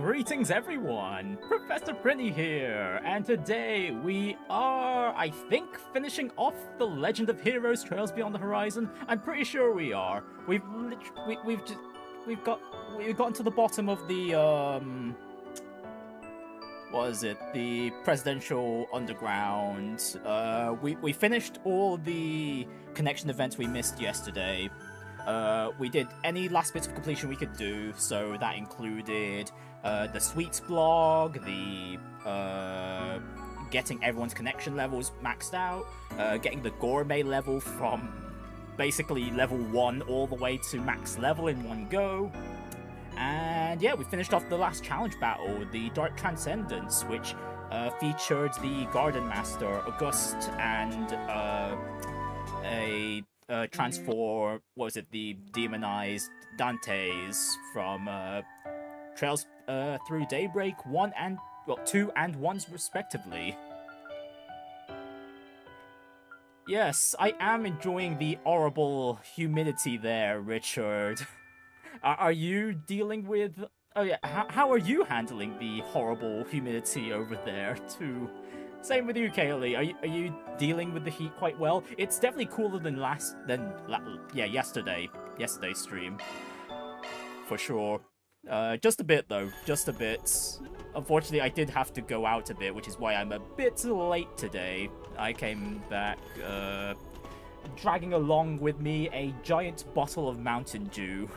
Greetings everyone! Professor Prinny here, and today we are, I think, finishing off the Legend of Heroes Trails Beyond the Horizon. I'm pretty sure we are. We've gotten to the bottom of the what is it? The Presidential Underground. We finished all the connection events we missed yesterday. We did any last bits of completion we could do, so that included the Sweets blog, the getting everyone's connection levels maxed out, getting the Gourmet level from basically level 1 all the way to max level in one go. And yeah, we finished off the last challenge battle, the Dark Transcendence, which featured the Garden Master, August, and transform, what was it, the demonized Dantes from Trails Through Daybreak 1 and, well, 2 and 1s respectively. Yes, I am enjoying the horrible humidity there, Richard. Are you dealing with... Oh yeah, how are you handling the horrible humidity over there, too? Same with you, Kaylee. Are you dealing with the heat quite well? It's definitely cooler than yesterday's stream, for sure. Just a bit though, just a bit. Unfortunately, I did have to go out a bit, which is why I'm a bit late today. I came back dragging along with me a giant bottle of Mountain Dew.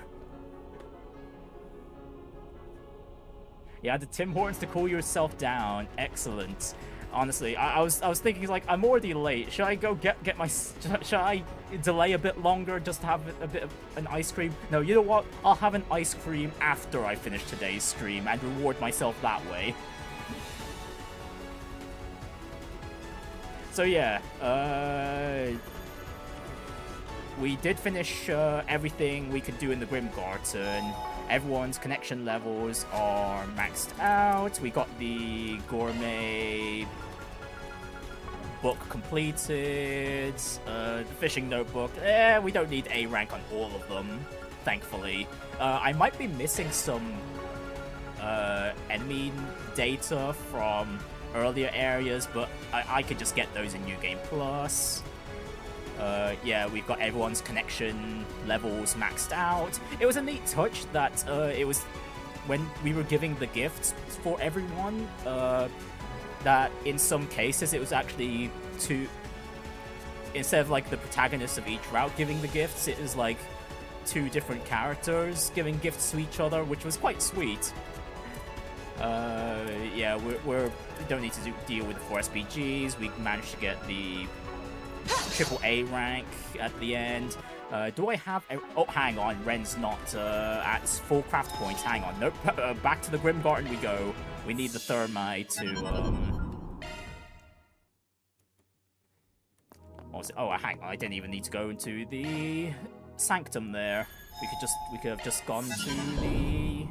You had the Tim Hortons to cool yourself down. Excellent. Honestly, I was thinking, like, I'm already late. Should I go get my... Should I delay a bit longer just to have a bit of an ice cream? No, you know what? I'll have an ice cream after I finish today's stream and reward myself that way. So yeah, we did finish everything we could do in the Grim Garten. Everyone's connection levels are maxed out. We got the Gourmet book completed. The fishing notebook. We don't need A rank on all of them, thankfully. I might be missing some enemy data from earlier areas, but I could just get those in New Game Plus. Yeah, we've got everyone's connection levels maxed out. It was a neat touch that it was when we were giving the gifts for everyone, that in some cases it was actually instead of like the protagonists of each route giving the gifts, it was like 2 different characters giving gifts to each other, which was quite sweet. Yeah, we don't need to deal with the 4 SPGs. We managed to get the AAA rank at the end. Do I have... Oh, hang on. Ren's not at full craft points. Hang on. Nope. Back to the Grim Garten we go. We need the Thermite to... Oh, hang on. I didn't even need to go into the Sanctum there. We could have just gone to the...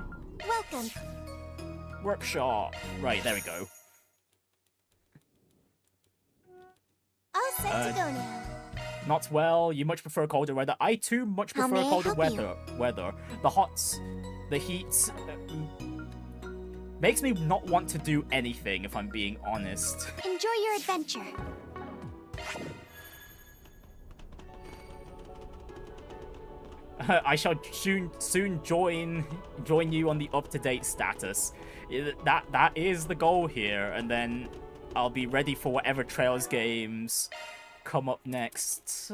Welcome. Workshop. Right, there we go. All set to go now. Not well. You much prefer colder weather. I too much prefer colder weather. The heat makes me not want to do anything, if I'm being honest. Enjoy your adventure. I shall soon join you on the up-to-date status. That is the goal here, and then I'll be ready for whatever Trails games come up next,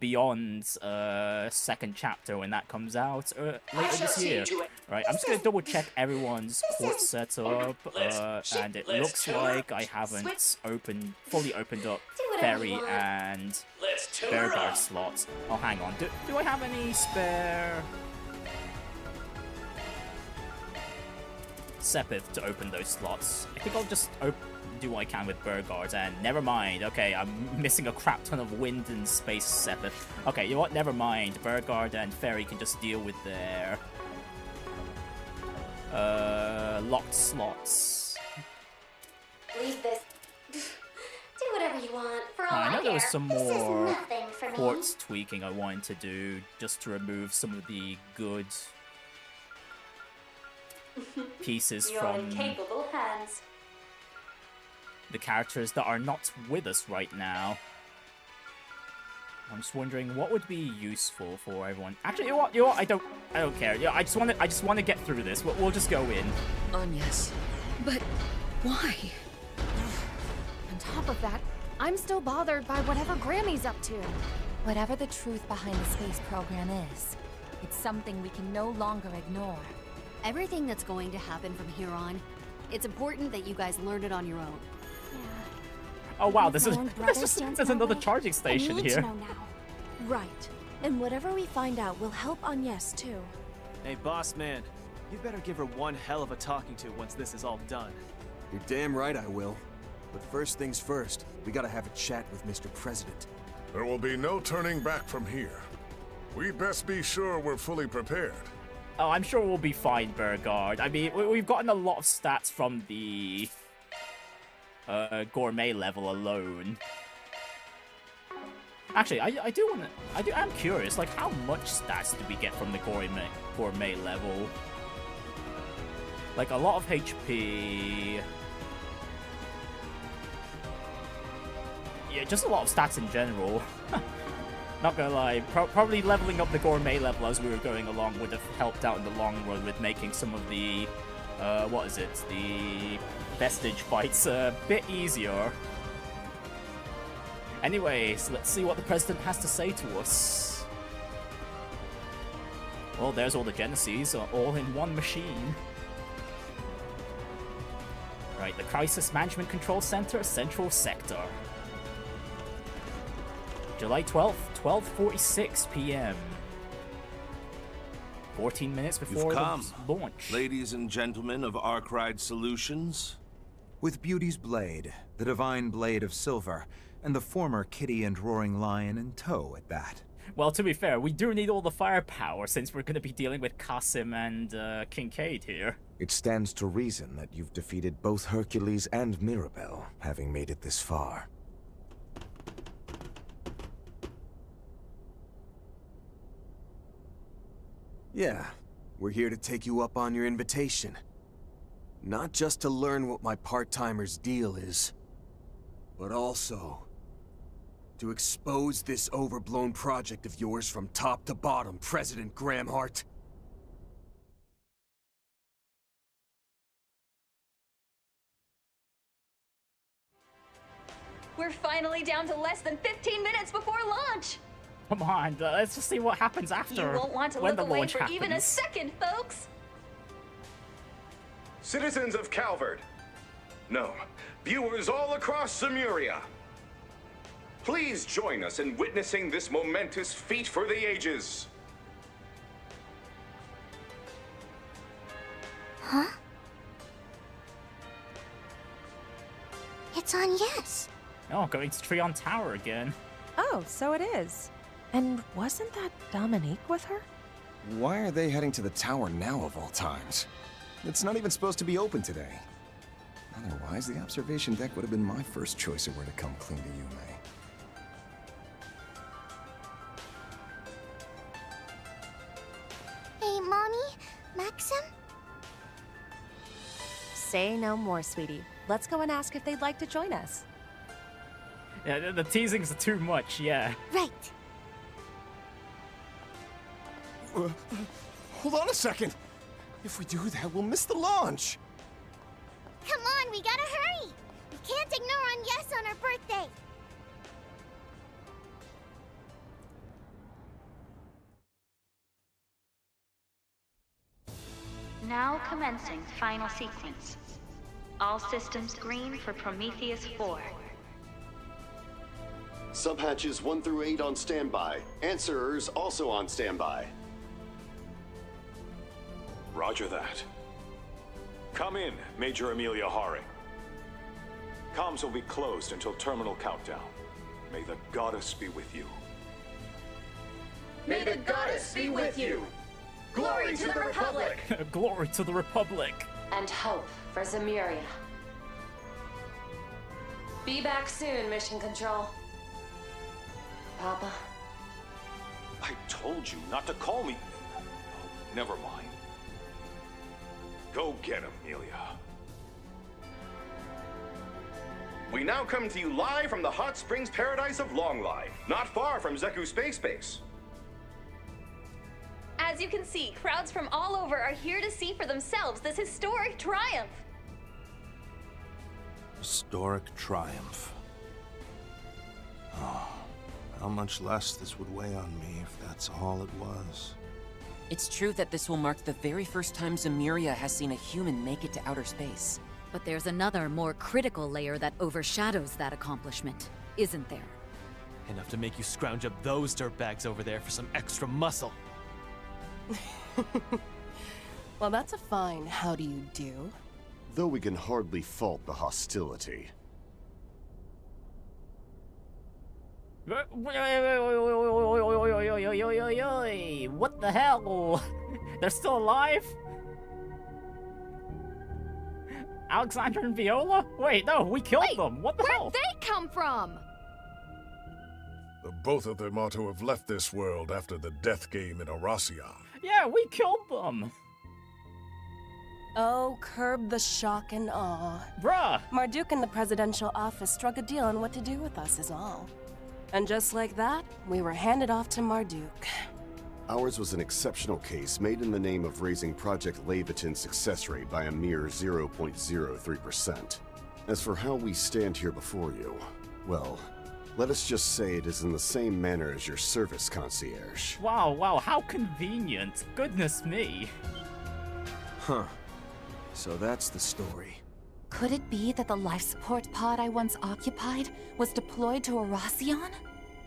beyond second chapter when that comes out later this year. Right, I'm just gonna double check everyone's port setup, and it looks like I haven't fully opened up Ferry and Bearguard slots. Oh, hang on, do I have any spare Sepith to open those slots? I think I'll just do what I can with Bearguard, and never mind. Okay, I'm missing a crap ton of wind and space Sepith. Okay, you know what? Never mind. Bearguard and Ferry can just deal with their locked slots. Leave this. Do whatever you want. For all I know there was care. some This is more nothing for me. ports tweaking I wanted to do just to remove some of the good pieces You're from in capable hands. the characters that are not with us right now. I'm just wondering what would be useful for everyone. Actually, you know what? I don't care. Yeah, I just want to get through this. We'll just go in. Angès. But why? On top of that, I'm still bothered by whatever Grammy's up to. Whatever the truth behind the space program is, it's something we can no longer ignore. Everything that's going to happen from here on, it's important that you guys learn it on your own. Oh wow, There's another charging station I need here. to know now. Right. And whatever we find out will help Angès too. Hey, boss man, you better give her one hell of a talking to once this is all done. You're damn right I will. But first things first, we gotta have a chat with Mr. President. There will be no turning back from here. We'd best be sure we're fully prepared. Oh, I'm sure we'll be fine, Burgard. I mean, we've gotten a lot of stats from the gourmet level alone. Actually, I'm curious, like, how much stats do we get from the gourmet level? Like, a lot of HP. Yeah, just a lot of stats in general. Not gonna lie, probably leveling up the gourmet level as we were going along would have helped out in the long run with making some of the, what is it, the vestige fights a bit easier. Anyways, let's see what the President has to say to us. Well, there's all the Genesis, all in one machine. Right, the Crisis Management Control Center, Central Sector. July 12th, 12:46 p.m. 14 minutes before the launch. Ladies and gentlemen of Arkride Solutions. With Beauty's blade, the divine blade of silver, and the former Kitty and Roaring Lion in tow at that. Well, to be fair, we do need all the firepower since we're going to be dealing with Qasim and Kincaid here. It stands to reason that you've defeated both Hercules and Mirabelle, having made it this far. Yeah, we're here to take you up on your invitation. Not just to learn what my part-timer's deal is, but also to expose this overblown project of yours from top to bottom, President Gramheart. We're finally down to less than 15 minutes before launch. Come on, let's just see what happens after. You won't want to when look the away launch for happens. even a second, folks. Citizens of Calvert. No, viewers all across Zemuria. Please join us in witnessing this momentous feat for the ages. Huh? It's Angès. Oh, going to Trion Tower again. Oh, so it is. And wasn't that Dominique with her? Why are they heading to the tower now of all times? It's not even supposed to be open today. Otherwise, the observation deck would have been my first choice of where to come clean to you, May. Hey, Mommy? Maxim? Say no more, sweetie. Let's go and ask if they'd like to join us. Yeah, the teasings are too much, yeah. Right. Hold on a second! If we do that, we'll miss the launch! Come on, we gotta hurry! We can't ignore Angès on her birthday! Now commencing final sequence. All systems green for Prometheus 4. Subhatches 1 through 8 on standby. Answerers also on standby. Roger that. Come in, Major Amelia Haring. Comms will be closed until terminal countdown. May the goddess be with you. May the goddess be with you! Glory to the Republic! Glory to the Republic! And hope for Zemuria. Be back soon, Mission Control. Papa? I told you not to call me. Oh, never mind. Go get him, Amelia. We now come to you live from the hot springs paradise of Longlai, not far from Zeku Space Base. As you can see, crowds from all over are here to see for themselves this historic triumph. Historic triumph. Oh, how much less this would weigh on me if that's all it was. It's true that this will mark the very first time Zemuria has seen a human make it to outer space. But there's another, more critical layer that overshadows that accomplishment, isn't there? Enough to make you scrounge up those dirtbags over there for some extra muscle. Well, that's a fine how do you do. Though we can hardly fault the hostility. What the hell? They're still alive? Alexandra and Viola? Wait, no, we killed them. What the hell? Where'd they come from? The both of them are to have left this world after the death game in Arasion. Yeah, we killed them. Oh, curb the shock and awe. Bruh! Marduk and the presidential office struck a deal on what to do with us is all. And just like that, we were handed off to Marduk. Ours was an exceptional case made in the name of raising Project Lævateinn's success rate by a mere 0.03%. As for how we stand here before you, well, let us just say it is in the same manner as your service concierge. Wow, how convenient. Goodness me. Huh. So that's the story. Could it be that the life support pod I once occupied was deployed to Arasion?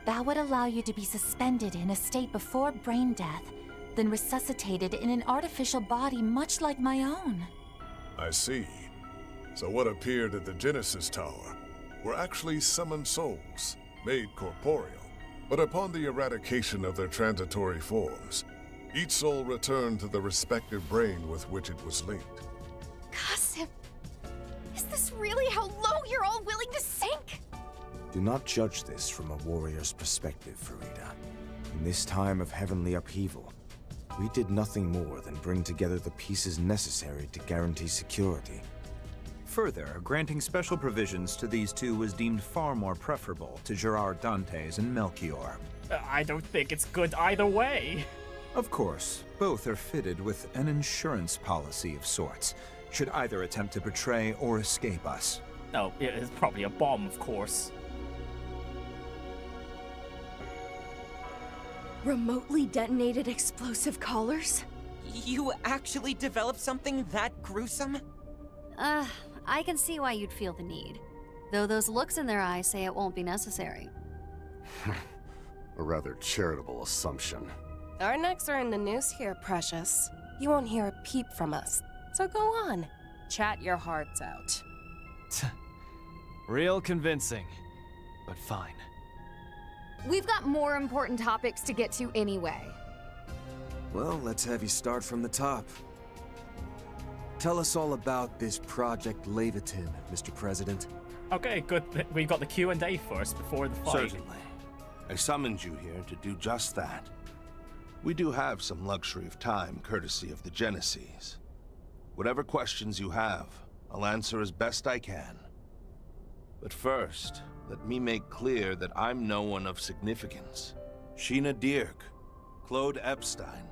That would allow you to be suspended in a state before brain death, then resuscitated in an artificial body much like my own. I see. So what appeared at the Genesis Tower were actually summoned souls, made corporeal. But upon the eradication of their transitory forms, each soul returned to the respective brain with which it was linked. Qasim, is this really how low you're all willing to sink? Do not judge this from a warrior's perspective, Farida. In this time of heavenly upheaval, we did nothing more than bring together the pieces necessary to guarantee security. Further, granting special provisions to these two was deemed far more preferable to Gerard Dantes and Melchior. I don't think it's good either way. Of course, both are fitted with an insurance policy of sorts, should either attempt to betray or escape us. No, it's probably a bomb, of course. Remotely detonated explosive collars? You actually developed something that gruesome? I can see why you'd feel the need. Though those looks in their eyes say it won't be necessary. A rather charitable assumption. Our necks are in the noose here, Precious. You won't hear a peep from us. So go on. Chat your hearts out. Real convincing, but fine. We've got more important topics to get to anyway. Well, let's have you start from the top. Tell us all about this Project Lævateinn, Mr. President. Okay, good. We've got the Q&A first before the fight. Certainly. I summoned you here to do just that. We do have some luxury of time, courtesy of the Genesis. Whatever questions you have, I'll answer as best I can. But first, let me make clear that I'm no one of significance. Sheena Dierk, Claude Epstein,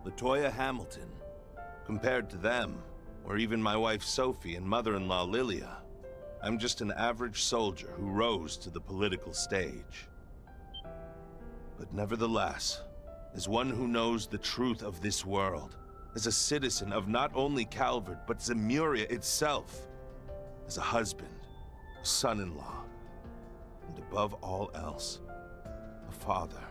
Latoya Hamilton. Compared to them, or even my wife Sophie and mother-in-law Lilia, I'm just an average soldier who rose to the political stage. But nevertheless, as one who knows the truth of this world, as a citizen of not only Calvert, but Zemuria itself, as a husband, a son-in-law, and above all else, a father,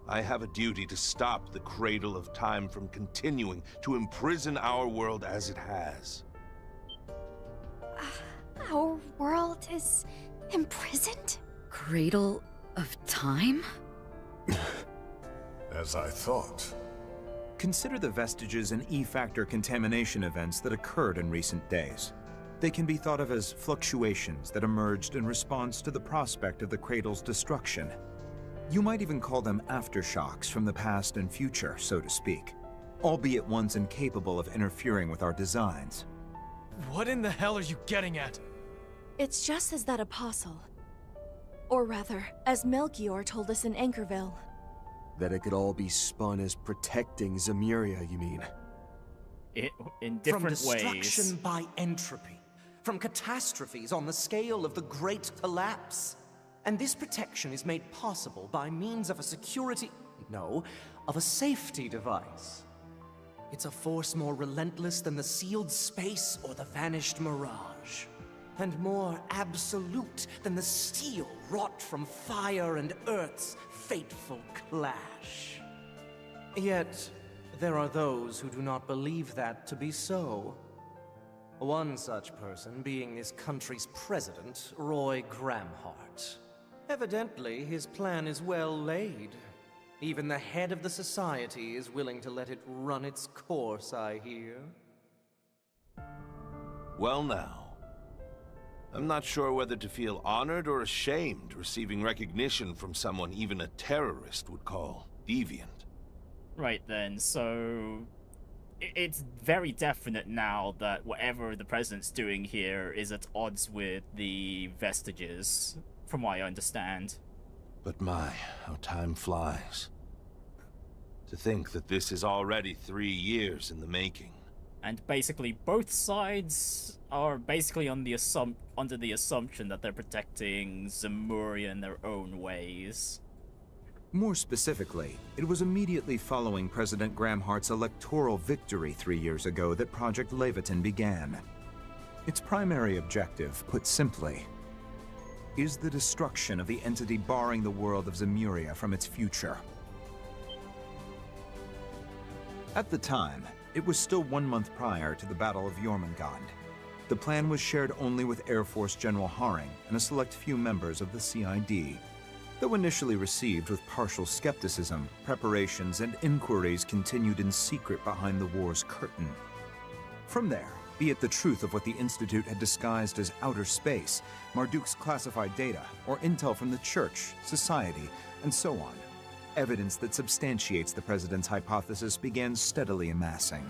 I have a duty to stop the cradle of time from continuing to imprison our world as it has. Our world is imprisoned? Cradle of time? As I thought. Consider the vestiges and E-factor contamination events that occurred in recent days. They can be thought of as fluctuations that emerged in response to the prospect of the cradle's destruction. You might even call them aftershocks from the past and future, so to speak. albeit ones incapable of interfering with our designs. What in the hell are you getting at? It's just as that apostle. Or rather, as Melchior told us in Anchorville. That it could all be spun as protecting Zemuria, you mean? In different From destruction ways. by entropy. From catastrophes on the scale of the Great Collapse. And this protection is made possible by means of a security... no, of a safety device. It's a force more relentless than the sealed space or the vanished mirage. And more absolute than the steel wrought from fire and Earth's fateful clash. Yet, there are those who do not believe that to be so. One such person being this country's president, Roy Gramheart. Evidently, his plan is well laid. Even the head of the society is willing to let it run its course, I hear. Well now, I'm not sure whether to feel honored or ashamed receiving recognition from someone even a terrorist would call deviant. Right then, so it's very definite now that whatever the president's doing here is at odds with the vestiges, from what I understand. But my, how time flies. To think that this is already 3 years in the making. And basically both sides are basically on the under the assumption that they're protecting Zemuria in their own ways. More specifically, it was immediately following President Gramhart's electoral victory 3 years ago that Project Lævateinn began. Its primary objective, put simply, is the destruction of the entity barring the world of Zemuria from its future. At the time, it was still 1 month prior to the Battle of Jormungand. The plan was shared only with Air Force General Haring and a select few members of the CID. Though initially received with partial skepticism, preparations and inquiries continued in secret behind the war's curtain. From there, be it the truth of what the Institute had disguised as outer space, Marduk's classified data, or intel from the Church, society, and so on, evidence that substantiates the President's hypothesis began steadily amassing.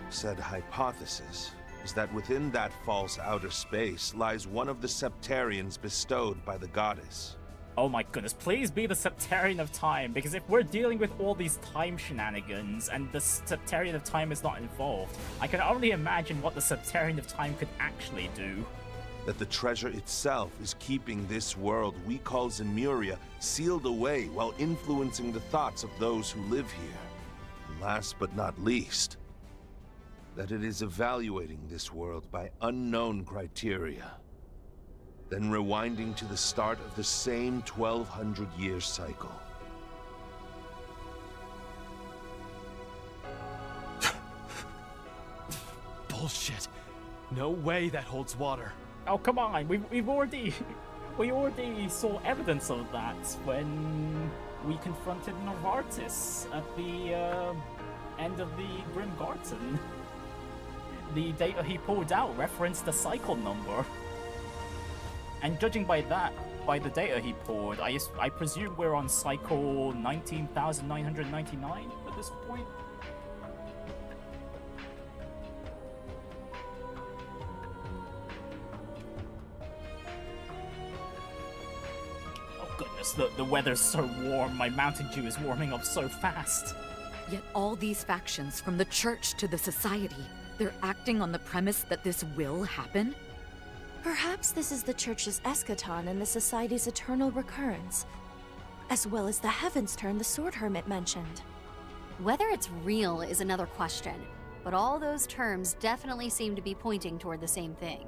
Said hypothesis is that within that false outer space lies one of the Septarians bestowed by the goddess. Oh my goodness, please be the Septarian of Time, because if we're dealing with all these time shenanigans and the Septarian of Time is not involved, I can only imagine what the Septarian of Time could actually do. That the treasure itself is keeping this world we call Zemuria sealed away while influencing the thoughts of those who live here. And last but not least, that it is evaluating this world by unknown criteria, then rewinding to the start of the same 1200-year cycle. Bullshit. No way that holds water. Oh, come on, we already saw evidence of that when we confronted Novartis at the end of the Grim Garten. The data he pulled out referenced the cycle number. And judging by that, by the data he pulled, I presume we're on cycle 19,999 at this point. Oh goodness, the weather's so warm, my Mountain Dew is warming up so fast. Yet all these factions, from the church to the society, they're acting on the premise that this will happen? Perhaps this is the Church's eschaton and the Society's eternal recurrence, as well as the Heaven's Turn the Sword Hermit mentioned. Whether it's real is another question, but all those terms definitely seem to be pointing toward the same thing.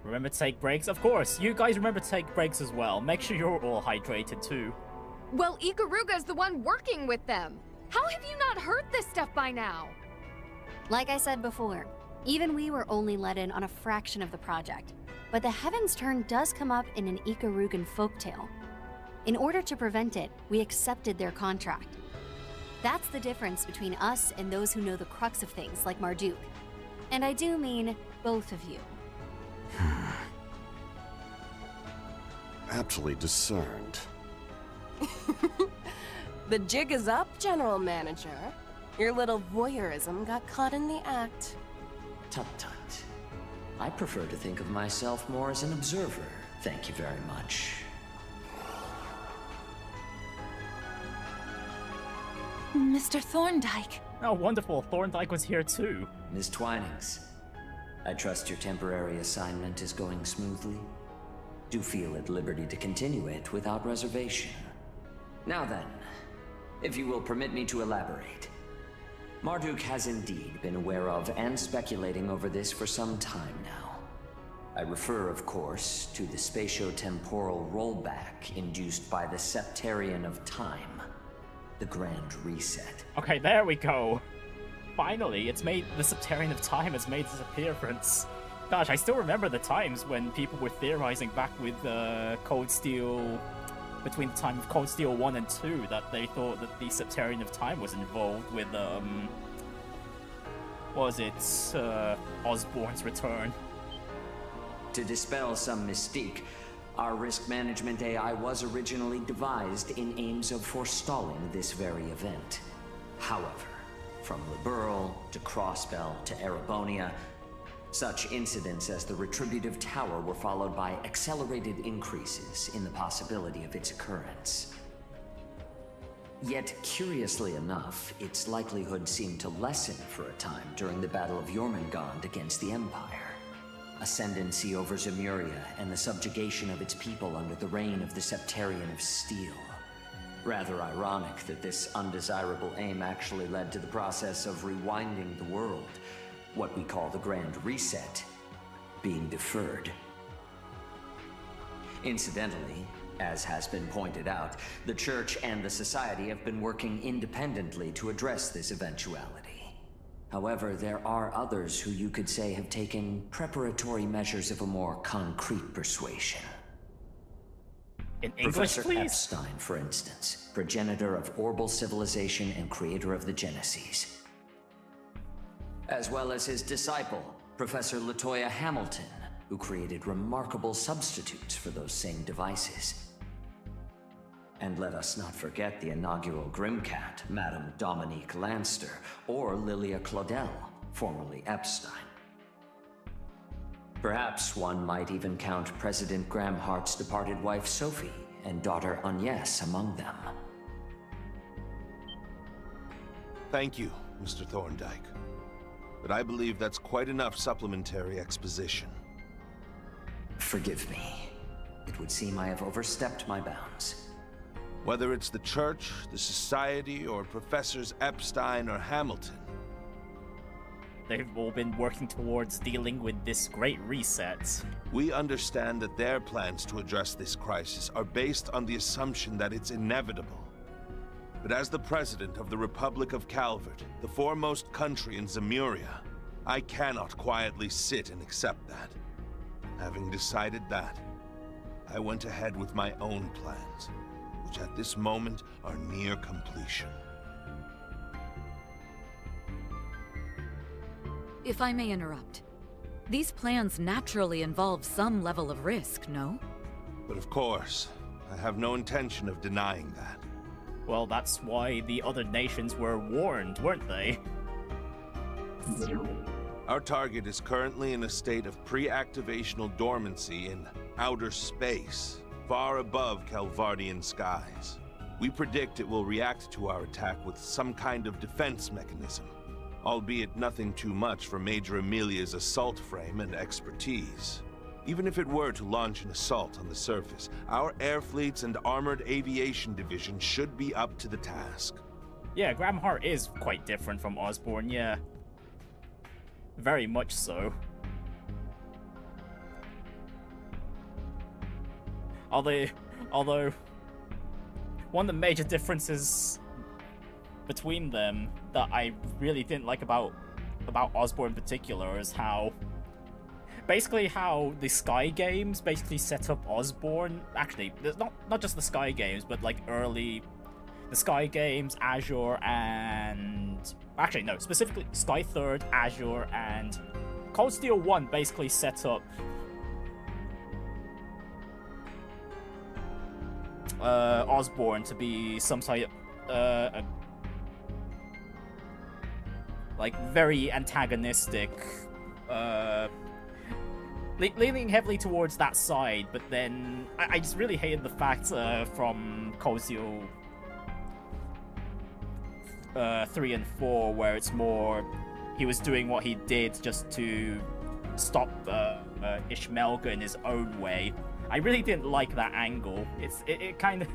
Remember to take breaks? Of course, you guys remember to take breaks as well. Make sure you're all hydrated too. Well, Ikaruga's the one working with them. How have you not heard this stuff by now? Like I said before, even we were only let in on a fraction of the project, but the Heaven's Turn does come up in an Ikarugan folktale. In order to prevent it, we accepted their contract. That's the difference between us and those who know the crux of things like Marduk. And I do mean both of you. Aptly discerned. The jig is up, General Manager. Your little voyeurism got caught in the act. Tut-tut. I prefer to think of myself more as an observer. Thank you very much. Mr. Thorndyke. Oh, wonderful. Thorndyke was here too. Ms. Twinings, I trust your temporary assignment is going smoothly. Do feel at liberty to continue it without reservation. Now then, if you will permit me to elaborate. Marduk has indeed been aware of and speculating over this for some time now. I refer, of course, to the spatio-temporal rollback induced by the Septarian of Time, the Grand Reset. Okay, there we go. Finally, the Septarian of Time has made its appearance. Gosh, I still remember the times when people were theorizing back with Cold Steel, between the time of Cold Steel 1 and 2, that they thought that the Septarian of Time was involved with, what was it, Osborn's return. To dispel some mystique, our risk management AI was originally devised in aims of forestalling this very event. However, from Liberl to Crossbell to Erebonia, such incidents as the Retributive Tower were followed by accelerated increases in the possibility of its occurrence. Yet, curiously enough, its likelihood seemed to lessen for a time during the Battle of Jormungand against the Empire. Ascendancy over Zemuria and the subjugation of its people under the reign of the Septarian of Steel. Rather ironic that this undesirable aim actually led to the process of rewinding the world, what we call the Grand Reset, being deferred. Incidentally, as has been pointed out, the Church and the Society have been working independently to address this eventuality. However, there are others who you could say have taken preparatory measures of a more concrete persuasion. In English, Professor please? Epstein, for instance, progenitor of Orbal civilization and creator of the Genesis. As well as his disciple, Professor Latoya Hamilton, who created remarkable substitutes for those same devices. And let us not forget the inaugural Grimcat, Madame Dominique Lanster, or Lilia Claudel, formerly Epstein. Perhaps one might even count President Gramheart's departed wife Sophie and daughter Agnes among them. Thank you, Mr. Thorndyke. But I believe that's quite enough supplementary exposition. Forgive me. It would seem I have overstepped my bounds. Whether it's the Church, the Society, or Professors Epstein or Hamilton, they've all been working towards dealing with this great reset. We understand that their plans to address this crisis are based on the assumption that it's inevitable. But as the President of the Republic of Calvert, the foremost country in Zemuria, I cannot quietly sit and accept that. Having decided that, I went ahead with my own plans, which at this moment are near completion. If I may interrupt, these plans naturally involve some level of risk, no? But of course, I have no intention of denying that. Well, that's why the other nations were warned, weren't they? Our target is currently in a state of pre-activational dormancy in outer space, far above Calvardian skies. We predict it will react to our attack with some kind of defense mechanism, albeit nothing too much for Major Amelia's assault frame and expertise. Even if it were to launch an assault on the surface, our air fleets and armored aviation division should be up to the task. Yeah, Gramheart is quite different from Osborn, yeah. Very much so. Although, one of the major differences between them that I really didn't like about Osborn in particular is how the Sky Games basically set up Osborn. Actually, not just the Sky Games, but like the Sky Games, Azure, and actually no, specifically Sky Third, Azure, and Cold Steel 1 basically set up Osborn to be some like very antagonistic, leaning heavily towards that side. But then I just really hated the fact from Kozio 3 and 4, where it's more he was doing what he did just to stop Ishmelga in his own way. I really didn't like that angle. It kind of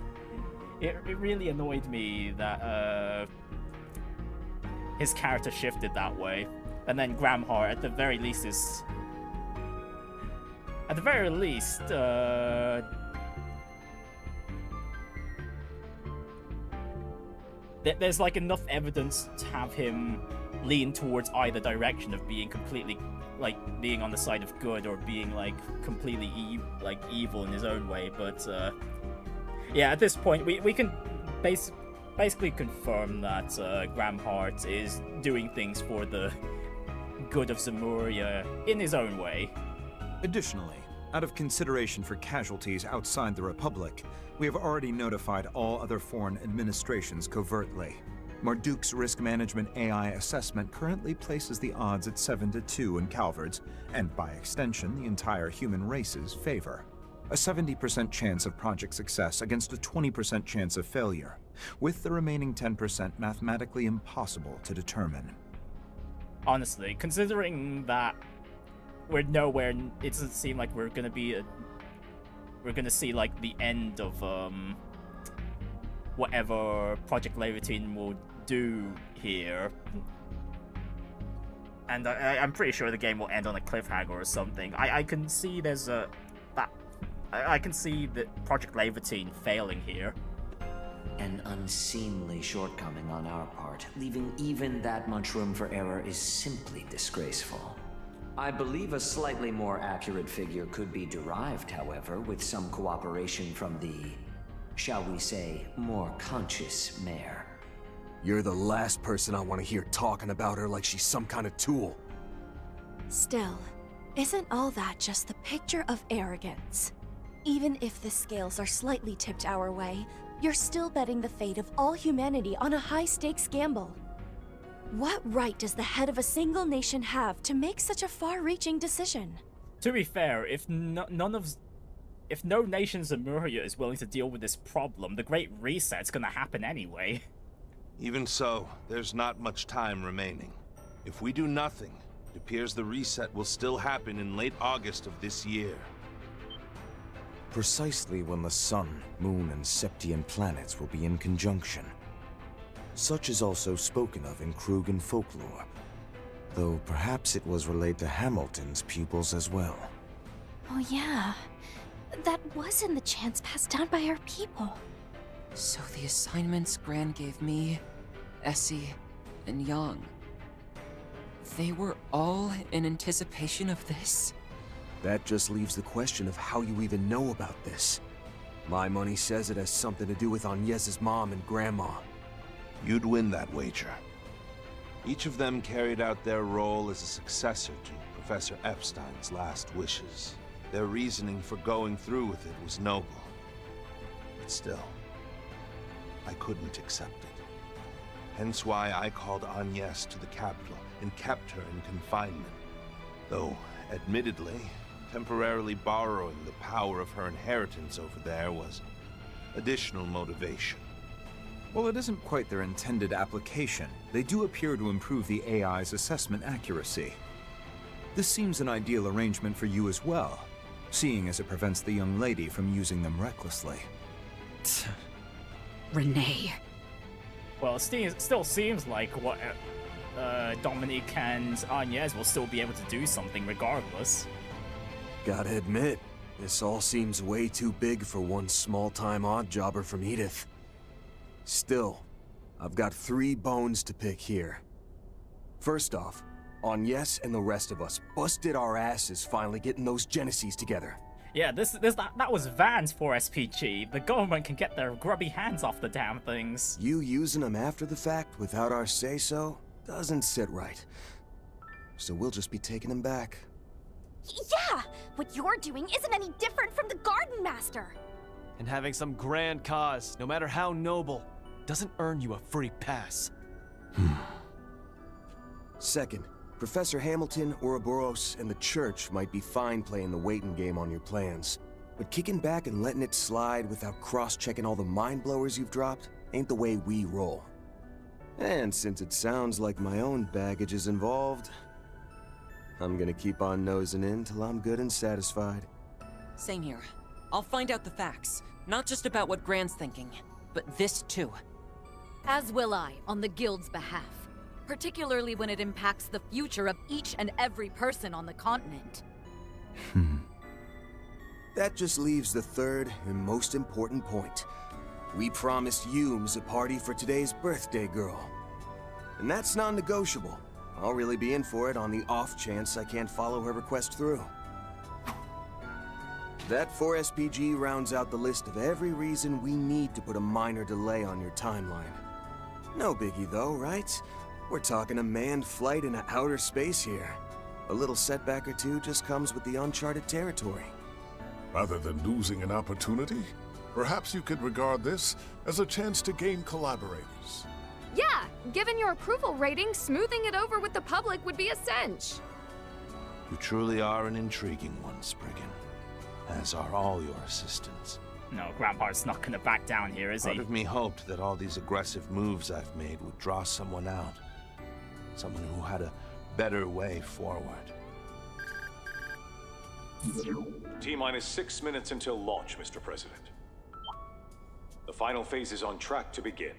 really annoyed me that his character shifted that way. And then Gramheart, at the very least, there's like enough evidence to have him lean towards either direction of being completely, like, being on the side of good or being like completely evil in his own way. But yeah, at this point we can basically confirm that Gramheart is doing things for the good of Zemuria in his own way. Additionally, out of consideration for casualties outside the Republic, we have already notified all other foreign administrations covertly. Marduk's risk management AI assessment currently places the odds at 7-2 in Calvard's, and by extension, the entire human race's favor. A 70% chance of project success against a 20% chance of failure, with the remaining 10% mathematically impossible to determine. Honestly, considering that we're nowhere, it doesn't seem like we're gonna see like the end of whatever Project Lævateinn will do here. And I'm pretty sure the game will end on a cliffhanger or something. I can see I can see that Project Lævateinn failing here. An unseemly shortcoming on our part, leaving even that much room for error is simply disgraceful. I believe a slightly more accurate figure could be derived, however, with some cooperation from the, shall we say, more conscious mayor. You're the last person I want to hear talking about her like she's some kind of tool. Still, isn't all that just the picture of arrogance? Even if the scales are slightly tipped our way, you're still betting the fate of all humanity on a high-stakes gamble. What right does the head of a single nation have to make such a far-reaching decision? To be fair, if no nation Zemuria is willing to deal with this problem, the Great Reset's gonna happen anyway. Even so, there's not much time remaining. If we do nothing, it appears the reset will still happen in late August of this year. Precisely when the sun, moon, and Septian planets will be in conjunction. Such is also spoken of in Krugan folklore, though perhaps it was relayed to Hamilton's pupils as well. Oh yeah, that was in the chants passed down by our people. So the assignments Gran gave me, Essie, and Yang, they were all in anticipation of this? That just leaves the question of how you even know about this. My money says it has something to do with Angès's mom and grandma. You'd win that wager. Each of them carried out their role as a successor to Professor Epstein's last wishes. Their reasoning for going through with it was noble. But still, I couldn't accept it. Hence why I called Angès to the capital and kept her in confinement. Though, admittedly, temporarily borrowing the power of her inheritance over there was additional motivation. While it isn't quite their intended application, they do appear to improve the AI's assessment accuracy. This seems an ideal arrangement for you as well, seeing as it prevents the young lady from using them recklessly. Renne. Well, it still seems like what Dominique and Angès will still be able to do something regardless. Gotta admit, this all seems way too big for one small-time odd-jobber from Edith. Still, I've got 3 bones to pick here. First off, Angès and the rest of us busted our asses finally getting those Genesis together. Yeah, that was Van's 4SPG. The government can get their grubby hands off the damn things. You using them after the fact without our say-so doesn't sit right. So we'll just be taking them back. Yeah! What you're doing isn't any different from the Garden Master! And having some grand cause, no matter how noble, doesn't earn you a free pass. Second, Professor Hamilton, Ouroboros, and the Church might be fine playing the waiting game on your plans. But kicking back and letting it slide without cross-checking all the mind-blowers you've dropped ain't the way we roll. And since it sounds like my own baggage is involved, I'm gonna keep on nosing in till I'm good and satisfied. Same here. I'll find out the facts. Not just about what Gran's thinking, but this too. As will I, on the Guild's behalf. Particularly when it impacts the future of each and every person on the continent. That just leaves the third and most important point. We promised Humes a party for today's birthday girl. And that's non-negotiable. I'll really be in for it on the off chance I can't follow her request through. That 4-SPG rounds out the list of every reason we need to put a minor delay on your timeline. No biggie though, right? We're talking a manned flight into outer space here. A little setback or two just comes with the uncharted territory. Rather than losing an opportunity, perhaps you could regard this as a chance to gain collaborators. Yeah, given your approval rating, smoothing it over with the public would be a cinch. You truly are an intriguing one, Spriggan. As are all your assistants. No, Gramheart's not gonna back down here, is he? Part of me hoped that all these aggressive moves I've made would draw someone out. Someone who had a better way forward. T-minus 6 minutes until launch, Mr. President. The final phase is on track to begin.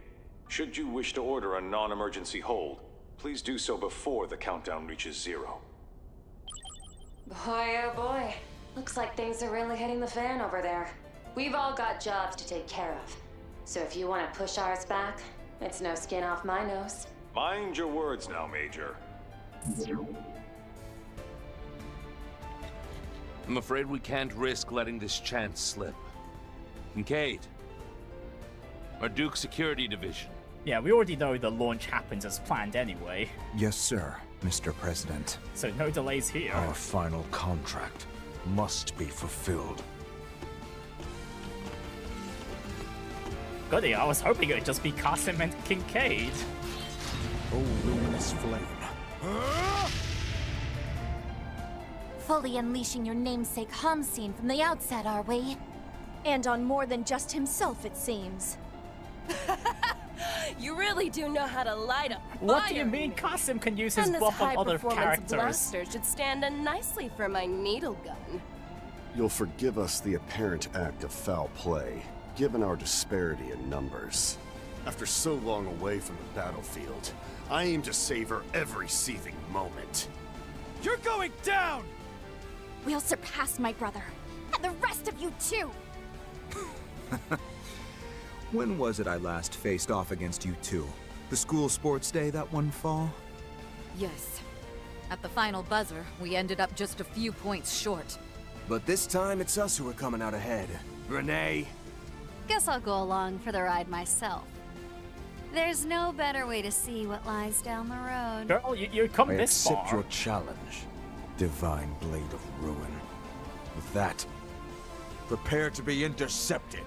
Should you wish to order a non-emergency hold, please do so before the countdown reaches 0. Boy, oh boy. Looks like things are really hitting the fan over there. We've all got jobs to take care of. So if you want to push ours back, it's no skin off my nose. Mind your words now, Major. I'm afraid we can't risk letting this chance slip. Kincaid. Our Duke Security Division. Yeah, we already know the launch happens as planned anyway. Yes, sir, Mr. President. So no delays here. Our final contract must be fulfilled. Goody, I was hoping it would just be Qasim and Kincaid. Oh, luminous flame. Fully unleashing your namesake Hamsin from the outset, are we? And on more than just himself, it seems. You really do know how to light up What fire. do you mean Qasim can use his And this buff on other high-performance characters? blaster should stand in nicely for my needle gun. You'll forgive us the apparent act of foul play, given our disparity in numbers. After so long away from the battlefield, I aim to savor every seething moment. You're going down! We'll surpass my brother. And the rest of you too! When was it I last faced off against you two? The school sports day that one fall? Yes. At the final buzzer, we ended up just a few points short. But this time, it's us who are coming out ahead. Renne. Guess I'll go along for the ride myself. There's no better way to see what lies down the road. Girl, you come I this far. accept your challenge, Divine Blade of Ruin. With that, prepare to be intercepted.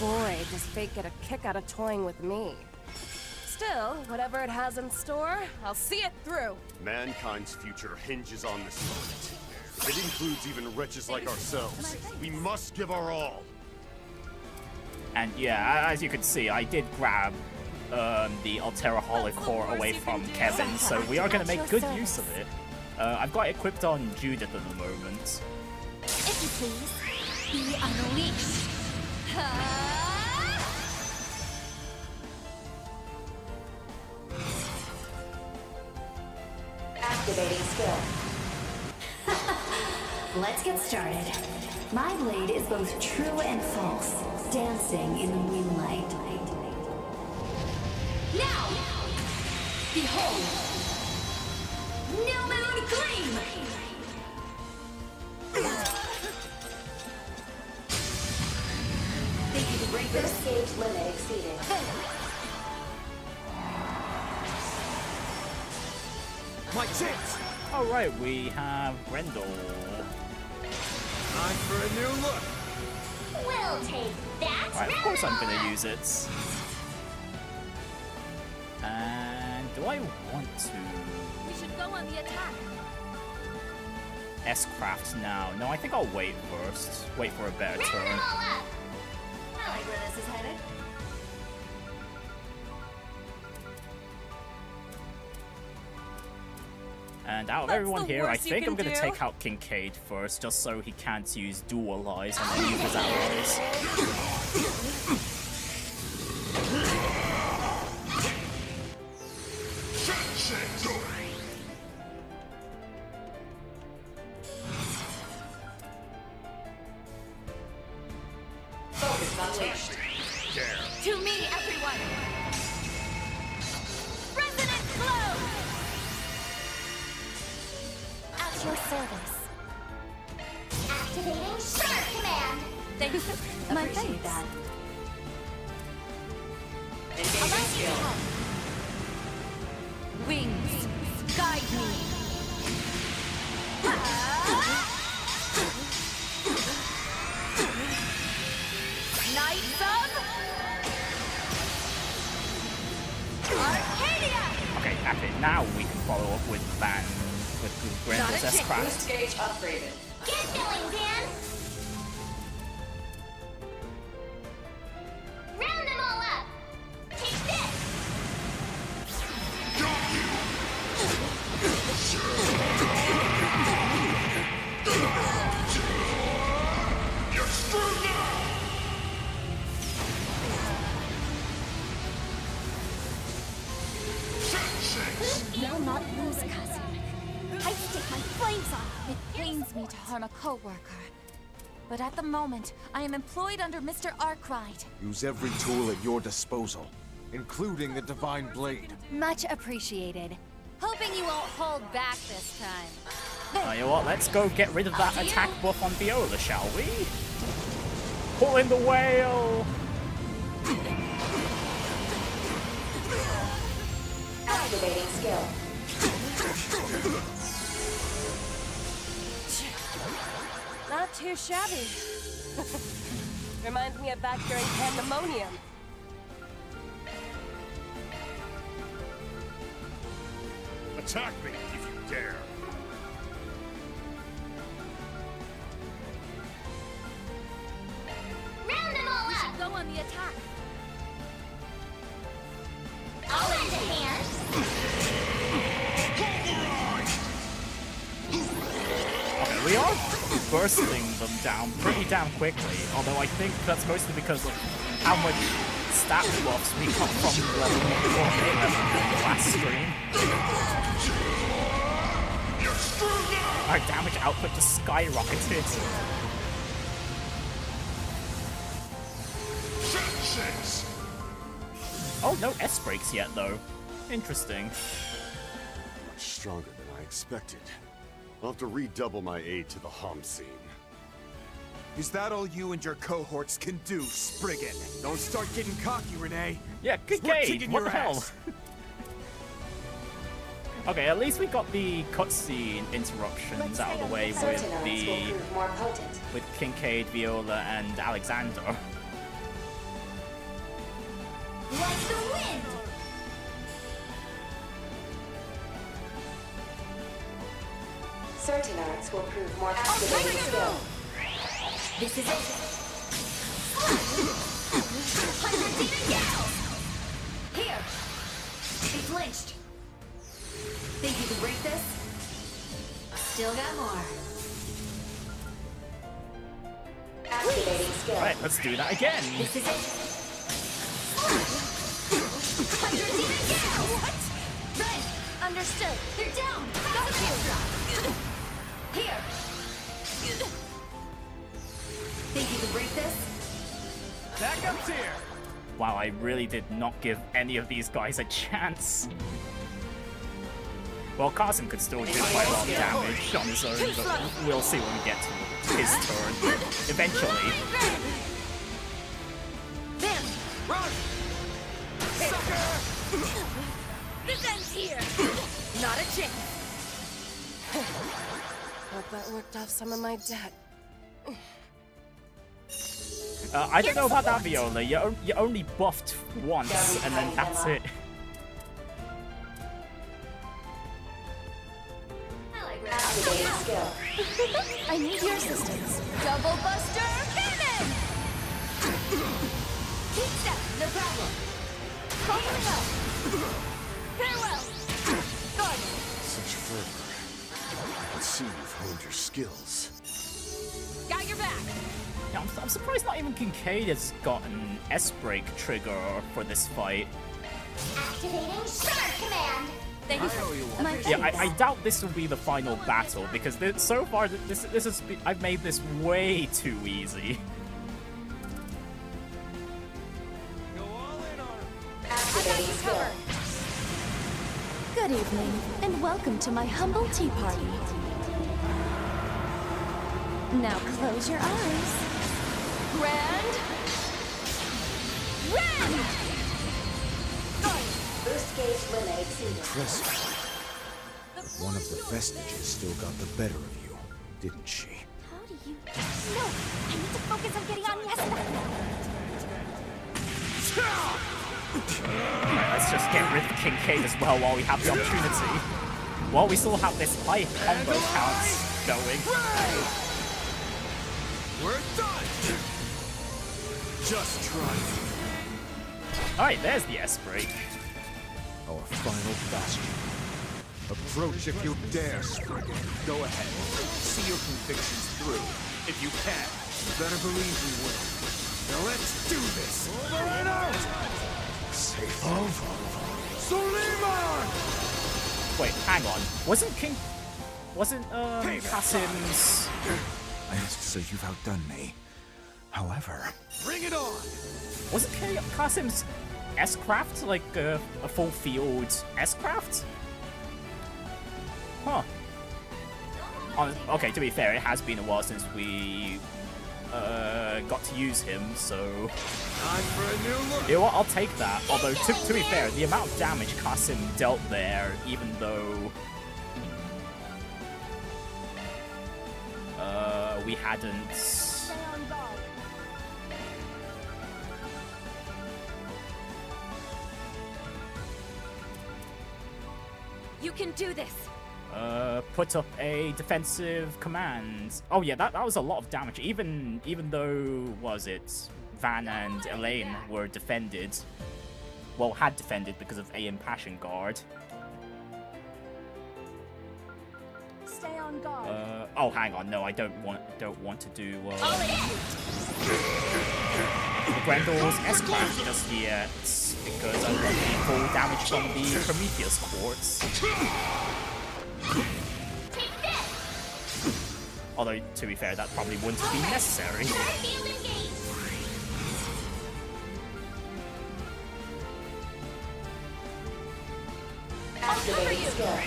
Boy, does fate get a kick out of toying with me. Still, whatever it has in store, I'll see it through. Mankind's future hinges on this moment. It includes even wretches like ourselves. We must give our all. And yeah, as you can see, I did grab the Altera Holocore away from Kevin, so we are going to make good use of it. I've got it equipped on Judith at the moment. If you please, be unleashed. Activating skill. Let's get started. My blade is both true and false, dancing in the moonlight. Now! Behold! New Moon Gleam! First gauge limit exceeded. My chance! Alright, we have Grendel. Time for a new look. We'll take that. Right, of course I'm gonna use it. And do I want to We should go on the attack. S-craft now? No, I think I'll wait first. Wait for a better Round turn. them all up. I like where this is headed. And out of That's everyone the here, I worst you think I'm can gonna do. take out Kincaid first, just so he can't use dual eyes on any of his allies. Focus unleashed. To me, everyone. Resonant glow. At your service. Activating sharp command. Thank you. My Appreciate thanks. that. Engaging skill. Wings, guide me. Knights of Arcadia. Okay, happy. Now we can follow up with Van, with Granville's S-craft. Boost gauge upgraded. Get going, Dan. Round them all up. Take this. You'll not lose, cousin. I stick my flames on. It pains me to harm a co-worker. But at the moment, I am employed under Mr. Arkwright. Use every tool at your disposal, including the Divine Blade. Much appreciated. Hoping you won't hold back this time. You know what? Let's go get rid of that attack buff on Viola, shall we? Pull in the whale! Activating skill. Not too shabby. Reminds me of back during Pandemonium. Attack me if you dare. Round them all We up. should go on the attack. I'll lend a hand. Okay, we are bursting them down pretty damn quickly, although I think that's mostly because of how much stat buffs we got from level 4 last stream. Our damage output just skyrocketed. Oh, no S-breaks yet, though. Interesting. Much stronger than I expected. I'll have to redouble my aid to the hum scene. Is that all you and your cohorts can do, Spriggan? Don't start getting cocky, Renne. Yeah, good We're game. kicking What your the hell? ass. Okay, at least we got the cutscene interruptions out of the way with Kincaid, Viola, and Alexander. Like the wind. Certain arts will prove more activating skill. This is it. 100 demon gals! Here! He flinched. Think you can break this? Still got more. Activating skill. Right, let's do that again. This is it. 100 demon gals! What? Red! Understood. They're down! Got you! Here! Think you can break this? Backup's here! Wow, I really did not give any of these guys a chance. Well, Carson could still do quite a lot of damage on his own, but we'll see when we get to his turn. Eventually. Bam! Run! Sucker! This ends here! Not a chance! Hope that worked off some of my debt. I don't know about that, Viola. You only buffed once, and then that's it. Activating skill. I need your assistance. Double Buster Cannon! Keep step, no problem. Following up. Farewell! Garden. Such fervor. I can see you've honed your skills. Got your back. Yeah, I'm surprised not even Kincaid has got an S-break trigger for this fight. Activating Shark Command. Thank you. Yeah, I doubt this will be the final battle because so far this has been, I've made this way too easy. Activating skill. Good evening, and welcome to my humble tea party. Now close your eyes. Grand. Ren! Boost gauge limit exceeded. Impressive. One of the vestiges still got the better of you, didn't she? How do you... No! I need to focus on getting on Let's just get rid of Kincaid as well while we have the opportunity. While we still have this high combo count going. We're done! Just try. Alright, there's the S-break. Our final bastion. Approach if you dare, Spriggan. Go ahead. See your convictions through. If you can. Better believe we will. Now let's do this. Over and out! Safe of Suleiman! Wait, hang on. Wasn't Qasim's... I must say you've outdone me. However... Bring it on! Wasn't Qasim's S-craft like a full field S-craft? Huh. Okay, to be fair, it has been a while since we got to use him, so... Time for a new look! You know what, I'll take that. Although, to be fair, the amount of damage Qasim dealt there, even though... we hadn't... You can do this! Put up a defensive command. Oh yeah, that was a lot of damage. Even though, was it, Van and Elaine were defended. Well, had defended because of A.M. Passion Guard. Stay on guard. Oh, hang on. No, I don't want to do Grendel's S-Craft just yet because I'm getting full damage from the Prometheus Quartz. Although, to be fair, that probably wouldn't be necessary. Activating skill.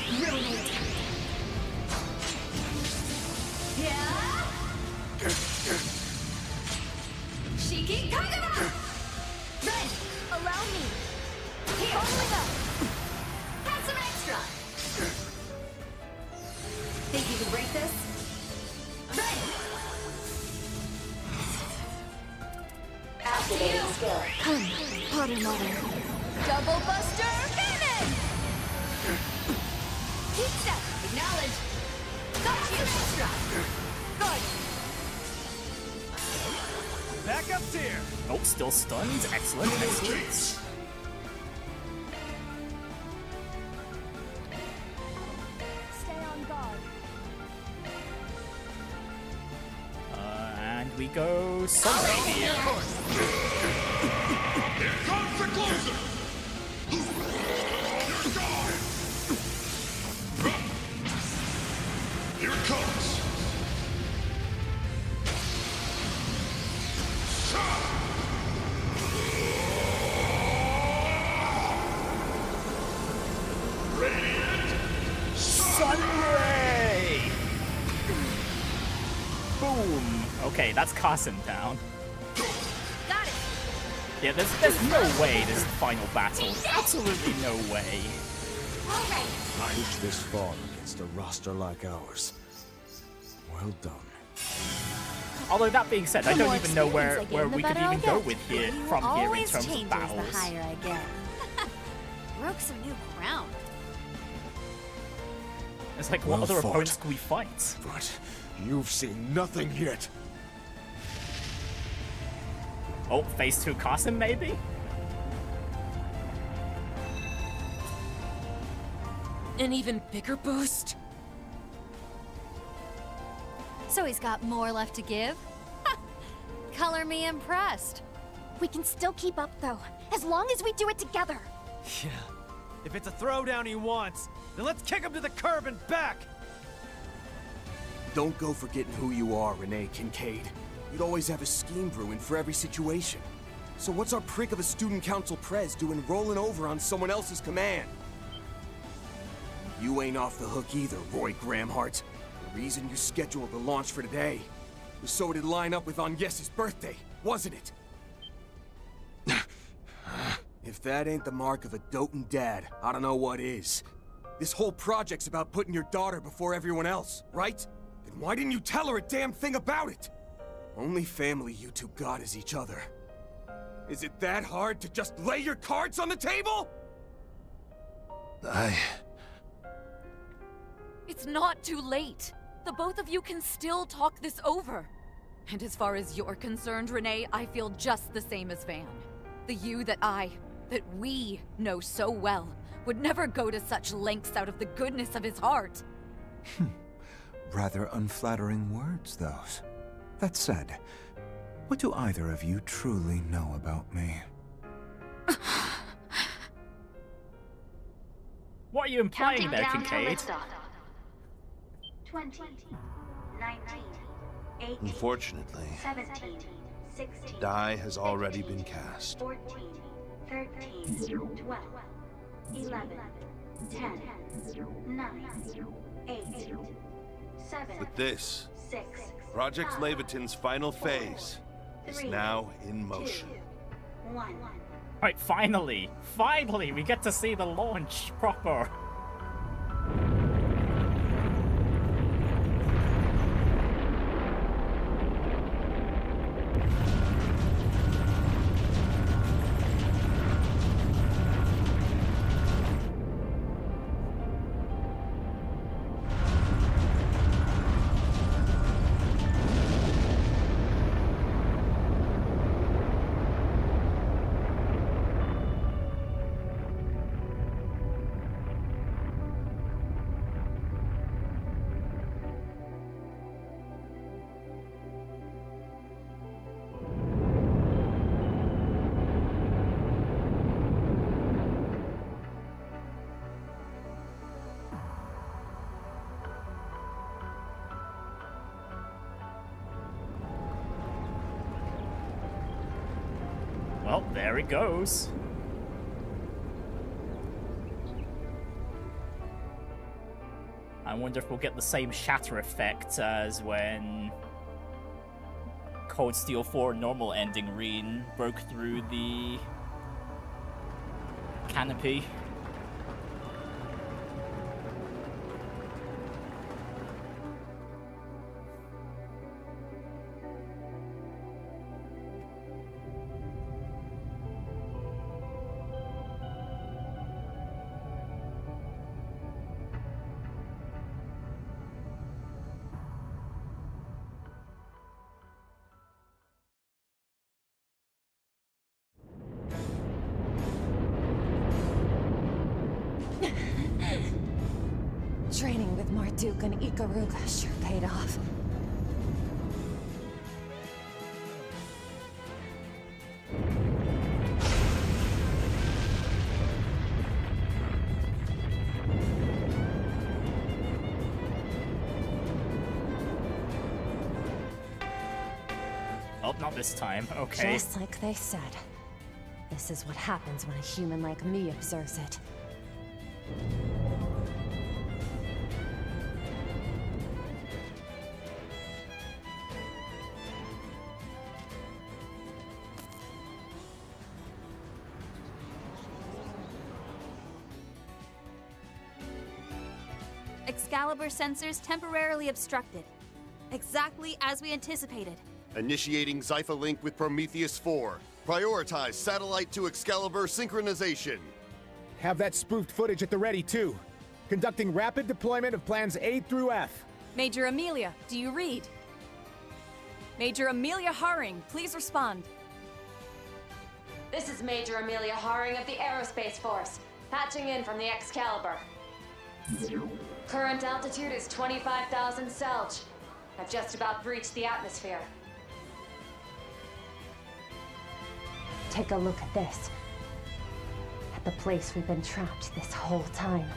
Yeah. Shiki Kagura. Ren, allow me. Here. Following up. Have some extra. Think you can break this? Ren. Activating skill. Come, Potter Mother. Double Buster Cannon. Keep step. Acknowledge. Got you extra. Good. Back up there. Oh, still stunned. Excellent, excellent. Stay on guard. And we go Sunray here. Here comes the closer. Here it comes. Sunray! Boom. Okay, that's Qasim down. Got it. Yeah, there's no way this is the final battle. Absolutely no way. All right. Push this far against a roster like ours. Well done. Although that being said, I The don't more even know where experience I gain, the we could better even I'll go get. with here You from here in always terms changes of battles. the higher I get. Broke some new ground. It's like, Well what other fought. opponents can we fight? But you've seen nothing yet. Oh, phase 2 Carson, maybe? An even bigger boost? So he's got more left to give? Color me impressed. We can still keep up, though, as long as we do it together. Yeah. If it's a throwdown he wants, then let's kick him to the curb and back! Don't go forgetting who you are, Renne Kincaid. You'd always have a scheme brewing for every situation. So what's our prick of a student council prez doing rolling over on someone else's command? You ain't off the hook either, Roy Gramheart. The reason you scheduled the launch for today was so it'd line up with Angès' birthday, wasn't it? If that ain't the mark of a doting dad, I don't know what is. This whole project's about putting your daughter before everyone else, right? Then why didn't you tell her a damn thing about it? Only family you two got is each other. Is it that hard to just lay your cards on the table? It's not too late. The both of you can still talk this over. And as far as you're concerned, Renne, I feel just the same as Van. The you that we know so well would never go to such lengths out of the goodness of his heart. Rather unflattering words, those. That said, what do either of you truly know about me? What are you implying there, Kincaid? 20, 19, 18, Unfortunately, 17, 16, die has already been cast. 14, 13, 12, 11, 10, 9, 8, 7, With this, 6, Project Lævateinn's final phase is now in motion. 1. Alright, finally! Finally! We get to see the launch proper! Well, there it goes. I wonder if we'll get the same shatter effect as when Cold Steel 4 normal ending Reen broke through the canopy. Training with Marduk and Ikaruga sure paid off. Oh, not this time. Okay. Just like they said. This is what happens when a human like me observes it. Excalibur sensors temporarily obstructed. Exactly as we anticipated. Initiating Zypha link with Prometheus 4. Prioritize satellite to Excalibur synchronization. Have that spoofed footage at the ready, too. Conducting rapid deployment of plans A through F. Major Amelia, do you read? Major Amelia Haring, please respond. This is Major Amelia Haring of the Aerospace Force, patching in from the Excalibur. Current altitude is 25,000 Selge. I've just about breached the atmosphere. Take a look at this. At the place we've been trapped this whole time.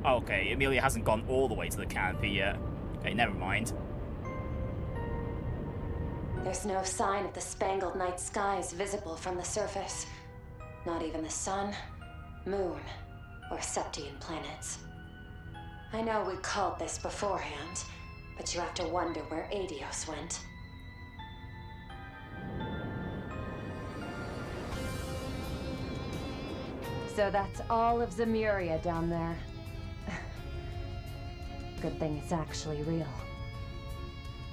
Okay, Amelia hasn't gone all the way to the canopy yet. Okay, never mind. There's no sign of the spangled night skies visible from the surface. Not even the sun, moon, or Septian planets. I know we called this beforehand, but you have to wonder where Adios went. So that's all of Zemuria down there. Good thing it's actually real.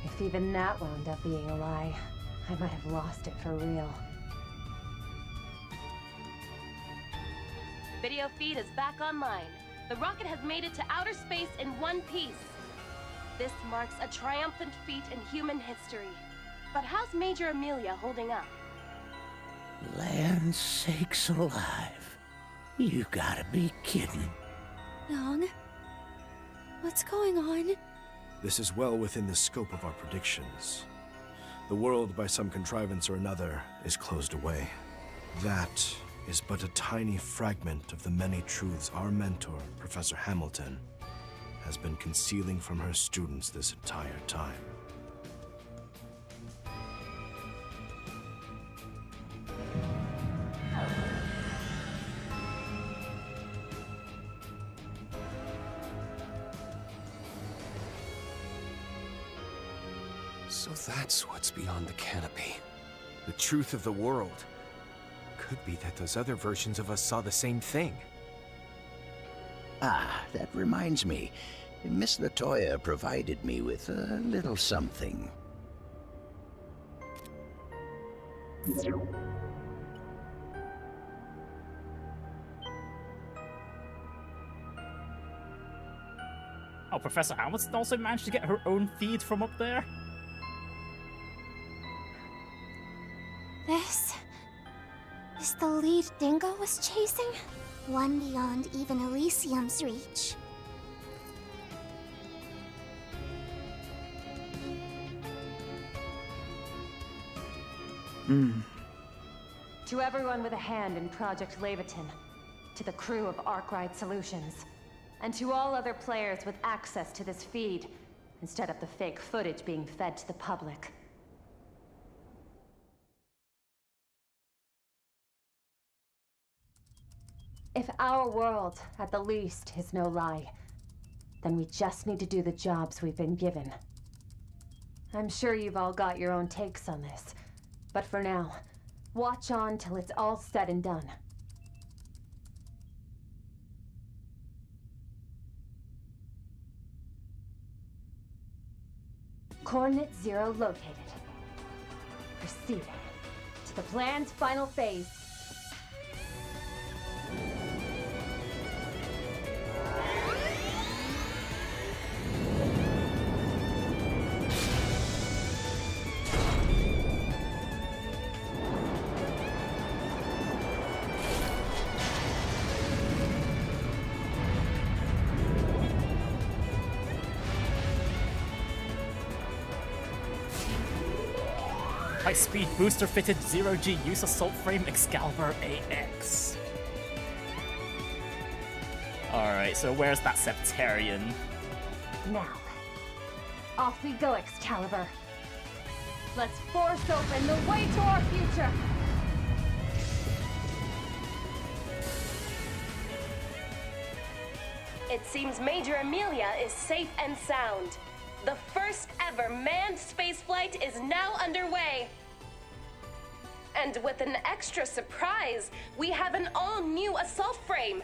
If even that wound up being a lie, I might have lost it for real. Video feed is back online. The rocket has made it to outer space in one piece. This marks a triumphant feat in human history. But how's Major Amelia holding up? Land sakes alive. You gotta be kidding. Young? What's going on? This is well within the scope of our predictions. The world, by some contrivance or another, is closed away. That is but a tiny fragment of the many truths our mentor, Professor Hamilton, has been concealing from her students this entire time. So that's what's beyond the canopy. The truth of the world. Could be that those other versions of us saw the same thing. Ah, that reminds me. Miss Latoya provided me with a little something. Oh, Professor Hamilton also managed to get her own feed from up there? This is the lead Dingo was chasing? One beyond even Elysium's reach. To everyone with a hand in Project Lævateinn, to the crew of Arkwright Solutions, and to all other players with access to this feed, instead of the fake footage being fed to the public. If our world, at the least, is no lie, then we just need to do the jobs we've been given. I'm sure you've all got your own takes on this, but for now, watch on till it's all said and done. Coordinate 0 located. Proceeding to the plan's final phase. High-speed booster-fitted 0G use assault frame Excalibur AX. Alright, so where's that Septarian? Now, off we go, Excalibur. Let's force open the way to our future. It seems Major Amelia is safe and sound. The first ever manned spaceflight is now underway. And with an extra surprise, we have an all-new assault frame.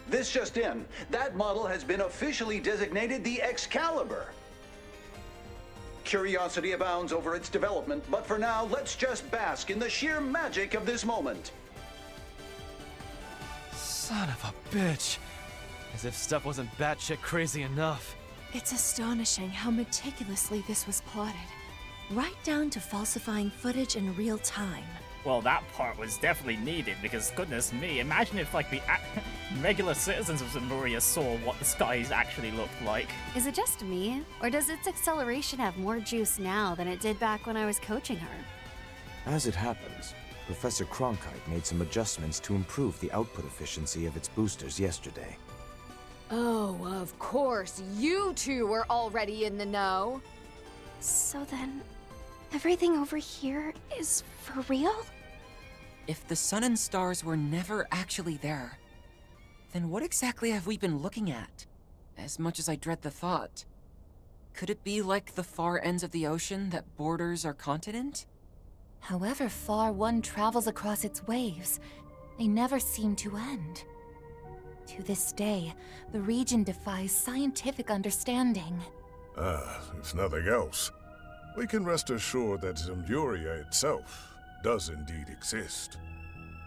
This just in, that model has been officially designated the Excalibur. Curiosity abounds over its development, but for now, let's just bask in the sheer magic of this moment. Son of a bitch. As if stuff wasn't batshit crazy enough. It's astonishing how meticulously this was plotted. Right down to falsifying footage in real time. Well, that part was definitely needed, because goodness me, imagine if, like, the regular citizens of Zemuria saw what the skies actually looked like. Is it just me, or does its acceleration have more juice now than it did back when I was coaching her? As it happens, Professor Cronkite made some adjustments to improve the output efficiency of its boosters yesterday. Oh, of course, you two were already in the know. So then, everything over here is for real? If the sun and stars were never actually there, then what exactly have we been looking at? As much as I dread the thought. Could it be like the far ends of the ocean that borders our continent? However far one travels across its waves, they never seem to end. To this day, the region defies scientific understanding. If nothing else, we can rest assured that Zemuria itself does indeed exist.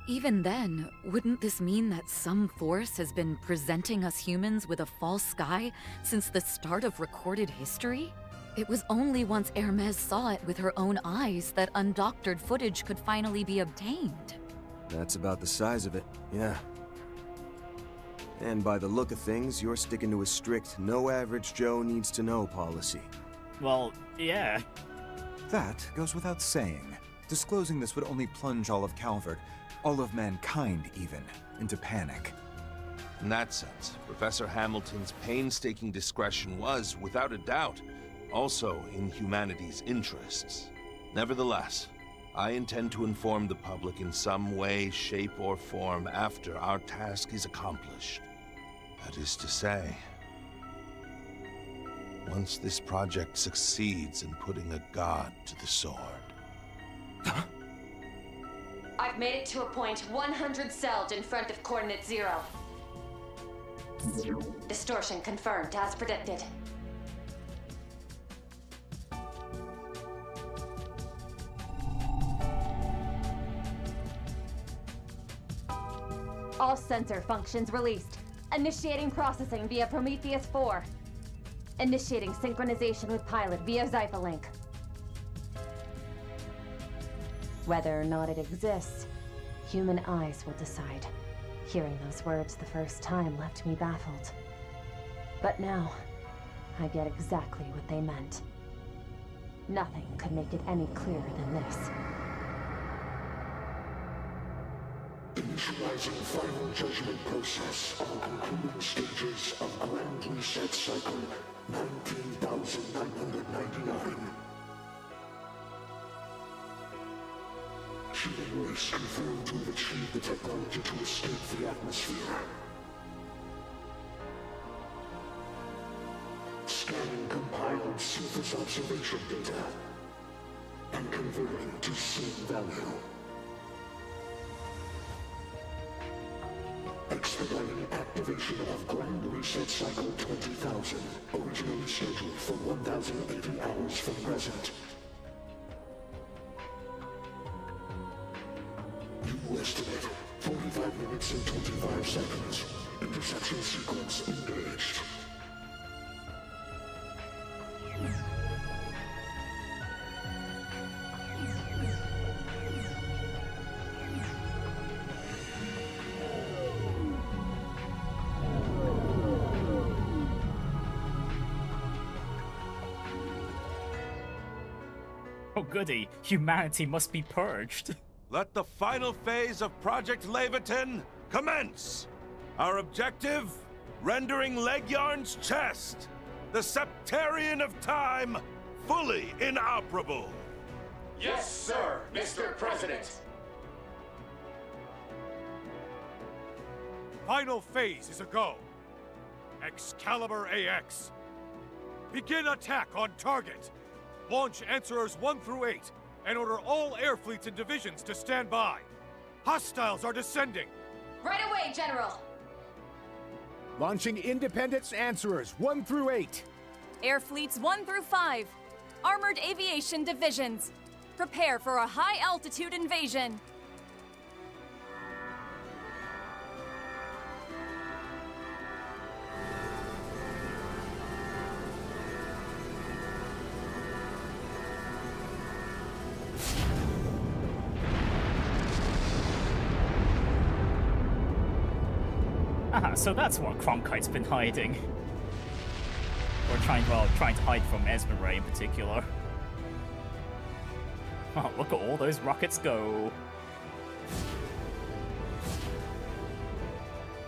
Even then, wouldn't this mean that some force has been presenting us humans with a false sky since the start of recorded history? It was only once Hermes saw it with her own eyes that undoctored footage could finally be obtained. That's about the size of it, yeah. And by the look of things, you're sticking to a strict no average Joe needs to know policy. Well, yeah. That goes without saying. Disclosing this would only plunge all of Calvert, all of mankind even, into panic. In that sense, Professor Hamilton's painstaking discretion was, without a doubt, also in humanity's interests. Nevertheless, I intend to inform the public in some way, shape, or form after our task is accomplished. That is to say, once this project succeeds in putting a god to the sword. I've made it to a point 100 celled in front of coordinate 0. Distortion confirmed as predicted. All sensor functions released. Initiating processing via Prometheus 4. Initiating synchronization with pilot via Zyphalink. Whether or not it exists, human eyes will decide. Hearing those words the first time left me baffled. But now, I get exactly what they meant. Nothing could make it any clearer than this. Initializing final judgment process on concluding stages of Grand Reset Cycle 19,999. Human race confirmed to have achieved the technology to escape the atmosphere. Scanning compiled surface observation data and converting to scene value. Expediting activation of Grand Reset Cycle 20,000, originally scheduled for 1,080 hours from present. New estimate, 45 minutes and 25 seconds. Interception sequence engaged. Oh goody, humanity must be purged. Let the final phase of Project Lævateinn commence! Our objective? Rendering Legyarn's chest, the Septarian of Time, fully inoperable! Yes, sir, Mr. President! Final phase is a go. Excalibur AX. Begin attack on target. Launch Answerers 1 through 8, and order all air fleets and divisions to stand by. Hostiles are descending. Right away, General! Launching Independence Answerers 1 through 8. Air Fleets 1 through 5. Armored Aviation Divisions. Prepare for a high-altitude invasion. Ah, so that's what Cronkite's been hiding. Or trying to hide from Esmeralda in particular. Oh, look at all those rockets go.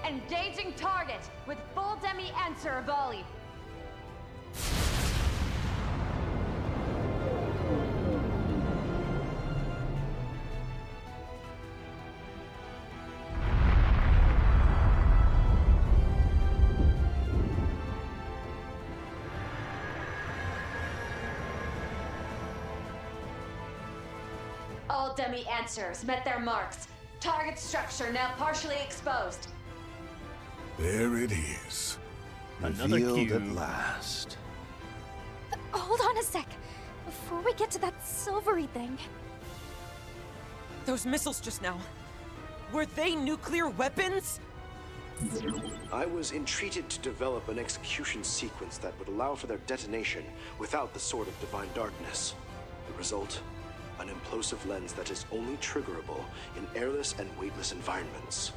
Engaging target with full demi-answer volley. All demi-answers met their marks. Target structure now partially exposed. There it is. Another Revealed cube. at last. Hold on a sec. Before we get to that silvery thing. Those missiles just now. Were they nuclear weapons? I was entreated to develop an execution sequence that would allow for their detonation without the Sword of Divine Darkness. The result? An implosive lens that is only triggerable in airless and weightless environments.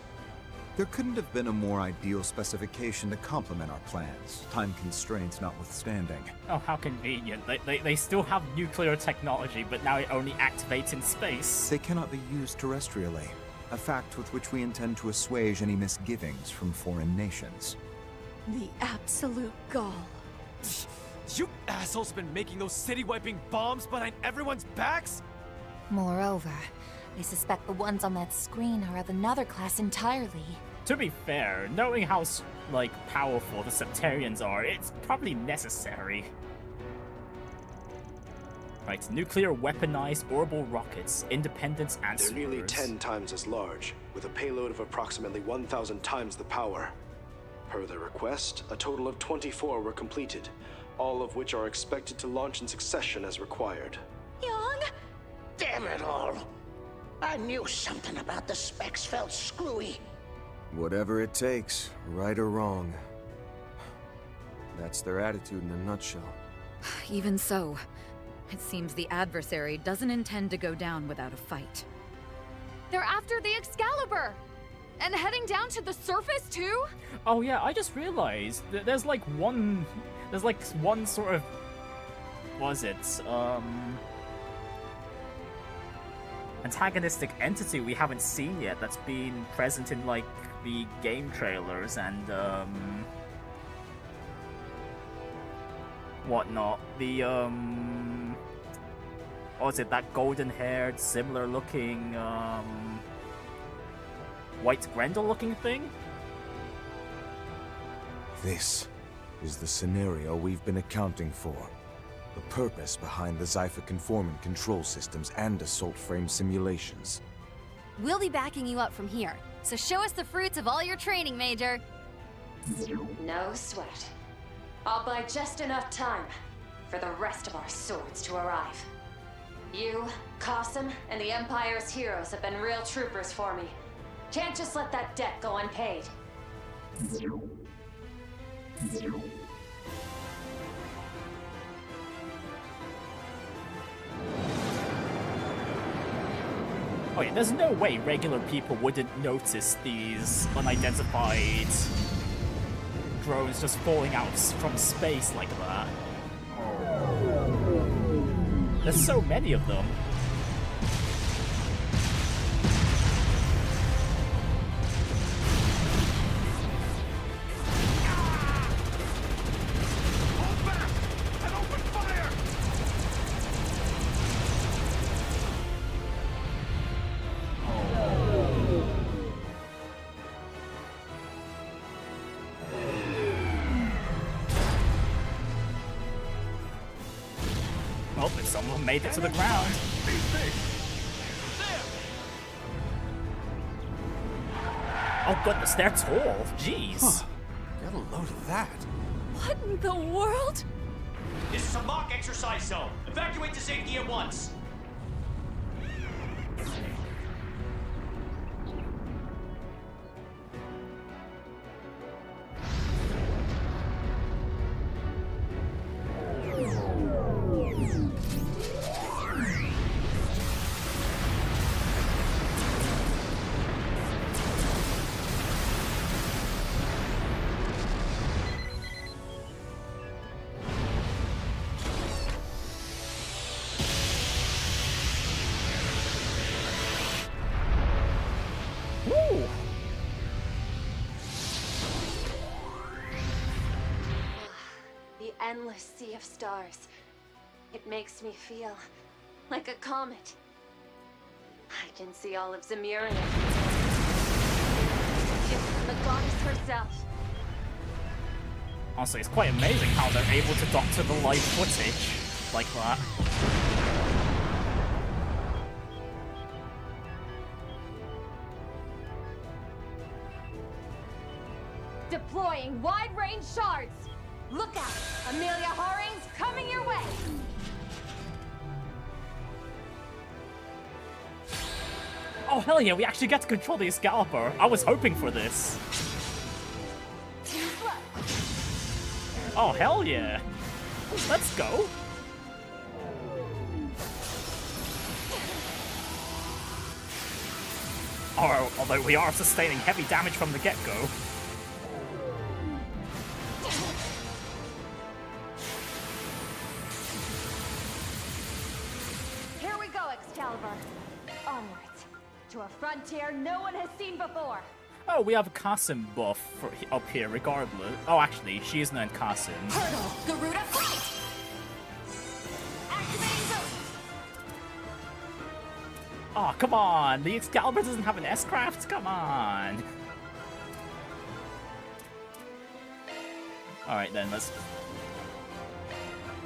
There couldn't have been a more ideal specification to complement our plans, time constraints notwithstanding. Oh, how convenient. They still have nuclear technology, but now it only activates in space. They cannot be used terrestrially, a fact with which we intend to assuage any misgivings from foreign nations. The absolute gall. You assholes been making those city-wiping bombs behind everyone's backs? Moreover, I suspect the ones on that screen are of another class entirely. To be fair, knowing how, powerful the Septarians are, it's probably necessary. Right, nuclear weaponized orbital rockets, Independence Answerers. They're nearly 10 times as large, with a payload of approximately 1,000 times the power. Per their request, a total of 24 were completed, all of which are expected to launch in succession as required. Young? Damn it all! I knew something about the specs felt screwy. Whatever it takes, right or wrong. That's their attitude in a nutshell. Even so, it seems the adversary doesn't intend to go down without a fight. They're after the Excalibur! And heading down to the surface, too? Oh yeah, I just realized that there's one sort of, antagonistic entity we haven't seen yet that's been present in the game trailers and whatnot. The that golden-haired, similar-looking White Grendel-looking thing? This is the scenario we've been accounting for. The purpose behind the Zypher conformant control systems and assault frame simulations. We'll be backing you up from here, so show us the fruits of all your training, Major. No sweat. I'll buy just enough time for the rest of our swords to arrive. You, Qasim, and the Empire's heroes have been real troopers for me. Can't just let that debt go unpaid. Oh yeah, there's no way regular people wouldn't notice these unidentified drones just falling out from space like that. There's so many of them. Well, but someone made it to the ground. Oh goodness, they're tall. Jeez. Get a load of that. What in the world? This is a mock exercise zone. Evacuate to safety at once. Endless sea of stars. It makes me feel like a comet. I can see all of Zemuria. It's the goddess herself. Honestly, it's quite amazing how they're able to doctor the live footage like that. Deploying wide-range shards. Look out! Amelia Horing's coming your way! Oh hell yeah, we actually get to control the Excalibur. I was hoping for this. Oh hell yeah. Let's go. Oh, although we are sustaining heavy damage from the get-go. To a frontier no one has seen before. Oh, we have a Kasim buff up here regardless. Oh, actually, she is named Kasim. Hurdle, Garuda fight! Activating boost! Oh, come on! The Excalibur doesn't have an S-Craft? Come on! Alright then, let's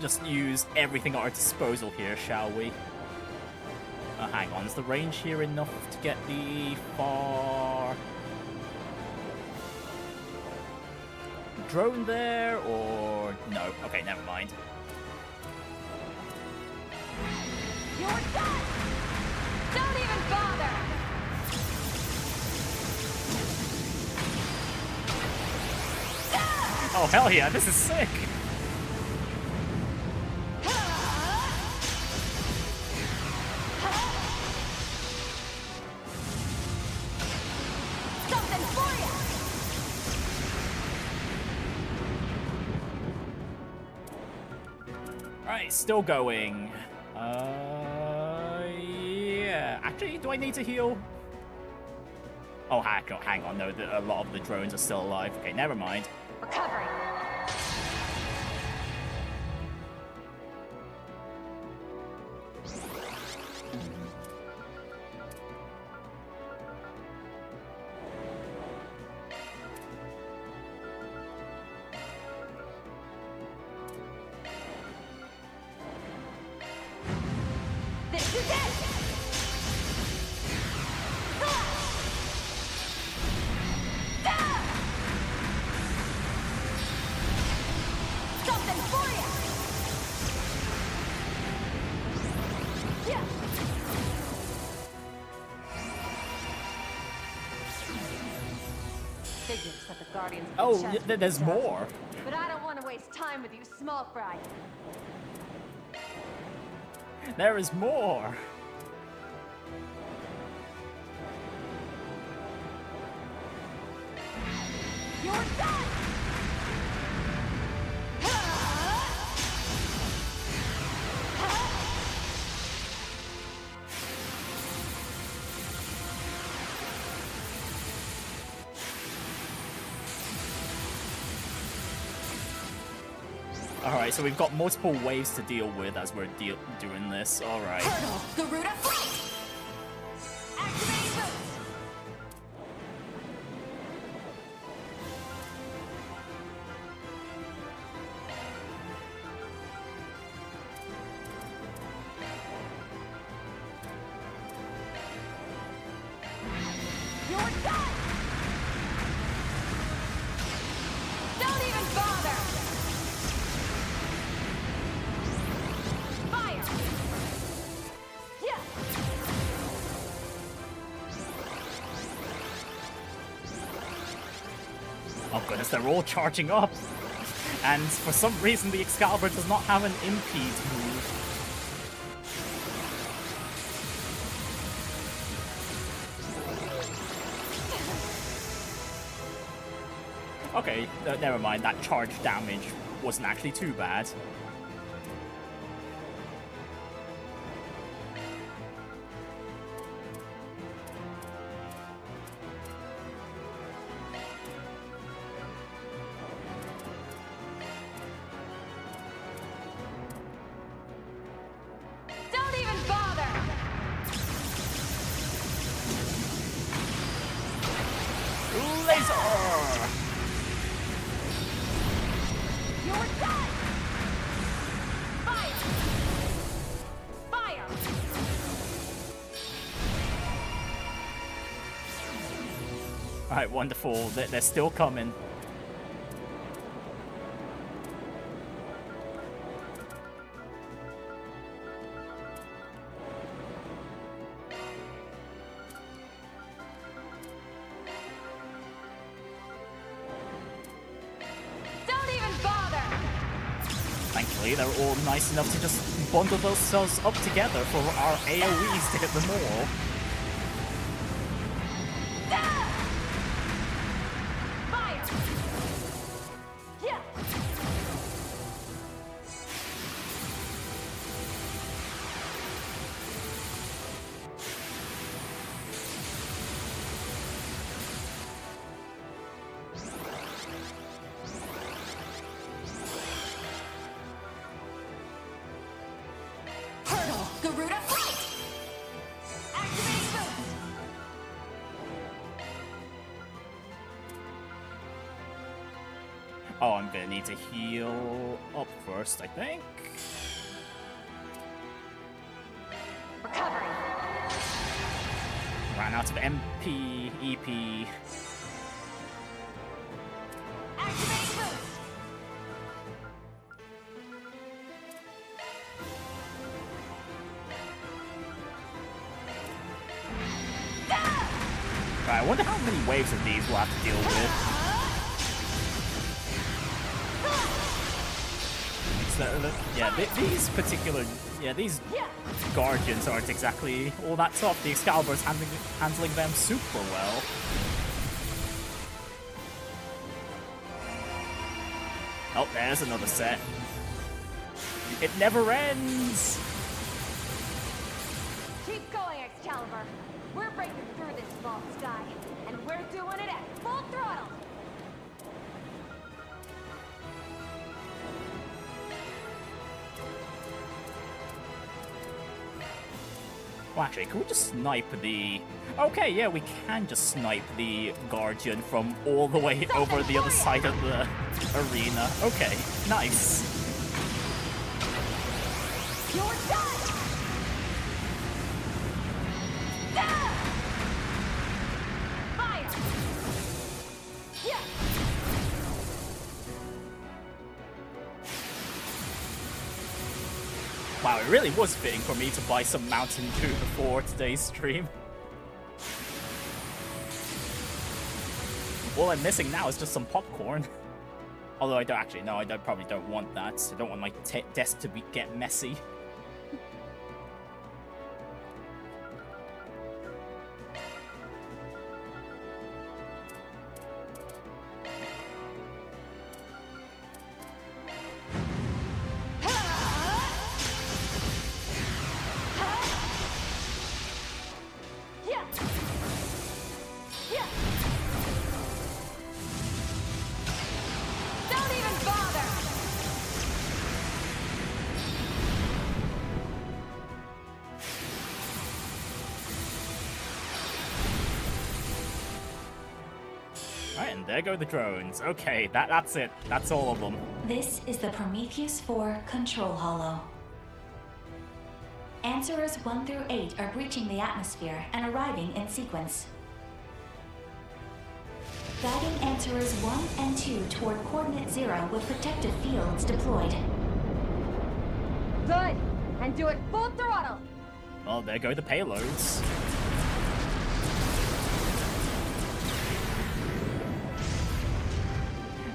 just use everything at our disposal here, shall we? Hang on, is the range here enough to get the far drone there, or no? Okay, never mind. You're done! Don't even bother! Oh hell yeah, this is sick! Still going. Yeah. Actually, do I need to heal? Oh, hang on. No, a lot of the drones are still alive. Okay, never mind. Recovering. Oh, there's more. But I don't want to waste time with you, small fry. There is more. You're done. Alright, so we've got multiple waves to deal with as we're doing this. Alright. Hurdle, Garuda fight! Activating boost! You're done! Oh goodness, they're all charging up. And for some reason, the Excalibur does not have an impede move. Okay, never mind. That charge damage wasn't actually too bad. Alright, wonderful. They're still coming. Don't even bother! Thankfully, they're all nice enough to just bundle themselves up together for our AoEs to hit them all. Oh, I'm gonna need to heal up first, I think. Recovery. Ran out of MP, EP. Activate boost. Right, I wonder how many waves of these we'll have to deal with. Yeah, these particular, these Guardians aren't exactly all that tough. The Excalibur's handling them super well. Oh, there's another set. It never ends! Keep going, Excalibur. We're breaking through this vault sky, and we're doing it at full throttle. Well, actually, can we just snipe the... Okay, yeah, we can just snipe the Guardian from all the way over the other side of the arena. Okay, nice. You're done! Fire! Yeah! Wow, it really was fitting for me to buy some Mountain Dew before today's stream. All I'm missing now is just some popcorn. Although I don't actually, no, I probably don't want that. I don't want my desk to get messy. There go the drones. Okay, that's it. That's all of them. This is the Prometheus 4 Control Holo. Answerers 1 through 8 are breaching the atmosphere and arriving in sequence. Guiding Answerers 1 and 2 toward Coordinate 0 with protective fields deployed. Good! And do it full throttle! Well, there go the payloads.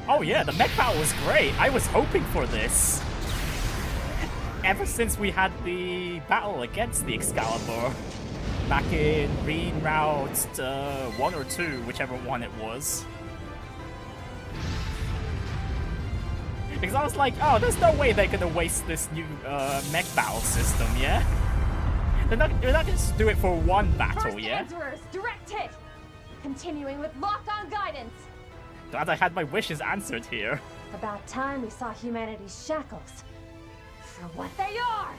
Oh yeah, the mech battle was great. I was hoping for this. Ever since we had the battle against the Excalibur back in Rene Route 1 or 2, whichever one it was. Because I was like, oh, there's no way they're gonna waste this new mech battle system, yeah? They're not gonna just do it for one battle, First yeah? Answerers, direct hit! Continuing with lock-on guidance! Glad I had my wishes answered here. About time we saw humanity's shackles. For what they are!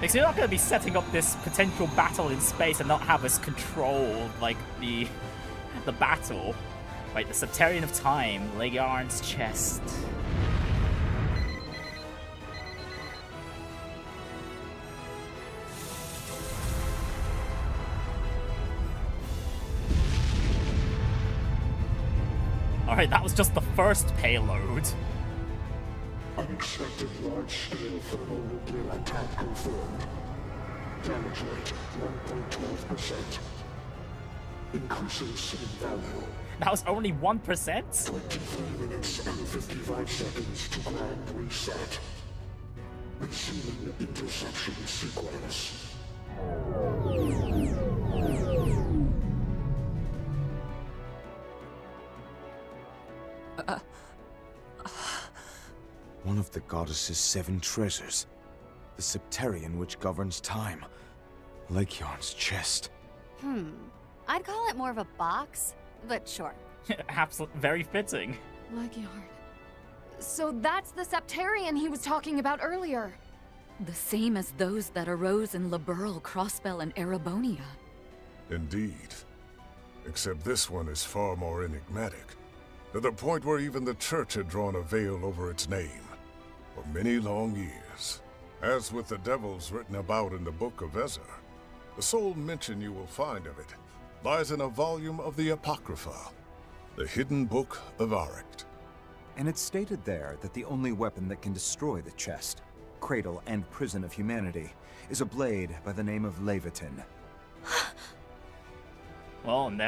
Because you're not gonna be setting up this potential battle in space and not have us control, like, the battle. Right, the Septarian of Time, Lævateinn's chest. Alright, that was just the first payload. Unexpected large-scale thermonuclear attack confirmed. Damage rate 1.12%. Increasing seed value. That was only 1%? 23 minutes and 55 seconds to ground reset. Receiving interception sequence. One of the goddess's 7 treasures. The Septarian which governs time. Lævateinn's chest. I'd call it more of a box, but sure. Absolutely, very fitting. Lævateinn. So that's the Septarian he was talking about earlier. The same as those that arose in Liberl, Crossbell, and Erebonia. Indeed. Except this one is far more enigmatic. To the point where even the Church had drawn a veil over its name. For many long years. As with the devils written about in the Book of Ezra, the sole mention you will find of it lies in a volume of the Apocrypha, the hidden book of Arict. And it's stated there that the only weapon that can destroy the chest, cradle and prison of humanity, is a blade by the name of Lævateinn. Well, and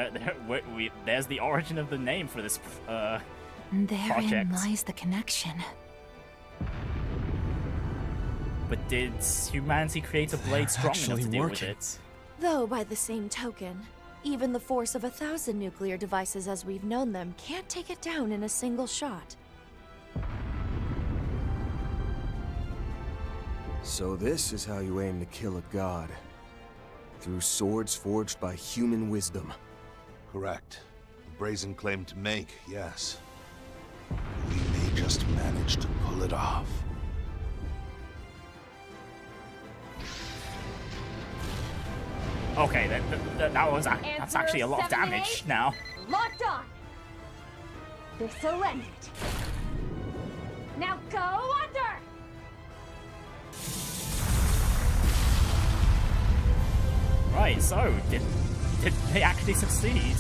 there's the origin of the name for this Therein project. lies the connection. But did humanity create a blade strong enough to deal with it? Though, by the same token, even the force of 1,000 nuclear devices as we've known them can't take it down in a single shot. So this is how you aim to kill a god. Through swords forged by human wisdom. Correct. A brazen claim to make, yes. We may just manage to pull it off. Okay, that's actually a lot of damage now. Locked on! This'll end it. Now go under! Right, so did they actually succeed?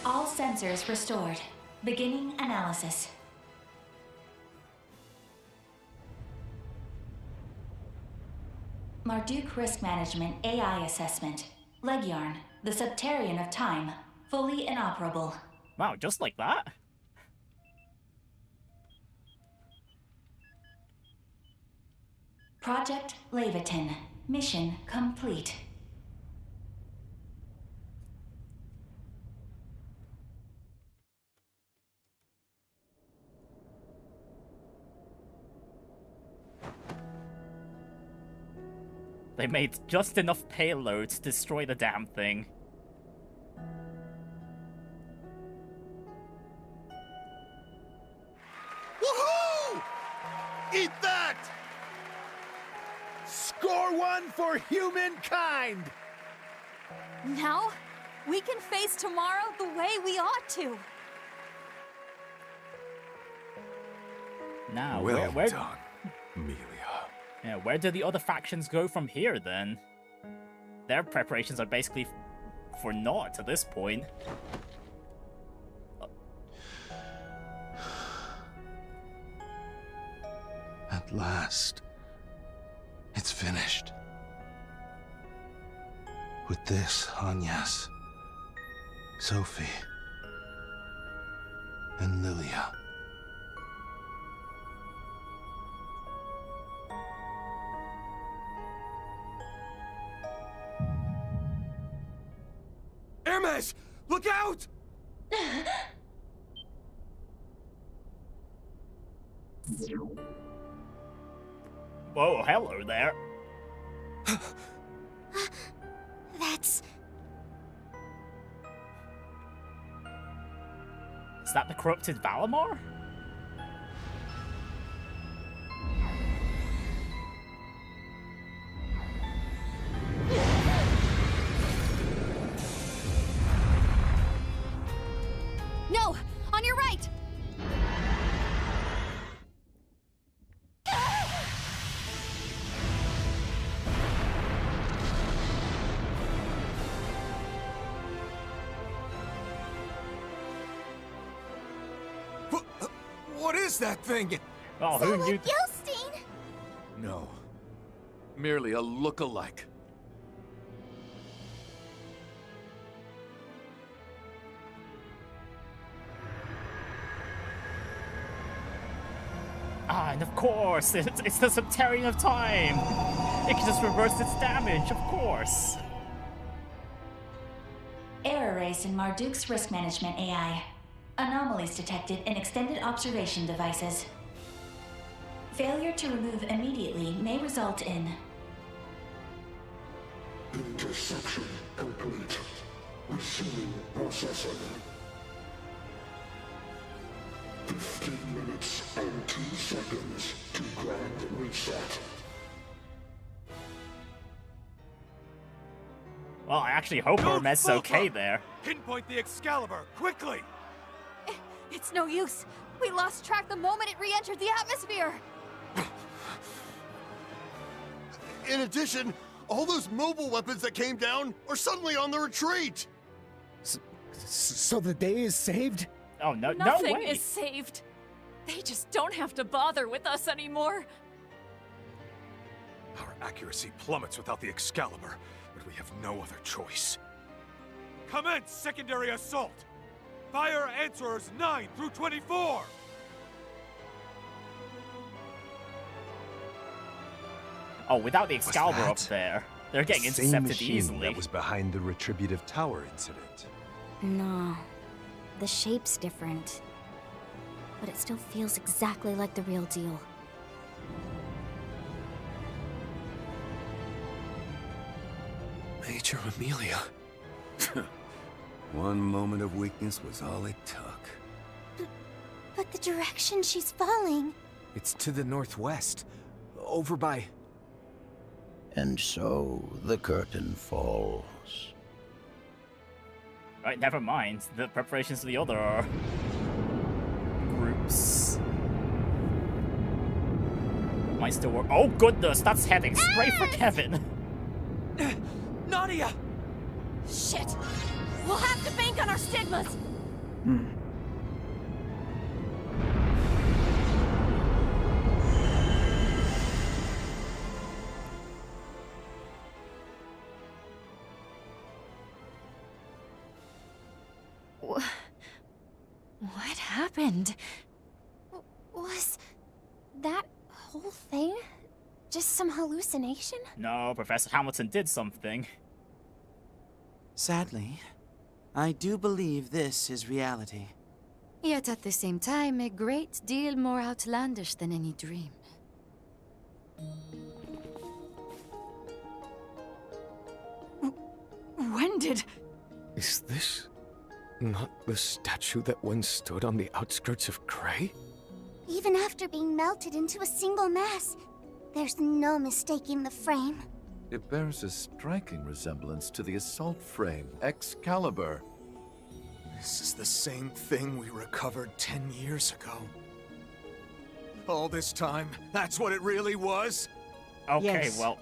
All sensors restored. Beginning analysis. Marduk Risk Management AI Assessment. Lævateinn, the Septarian of Time, fully inoperable. Wow, just like that? Project Lævateinn. Mission complete. They made just enough payload to destroy the damn thing. Woohoo! Eat that! Score one for humankind! Now, we can face tomorrow the way we ought to. Now, Well where done, Amelia. Yeah, where do the other factions go from here, then? Their preparations are basically for naught at this point. At last. It's finished. With this, Angès, Sophie, and Lilia. Hermes! Look out! Whoa, hello there. That's... Is that the corrupted Valamar? No! On your right! What is that thing? Oh, who knew? Gilstein! No. Merely a look-alike. Ah, and of course, it's the Subterranean of Time. It can just reverse its damage, of course. Error raised in Marduk's risk management AI. Anomalies detected in extended observation devices. Failure to remove immediately may result in Interception complete. Resuming processing. 15 minutes and 2 seconds to grand reset. Well, I actually hope Hermes is okay there. Pinpoint the Excalibur, quickly! It's no use. We lost track the moment it re-entered the atmosphere. In addition, all those mobile weapons that came down are suddenly on the retreat! So the day is saved? Oh, no, Nothing no way. is saved. They just don't have to bother with us anymore. Our accuracy plummets without the Excalibur, but we have no other choice. Commence secondary assault! Fire answerers 9 through 24! Oh, without the Excalibur up there, they're getting intercepted easily. That was behind the Retributive Tower incident. No. The shape's different. But it still feels exactly like the real deal. Major Amelia. One moment of weakness was all it took. But the direction she's falling... It's to the northwest. Over by... And so the curtain falls. Right, never mind. The preparations for the other groups might still work. Oh goodness, that's heading straight for Kevin. Nadia! Shit! We'll have to bank on our stigmas! What happened? Was that whole thing just some hallucination? No, Professor Hamilton did something. Sadly, I do believe this is reality. Yet at the same time, a great deal more outlandish than any dream. When did... Is this not the statue that once stood on the outskirts of Cray? Even after being melted into a single mass, there's no mistaking the frame. It bears a striking resemblance to the assault frame, Excalibur. This is the same thing we recovered 10 years ago. All this time, that's what it really was? Okay, Yes. well...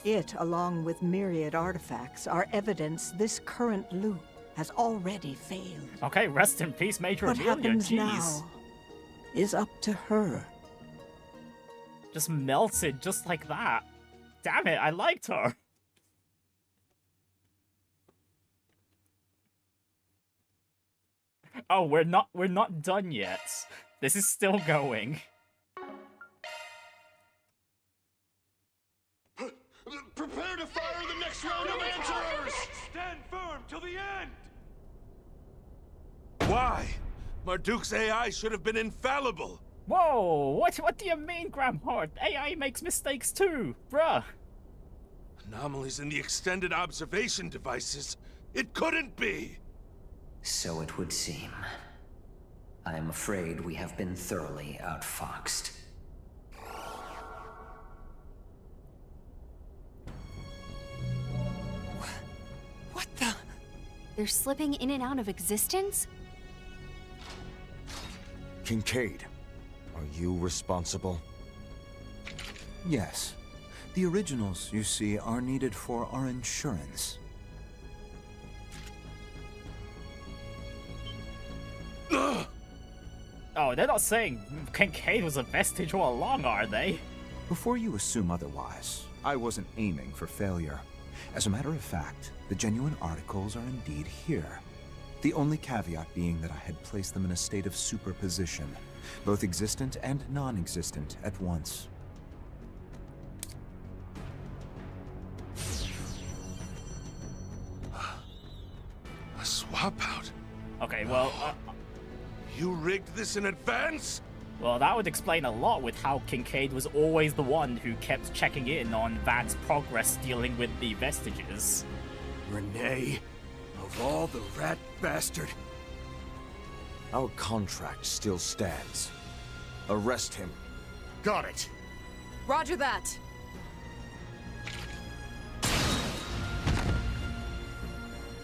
It, along with myriad artifacts, are evidence this current loop has already failed. Okay, rest in peace, Major What Amelia, happens jeez. now is up to her. Just melted just like that. Damn it, I liked her. Oh, we're not done yet. This is still going. Prepare to fire the next round of answers! Stand firm till the end! Why? Marduk's AI should have been infallible! Whoa! What do you mean, Gramheart? AI makes mistakes too, bruh! Anomalies in the extended observation devices. It couldn't be! So it would seem. I am afraid we have been thoroughly outfoxed. What the? They're slipping in and out of existence? Kincaid, are you responsible? Yes. The originals, you see, are needed for our insurance. Oh, they're not saying Kincaid was a vestige all along, are they? Before you assume otherwise, I wasn't aiming for failure. As a matter of fact, the genuine articles are indeed here. The only caveat being that I had placed them in a state of superposition, both existent and non-existent at once. A swap out? Okay, well... You rigged this in advance? Well, that would explain a lot with how Kincaid was always the one who kept checking in on Van's progress dealing with the vestiges. Renne, of all the rat bastard. Our contract still stands. Arrest him. Got it. Roger that.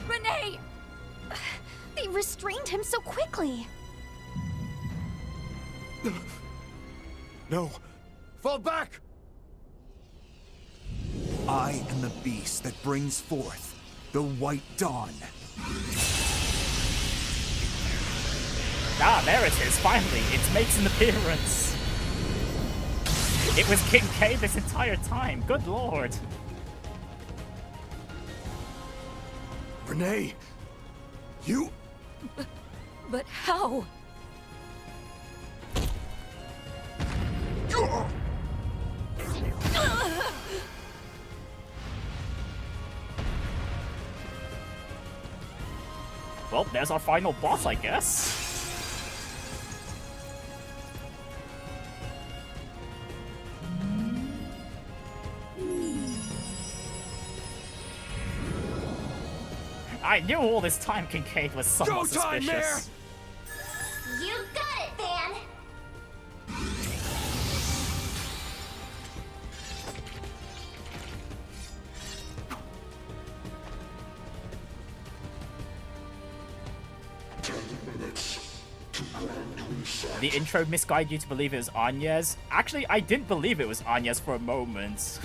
Renne! They restrained him so quickly. No. Fall back! I am the beast that brings forth the White Dawn. Ah, there it is, finally. It makes an appearance. It was Kincaid this entire time. Good lord. Renne! You... But how? Well, there's our final boss, I guess. I knew all this time Kincaid was somewhat suspicious. You got it, Van! The intro misguided you to believe it was Angès. Actually, I didn't believe it was Angès for a moment.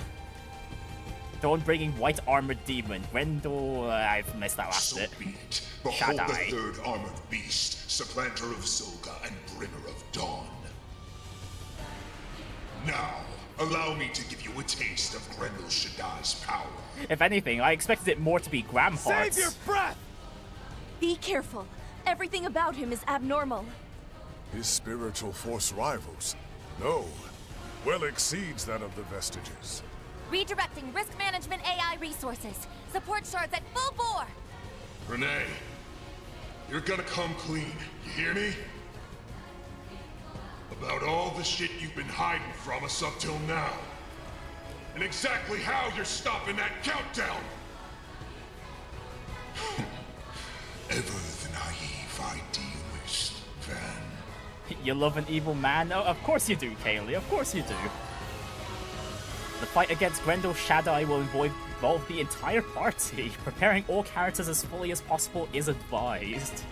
Dawnbringing white armored demon. Grendel, I've missed that last bit. Behold the third armored beast, supplanter of Zulga and bringer of dawn. Now, allow me to give you a taste of Grendel Shaddai's power. If anything, I expected it more to be Gramheart's. Save your breath! Be careful. Everything about him is abnormal. His spiritual force rivals, no, well exceeds that of the vestiges. Redirecting risk management AI resources. Support shards at full bore. Renne, you're gonna come clean, you hear me? About all the shit you've been hiding from us up till now. And exactly how you're stopping that countdown! Ever the naive idealist, Van. You love an evil man? Oh, of course you do, Kaylee. Of course you do. The fight against Grendel Shaddai will involve the entire party. Preparing all characters as fully as possible is advised.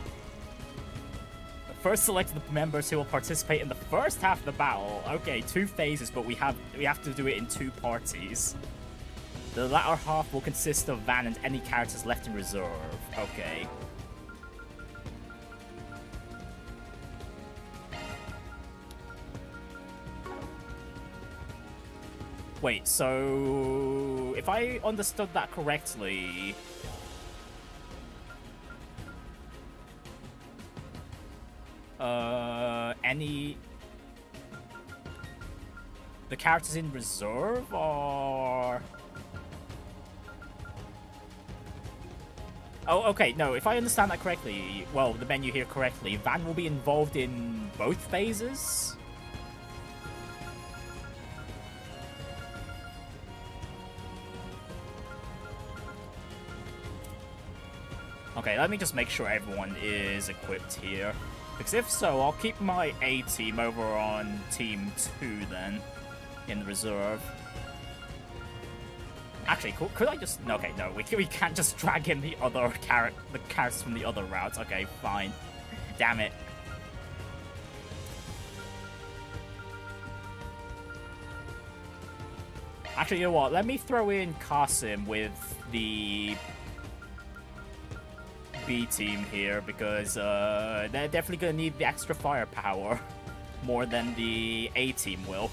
First, select the members who will participate in the first half of the battle. Okay, 2 phases, but we have to do it in 2 parties. The latter half will consist of Van and any characters left in reserve. Okay. Wait, so if I understood that correctly, the characters in reserve are... Oh, okay, no, if I understand that correctly, well, the menu here correctly, Van will be involved in both phases? Okay, let me just make sure everyone is equipped here. Because if so, I'll keep my A team over on Team 2 then, in reserve. Actually, could I just... Okay, no, we can't just drag in the other characters from the other routes. Okay, fine. Damn it. Actually, you know what? Let me throw in Qasim with the B team here, because they're definitely gonna need the extra firepower more than the A team will.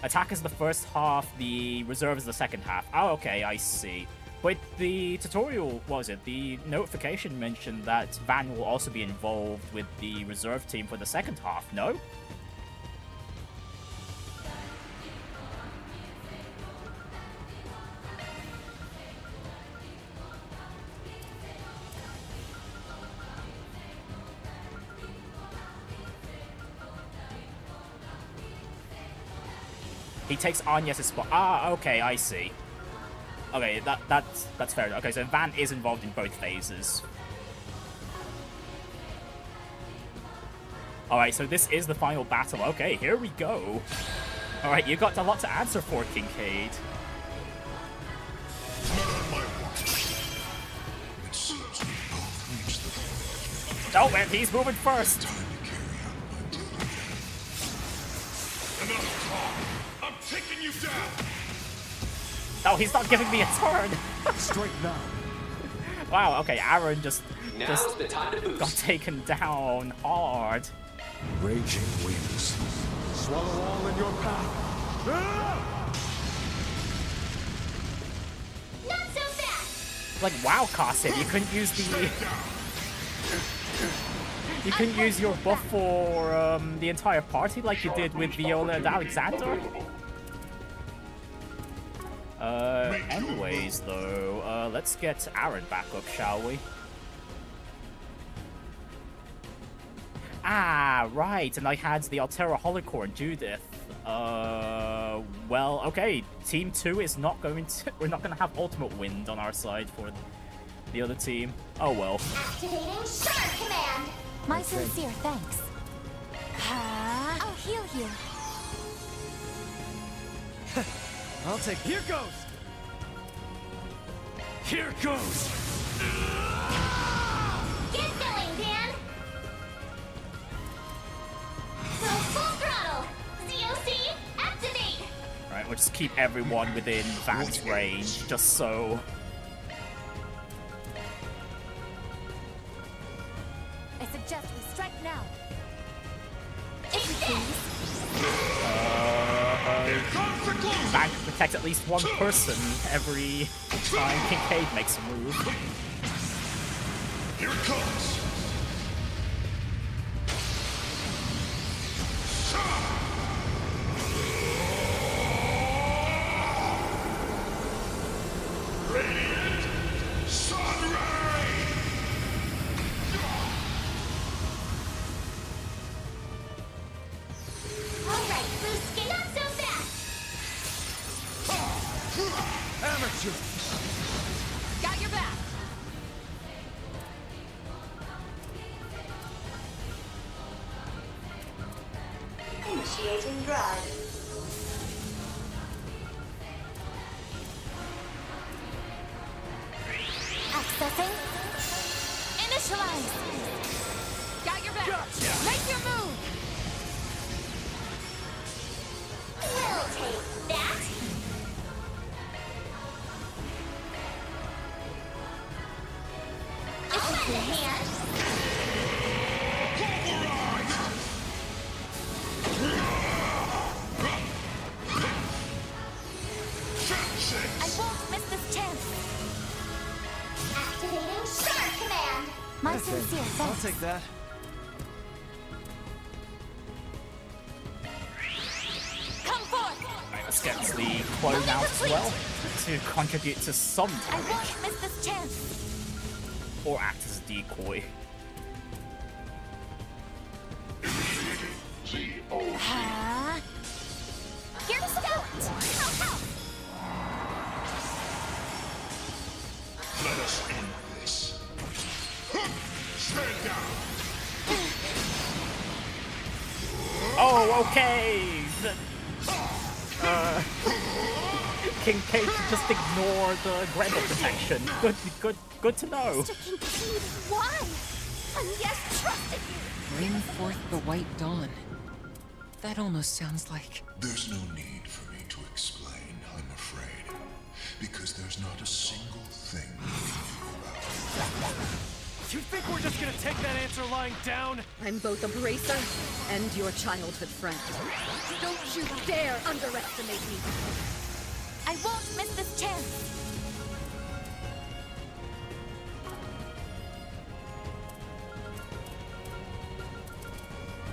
Attack is the first half, the reserve is the second half. Oh, okay, I see. But the tutorial, what was it? The notification mentioned that Van will also be involved with the reserve team for the second half, no? He takes Agnes' spot. Ah, okay, I see. Okay, that's fair. Okay, so Van is involved in both phases. Alright, so this is the final battle. Okay, here we go. Alright, you got a lot to answer for, Kincaid. Oh, man, he's moving first. I'm taking you down. Oh, he's not giving me a turn. Straight now. Wow, okay, Aaron just the time to boost. got taken down hard. Raging winds. Swallow all in your path. Not so fast! Like, wow, Qasim, you couldn't use the... You couldn't use your buff for the entire party like you did with Viola and Alexander? Anyways, though, let's get Aaron back up, shall we? Ah, right, and I had the Altera Holocorn Judith. Well, okay, Team 2 is not going to... We're not going to have Ultimate Wind on our side for the other team. Oh well. Activating Shard Command! My sincere thanks. I'll heal you. I'll take... Here goes! Here goes! Get going, Dan! Go full throttle! ZOC, activate! Alright, we'll just keep everyone within Van's range, just so... I suggest we strike now. Van can protect at least one person every time Kincaid makes a move. Here it comes. Radiant Sun Ray! Alright, Boost, not so fast! Amateur! Got your back! Initiating drive. Accessing. Initialize! Got your back! Make your move! We'll take that! I'll lend a hand! sincere I'll thanks. take that. Come forth! Right, let's get the clone out as well to contribute to some I damage. won't miss this chance. Or act as a decoy. Ah. Here to scout! Help! Let us end this. Stand down. Oh, okay! Kincaid should just ignore the Grendel protection. Good to know. Mr. Kincaid, why? And yes, trusted you. Bring forth the white dawn. That almost sounds like... There's no need for me to explain, I'm afraid. Because there's not a single thing you can do about it. You think we're just gonna take that answer lying down? I'm both a bracer and your childhood friend. Don't you dare underestimate me. I won't miss this chance.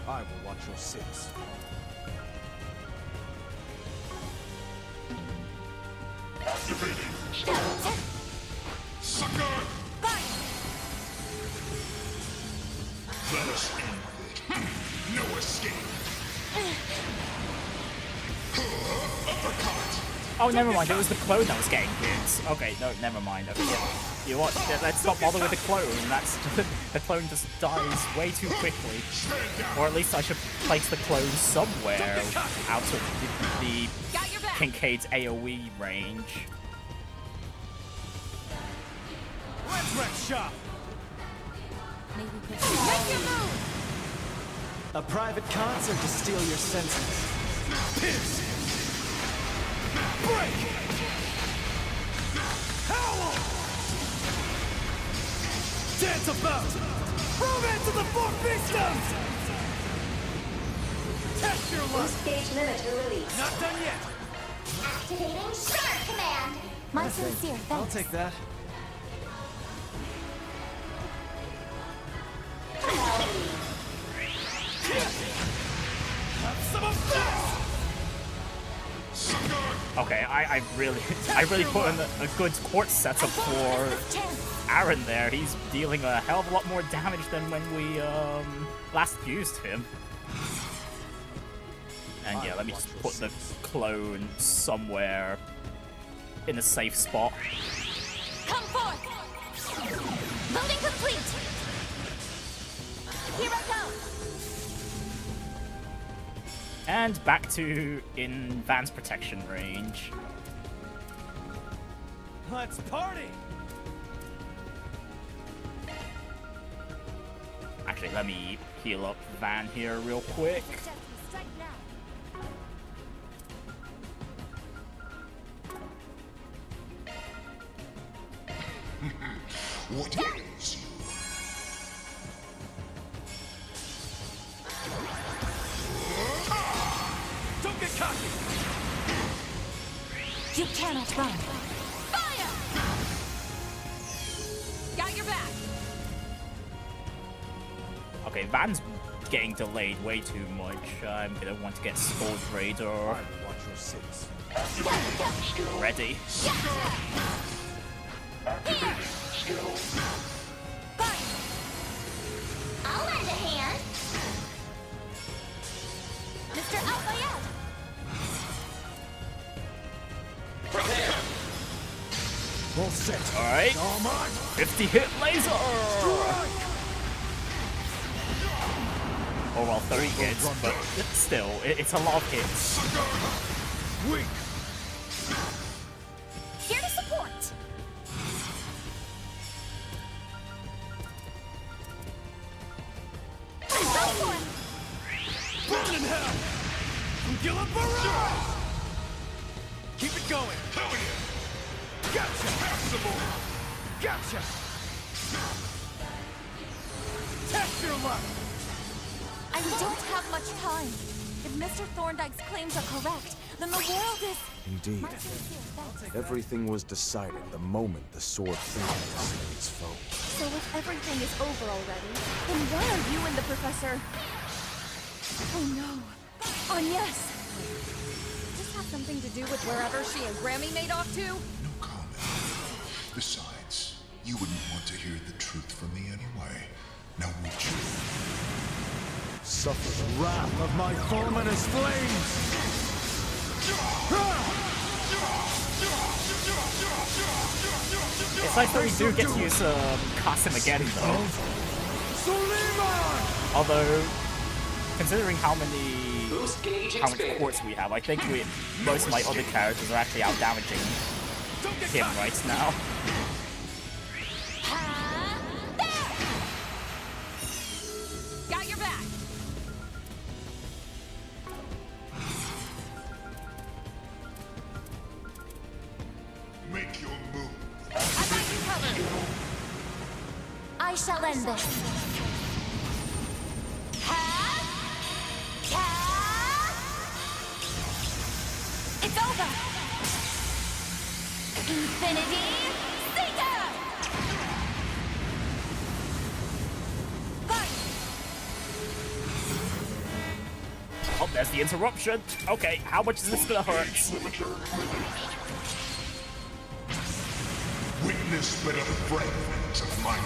I will watch your six. Activating. Sucker! Let us end it. No escape. Uppercut. Oh, never mind. It was the clone that was getting hit. Okay, no, never mind. Okay, yeah. You know what? Let's not bother with the clone. That's the clone just dies way too quickly. Or at least I should place the clone somewhere out of the Kincaid's AOE range. Let's wreck shop. Make your move! A private concert to steal your senses. Pierce! Break! Howl! Dance about! Romance of the Four Fistiums! Test your luck! Stage limiter release. Not done yet! Activating Star Command. My sincere thanks. I'll take that. Have some of this! Okay, I really put in a good court setup for Aaron there. He's dealing a hell of a lot more damage than when we last used him. And yeah, let me just put the clone somewhere in a safe spot. Come forth! Loading complete! Here I go! And back to in Van's protection range. Let's party! Actually, let me heal up Van here real quick. What ails you? Don't get cocky! You cannot run. Fire! Got your back. Okay, Van's getting delayed way too much. I'm gonna want to get Skull's Raider ready. I'll lend a hand. Mr. Outlayed. Prepare. All set. Alright. 50 hit laser! Oh well, 30 hits, but still, it's a lot of hits. Weak. Here to support. Go for it. Burn in hell! Kill a barrage! Keep it going! Hell yeah! Gotcha! Have some more! Gotcha! Test your luck! I don't have much time. If Mr. Thorndyke's claims are correct, then the world is... Indeed. Everything was decided the moment the sword fell to slay its foe. So if everything is over already, then why are you and the professor... Oh no. Angès! Does this have something to do with wherever she and Grammy made off to? No comment. Besides, you wouldn't want to hear the truth from me anyway. Now would you? Suffer the wrath of my fulminous flames! It's like that we do get to use Qasim again, though. Although, considering how much quartz we have, I think most of my other characters are actually out damaging him right now. Got your back! Make your move. I got you covered! I shall end this. It's over! Infinity Zeta! Oh, there's the interruption. Okay, how much is this gonna hurt? Witness but a fragment of my mind.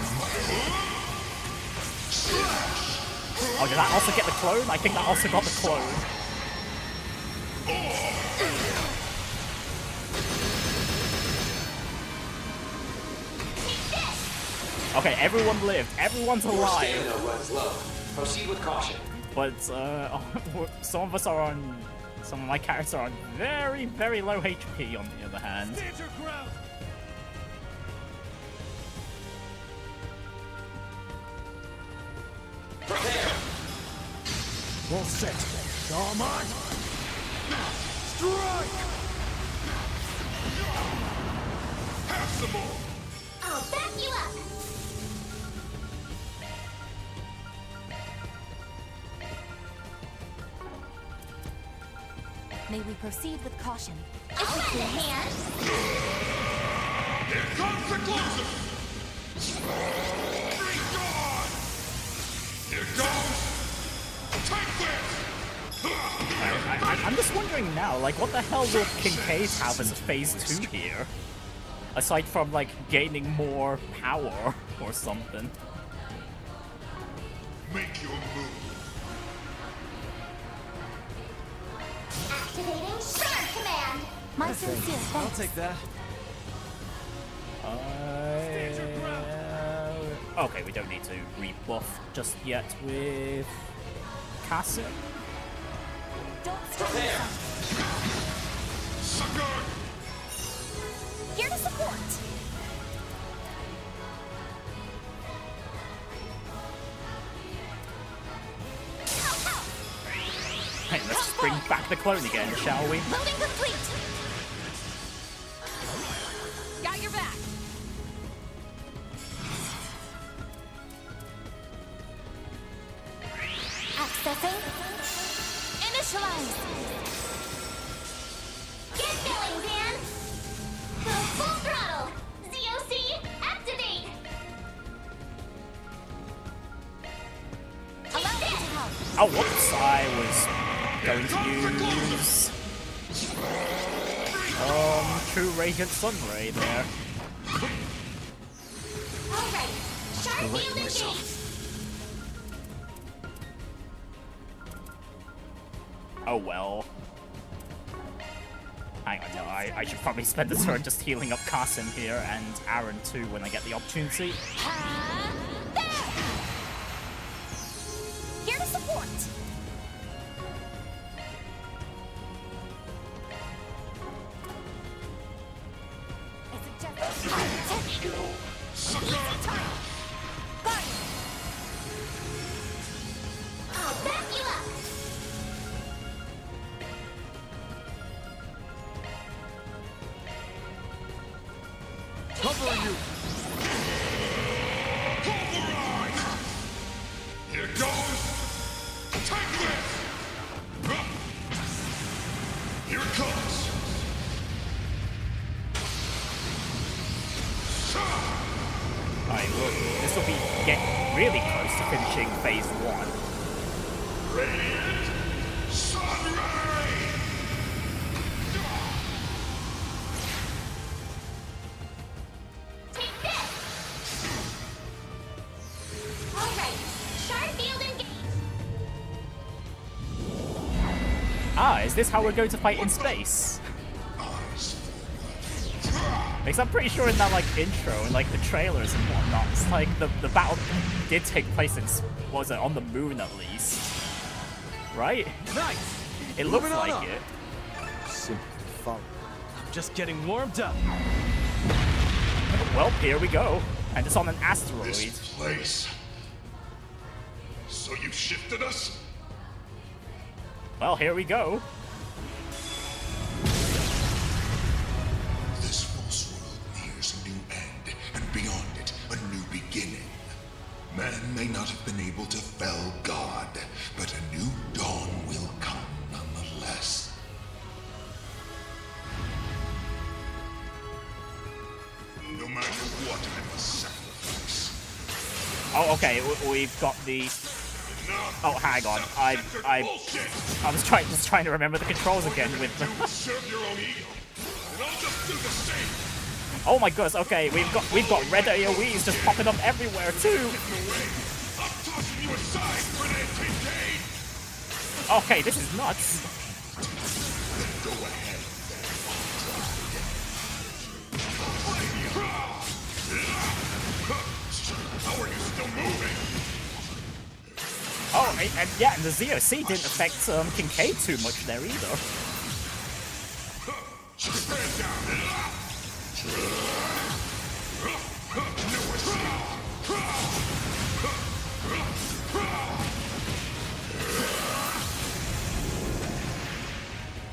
Oh, did that also get the clone? I think that also got the clone. Okay, everyone lived. Everyone's alive. Proceed with caution. But some of us are on. Some of my characters are on very, very low HP. On the other hand. Stand your ground. Prepare. All set. All mine. Strike. Have some more. I'll back you up. May we proceed with caution. I'll lend a hand. Here comes the closer. Bring on. Here goes. Take this. I'm just wondering now, like, what the hell will Kincaid have as a phase 2 here? Aside from, like, gaining more power or something. Make your move. Activating Shark Command. My sincere thanks. I'll take that. Okay, we don't need to rebuff just yet with Qasim. Don't stop. Sucker. Here to support. Hey, let's just bring back the clone again, shall we? Loading complete. Got your back! Accessing. Initialize. Get going, Dan. Go full throttle. ZOC, activate. Allow me to help. Oh, whoops, I was going to use True Radiant Sun Ray there. Alright. Shark field engaged. Oh well. Hang on, no, I should probably spend the turn just healing up Qasim here and Aaron too when I get the opportunity. There. Here to support. I'll back you up. Covering you. Here goes. Take this. Here comes. Alright, well, this will be getting really close to finishing phase 1. Radiant Sunray! Take this! Alright, sharp field engage! Ah, is this how we're going to fight in space? Because I'm pretty sure in that like intro and like the trailers and whatnot, it's like the battle did take place in, what was it, on the moon at least, right? Nice. It looks Moving on like up. it. Simply follow. I'm just getting warmed up. Well, here we go, and it's on an asteroid. This place. So you shifted us? Well, here we go. This false world nears a new end, and beyond it, a new beginning. Man may not have been able to fell God, but a new dawn will come nonetheless. No matter what I must sacrifice. Oh, okay, we've got the... Oh, hang on. I was just trying to remember the controls again with the... Oh my goodness, okay, we've got red AoEs just popping up everywhere too. Okay, this is nuts. Go ahead. How are you still moving? Oh, and yeah, and the ZOC didn't affect Kincaid too much there either.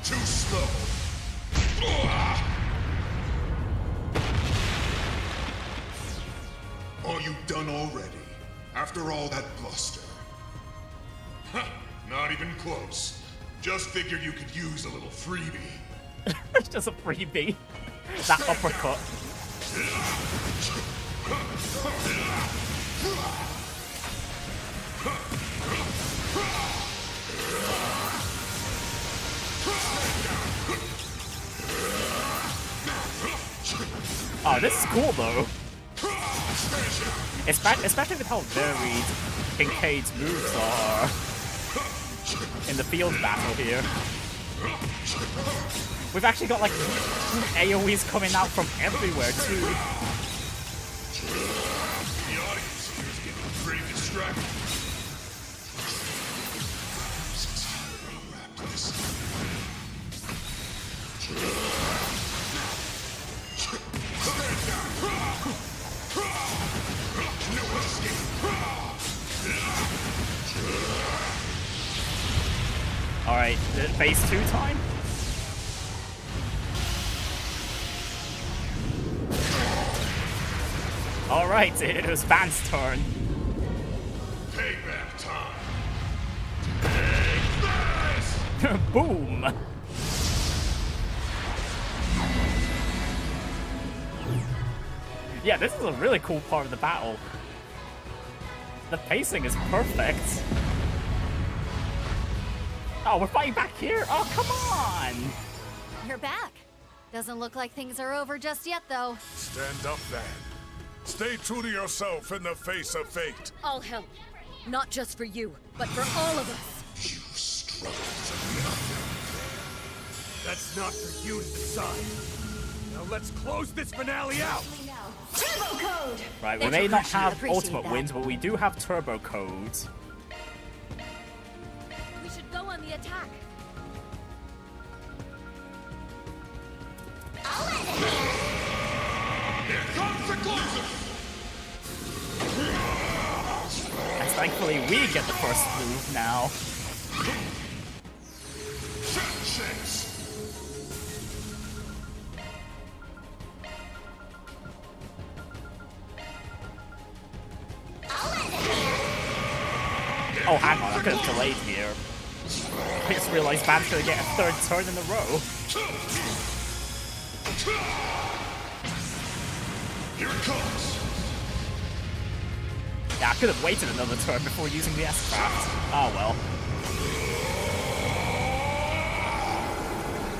Too slow. Are you done already? After all that bluster? Not even close. Just figured you could use a little freebie. It's just a freebie. That uppercut. Oh, this is cool though. Especially with how varied Kincaid's moves are in the field battle here. We've actually got like AoEs coming out from everywhere too. The audience here is getting pretty distracted. Alright, phase 2 time? Alright, it was Van's turn. Payback time. Take this! Boom! Yeah, this is a really cool part of the battle. The pacing is perfect. Oh, we're fighting back here? Oh, come on! You're back. Doesn't look like things are over just yet, though. Stand up, Van. Stay true to yourself in the face of fate. I'll help. Not just for you, but for all of us. You struggle to nothing. That's not for you to decide. Now let's close this finale out. Turbo code! Right, we may not have ultimate wins, but we do have turbo codes. We should go on the attack. Here comes the closer! And thankfully we get the first move now. Oh, hang on, I could have delayed here. I just realized Van's gonna get a third turn in a row. Here it comes! Yeah, I could have waited another turn before using the S-Craft. Oh well.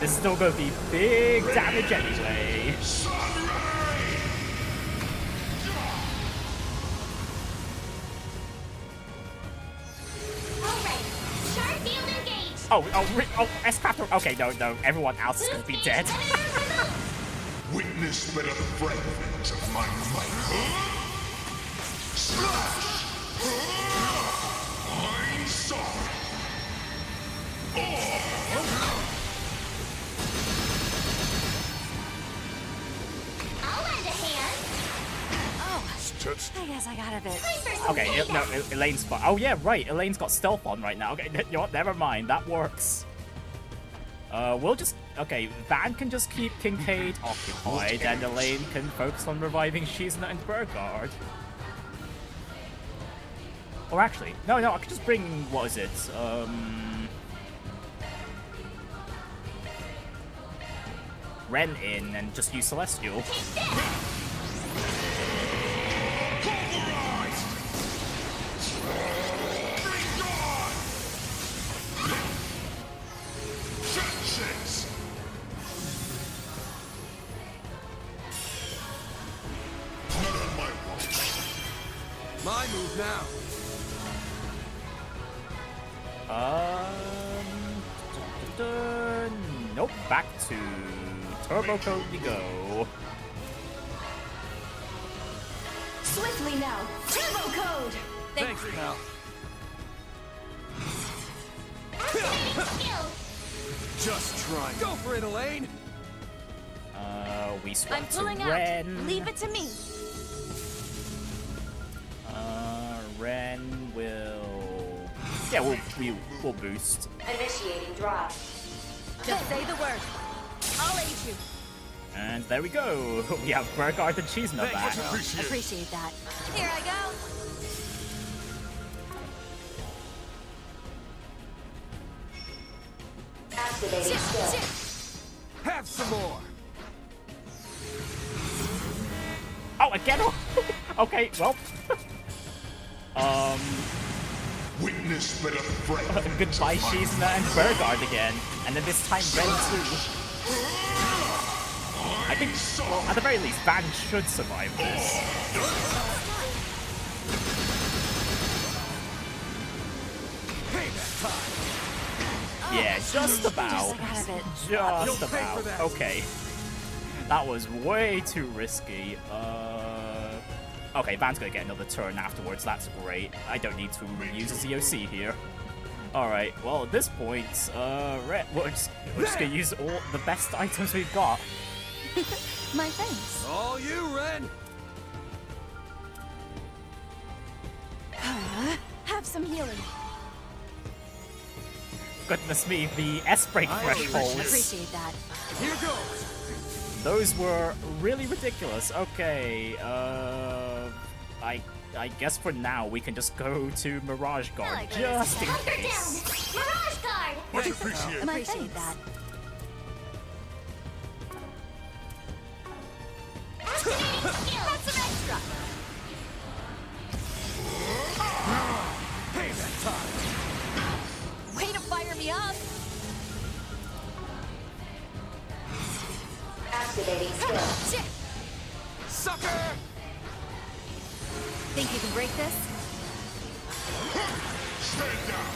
This is still gonna be big damage anyway. Oh, S-Craft. Okay, no, everyone else is gonna be dead. Witness but a fragment of my might. Slash! I'm sorry. I'll lend a hand. I guess I got a bit. Okay, no, Elaine's fine. Oh yeah, right. Elaine's got stealth on right now. Okay, you know what? Never mind. That works. We'll just... Okay, Van can just keep Kincaid occupied, and Elaine can focus on reviving Shizna and Burgard. Or actually, no, I could just bring... What is it? Ren in and just use Celestial. My move now. Nope, back to Turbo Code we go. Swiftly now, Turbo Code! Thanks, pal. Just try. Go for it, Elaine. We swap I'm to pulling out. Ren. Leave it to me. Ren will... Yeah, we'll boost. Initiating drive. Just say the word. I'll aid you. And there we go. We have Burgard and Shizna back. Appreciate that. Here I go. Activating skill. Have some more. Oh, again? Okay, well. Witness but a fragment. Goodbye, Shizna and Burgard again. And then this time Ren too. I think, well, at the very least, Van should survive this. Yeah, just about. Just about. Okay. That was way too risky. Okay, Van's gonna get another turn afterwards. That's great. I don't need to use a ZOC here. Alright, well, at this point, we're just gonna use all the best items we've got. My thanks. All you, Ren. Have some healing. Goodness me, the S-break thresholds. Appreciate that. Here goes. Those were really ridiculous. Okay, I guess for now we can just go to Mirage Guard, just in case. Mirage Guard! Much appreciated. Appreciate that. Have some extra. Payback time. Way to fire me up. Activating skill. Sucker! Think you can break this? Stand down.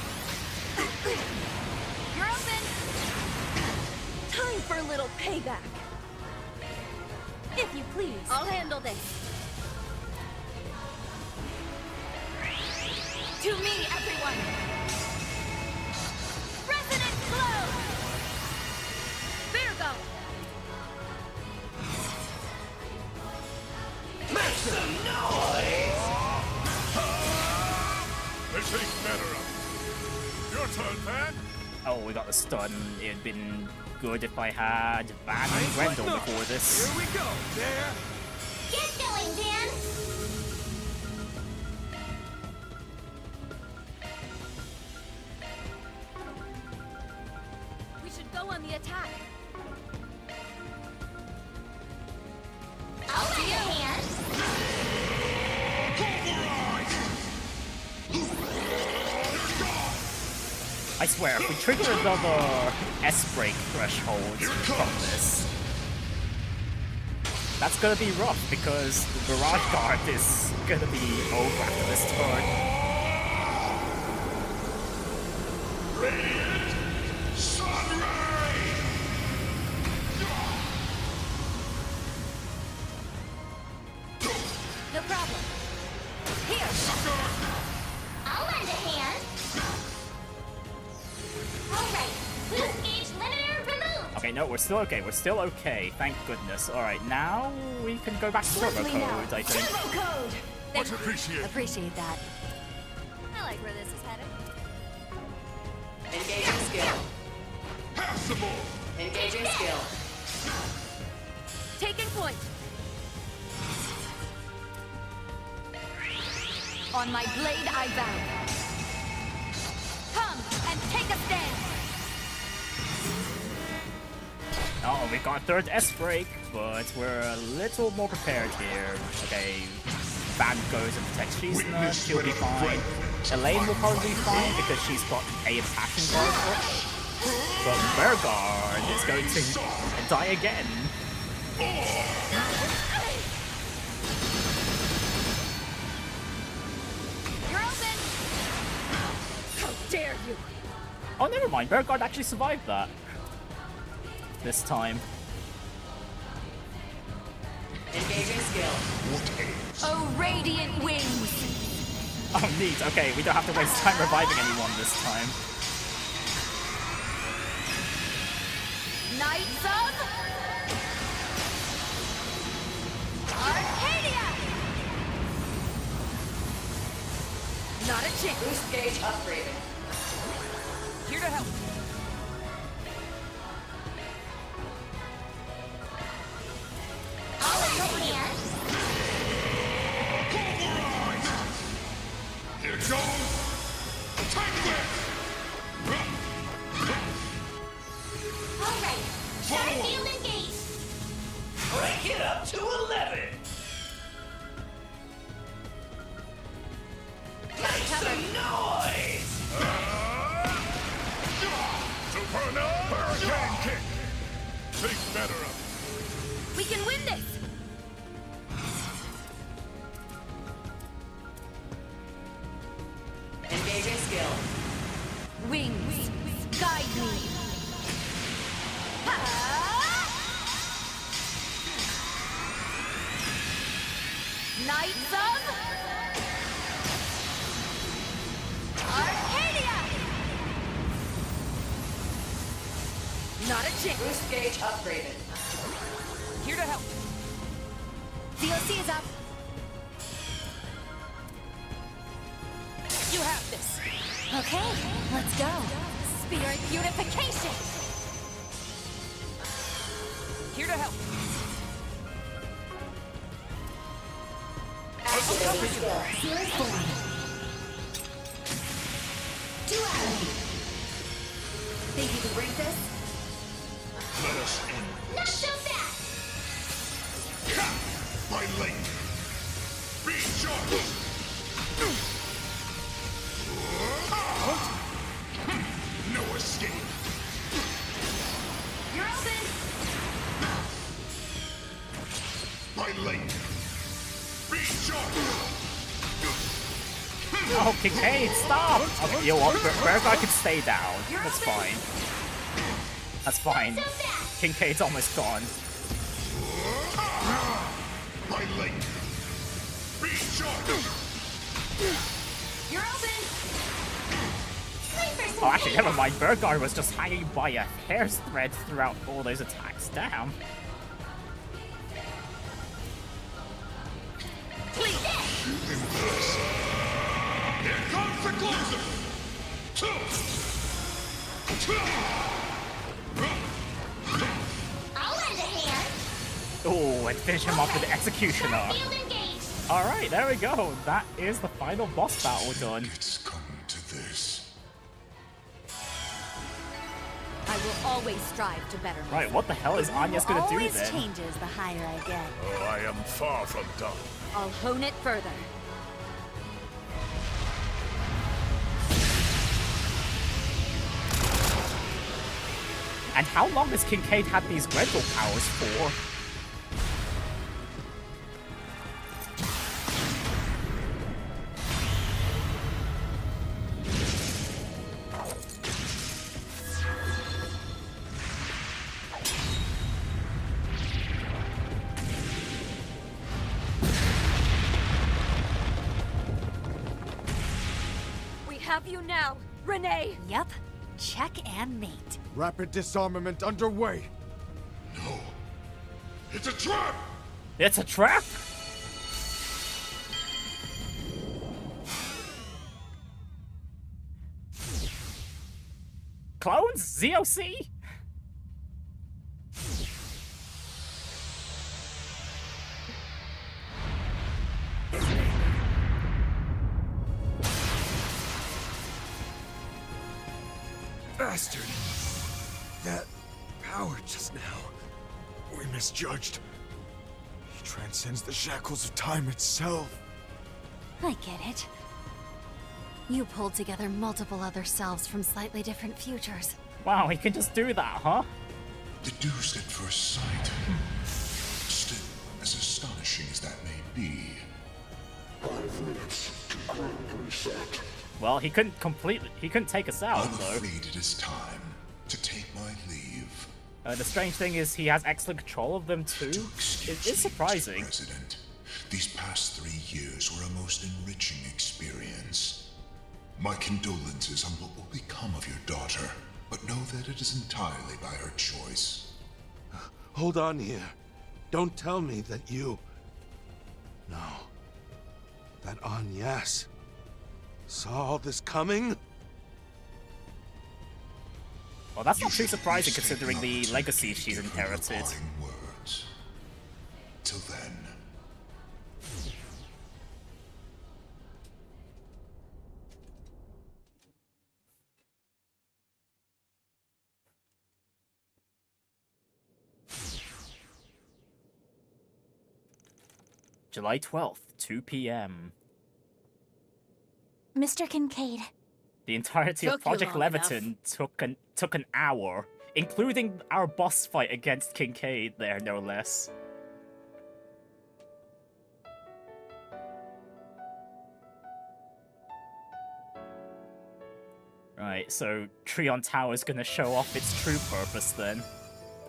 You're open. Time for a little payback. If you please. I'll handle this. To me, everyone. President Glow. Virgo. Make some noise! This ain't better up. Your turn, Van. Oh, we got the stun. It'd been good if I had Van and Grendel before this. Here we go. There. Get going, Dan! We should go on the attack. I'll lend a hand. I swear, if we trigger another S-break threshold from this, that's gonna be rough, because the Barrage Guard is gonna be over after this turn. Radiant Sunray! No problem. Here! I'll lend a hand. Alright, boost gauge limiter removed. Okay, no, we're still okay. We're still okay. Thank goodness. Alright, now we can go back to turbo code, I think. Turbo code! Much appreciated. Appreciate that. I like where this is headed. Engaging skill. Passable. Engaging skill. Taking point. On my blade I vow. Come and take a stand. Oh, we got a third S-break, but we're a little more prepared here. Okay, Van goes and protects Sheesna, she'll be fine. Elaine will probably be fine because she's got a attacking guard up. But Bergard is going to die again. You're open. How dare you? Oh, never mind. Bergard actually survived that. This time. Engaging skill. Oh, radiant wings. Oh, neat. Okay, we don't have to waste time reviving anyone this time. Knights of Arcadia. Not a chance. Boost gauge upgraded. Here to help. I'll lend a hand. Here it goes! Take this! Alright, Starfield engaged. Break it up to 11! Make some noise! Superno! Hurricane kick! Think better of it. We can win this. Engaging skill. Wings, guide me. Knights of Arcadia. Not a chance. Boost gauge upgraded. Here to help. DLC is up. You have this. Okay, let's go. Spirit unification. Here to help. Activating skill. Here's forward. Duality. Think you can break this? Let us in. Not so fast. My late. Be sharp. No escape. You're open. My late. Be sharp. Oh, Kincaid, stop! Okay, you know what? Bergard can stay down. That's fine. That's fine. Kincaid's almost gone. My late. Be sharp. You're open. Oh, actually, never mind. Bergard was just hanging by a hair's thread throughout all those attacks. Damn. Here comes the closer. I'll lend a hand. Oh, and finish him off with the Executioner. Starfield engaged. Alright, there we go. That is the final boss battle done. It's come to this. I will always strive to better myself. Right, what the hell is Anya's gonna do Always then? changes the higher I get. Oh, I am far from done. I'll hone it further. And how long has Kincaid had these Grendel powers for? We have you now, Renne! Yep. Check and mate. Rapid disarmament underway. No. It's a trap! It's a trap? Clones? ZOC? Bastard! That power just now. We misjudged. He transcends the shackles of time itself. I get it. You pulled together multiple other selves from slightly different futures. Wow, he can just do that, huh? Deduced at first sight. Still, as astonishing as that may be. 5 minutes to grand reset. Well, he couldn't take us out, I'm though. afraid it is time to take my leave. The strange thing is he has excellent control of them, too. It's surprising. President, these past 3 years were a most enriching experience. My condolences on what will become of your daughter, but know that it is entirely by her choice. Hold on here. Don't tell me that you... No. That Angès saw all this coming? Well, that's not too surprising considering the legacy she's inherited. Words. Till then. July 12th, 2 p.m. Mr. Kincaid. The entirety of Took you Project long Lævateinn took an hour, including our boss fight against Kincaid there, no less. Right, so Trion Tower's gonna show off its true purpose then.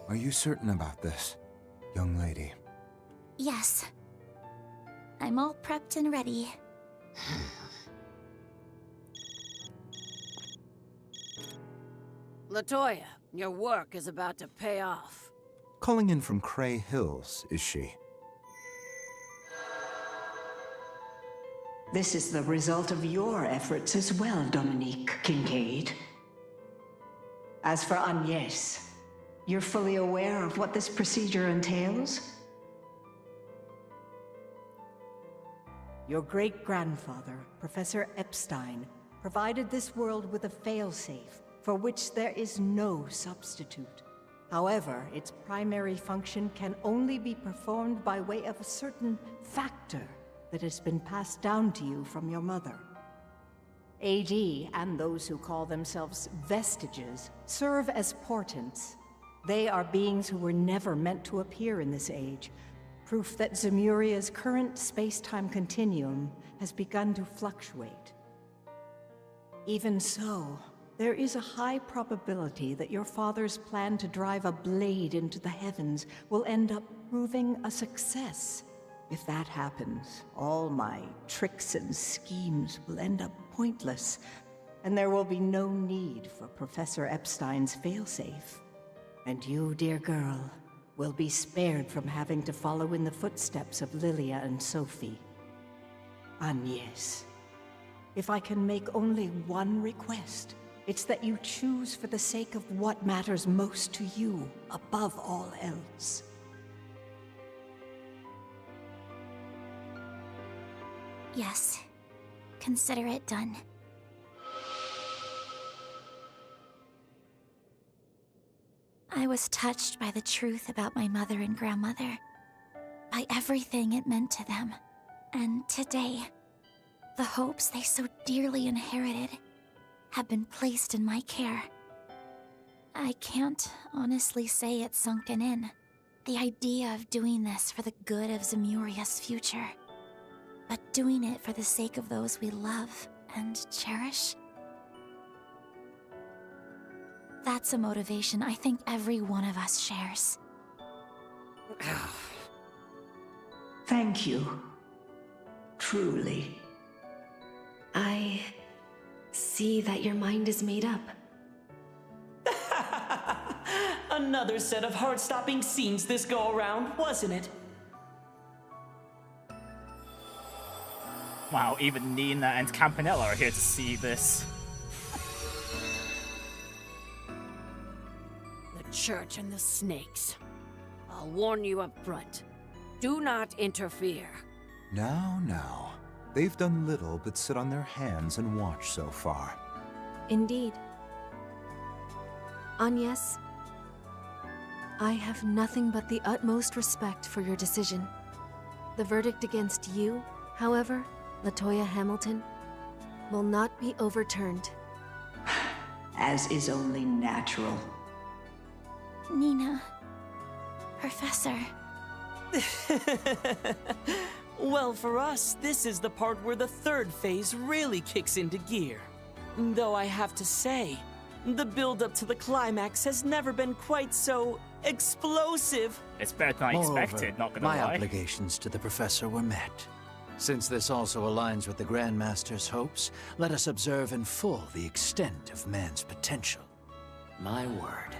Are you certain about this, young lady? Yes. I'm all prepped and ready. Latoya, your work is about to pay off. Calling in from Cray Hills, is she? This is the result of your efforts as well, Dominique Kincaid. As for Angès, you're fully aware of what this procedure entails? Your great-grandfather, Professor Epstein, provided this world with a failsafe for which there is no substitute. However, its primary function can only be performed by way of a certain factor that has been passed down to you from your mother. AD and those who call themselves vestiges serve as portents. They are beings who were never meant to appear in this age, proof that Zemuria's current space-time continuum has begun to fluctuate. Even so, there is a high probability that your father's plan to drive a blade into the heavens will end up proving a success. If that happens, all my tricks and schemes will end up pointless, and there will be no need for Professor Epstein's failsafe. And you, dear girl, will be spared from having to follow in the footsteps of Lilia and Sophie. Angès, if I can make only one request, it's that you choose for the sake of what matters most to you, above all else. Yes. Consider it done. I was touched by the truth about my mother and grandmother, by everything it meant to them. And today, the hopes they so dearly inherited have been placed in my care. I can't honestly say it's sunken in. The idea of doing this for the good of Zemuria's future. But doing it for the sake of those we love and cherish. That's a motivation I think every one of us shares. Thank you. Truly. I see that your mind is made up. Another set of heart-stopping scenes this go-around, wasn't it? Wow, even Nina and Campanella are here to see this. The church and the snakes. I'll warn you up front. Do not interfere. Now. They've done little but sit on their hands and watch so far. Indeed. Angès, I have nothing but the utmost respect for your decision. The verdict against you, however, Latoya Hamilton, will not be overturned. As is only natural. Nina. Professor. Well, for us, this is the part where the third phase really kicks into gear. Though I have to say, the build-up to the climax has never been quite so explosive. It's better than I expected, not gonna my lie. obligations to the Professor were met. Since this also aligns with the Grandmaster's hopes, let us observe in full the extent of man's potential. My word.